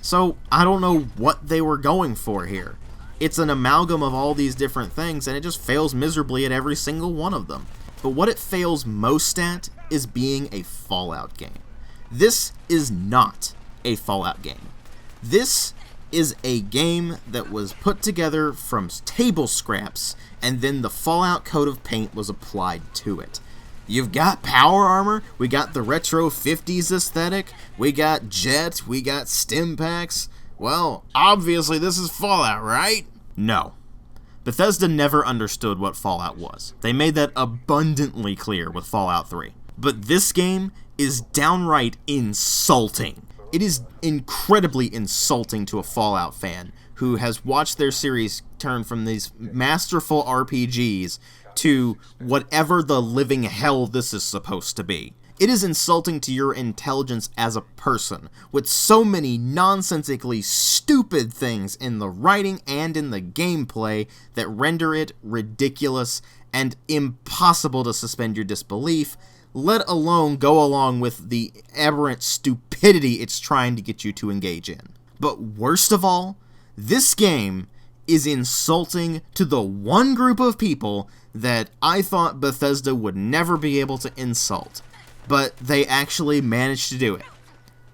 So, I don't know what they were going for here. It's an amalgam of all these different things, and it just fails miserably at every single one of them. But what it fails most at is being a Fallout game. This is not a Fallout game. This is a game that was put together from table scraps, and then the Fallout coat of paint was applied to it. You've got power armor, we got the retro 50s aesthetic, we got jet, we got stim packs. Well, obviously this is Fallout, right? No. Bethesda never understood what Fallout was. They made that abundantly clear with Fallout 3. But this game is downright insulting. It is incredibly insulting to a Fallout fan who has watched their series turn from these masterful RPGs to whatever the living hell this is supposed to be. It is insulting to your intelligence as a person, with so many nonsensically stupid things in the writing and in the gameplay that render it ridiculous and impossible to suspend your disbelief, let alone go along with the aberrant stupidity it's trying to get you to engage in. But worst of all, this game is insulting to the one group of people that I thought Bethesda would never be able to insult. but they actually managed to do it.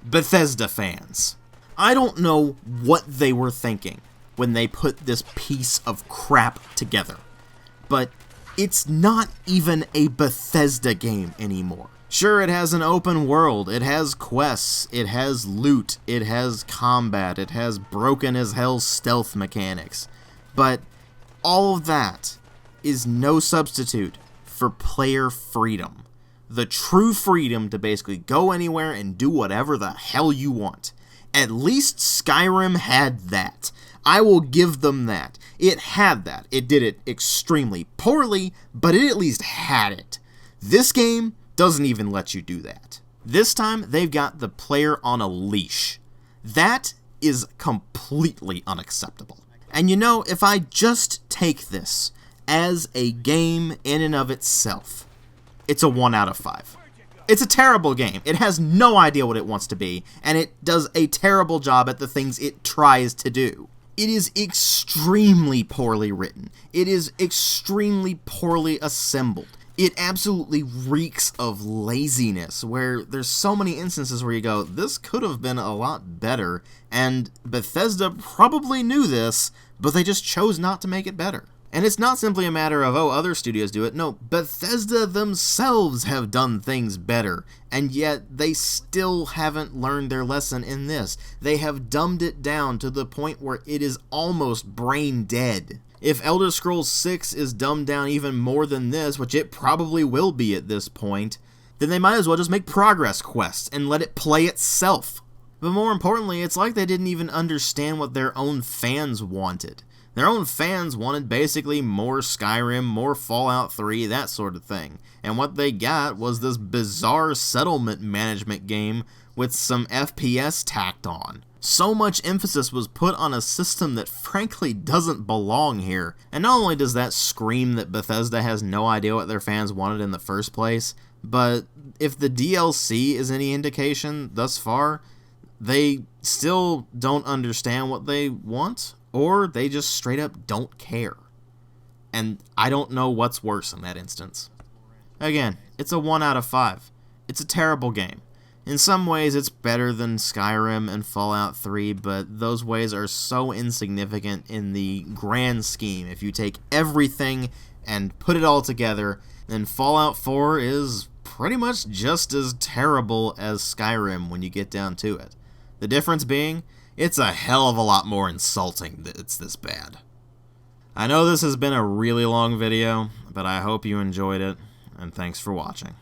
Bethesda fans. I don't know what they were thinking when they put this piece of crap together, but it's not even a Bethesda game anymore. Sure, it has an open world, it has quests, it has loot, it has combat, it has broken as hell stealth mechanics, but all of that is no substitute for player freedom. The true freedom to basically go anywhere and do whatever the hell you want. At least Skyrim had that. I will give them that. It had that. It did it extremely poorly, but it at least had it. This game doesn't even let you do that. This time, they've got the player on a leash. That is completely unacceptable. And you know, if I just take this as a game in and of itself, it's a 1 out of 5. It's a terrible game. It has no idea what it wants to be, and it does a terrible job at the things it tries to do. It is extremely poorly written. It is extremely poorly assembled. It absolutely reeks of laziness, where there's so many instances where you go, this could have been a lot better, and Bethesda probably knew this, but they just chose not to make it better. And it's not simply a matter of, oh, other studios do it. No, Bethesda themselves have done things better, and yet they still haven't learned their lesson in this. They have dumbed it down to the point where it is almost brain dead. If Elder Scrolls 6 is dumbed down even more than this, which it probably will be at this point, then they might as well just make progress quests and let it play itself. But more importantly, it's like they didn't even understand what their own fans wanted. Their own fans wanted basically more Skyrim, more Fallout 3, that sort of thing. And what they got was this bizarre settlement management game with some FPS tacked on. So much emphasis was put on a system that frankly doesn't belong here. And not only does that scream that Bethesda has no idea what their fans wanted in the first place, but if the DLC is any indication thus far, they still don't understand what they want, or they just straight up don't care. And I don't know what's worse in that instance. Again, it's a 1 out of 5. It's a terrible game. In some ways, it's better than Skyrim and Fallout 3, but those ways are so insignificant in the grand scheme. If you take everything and put it all together, then Fallout 4 is pretty much just as terrible as Skyrim when you get down to it. The difference being, it's a hell of a lot more insulting that it's this bad. I know this has been a really long video, but I hope you enjoyed it, and thanks for watching.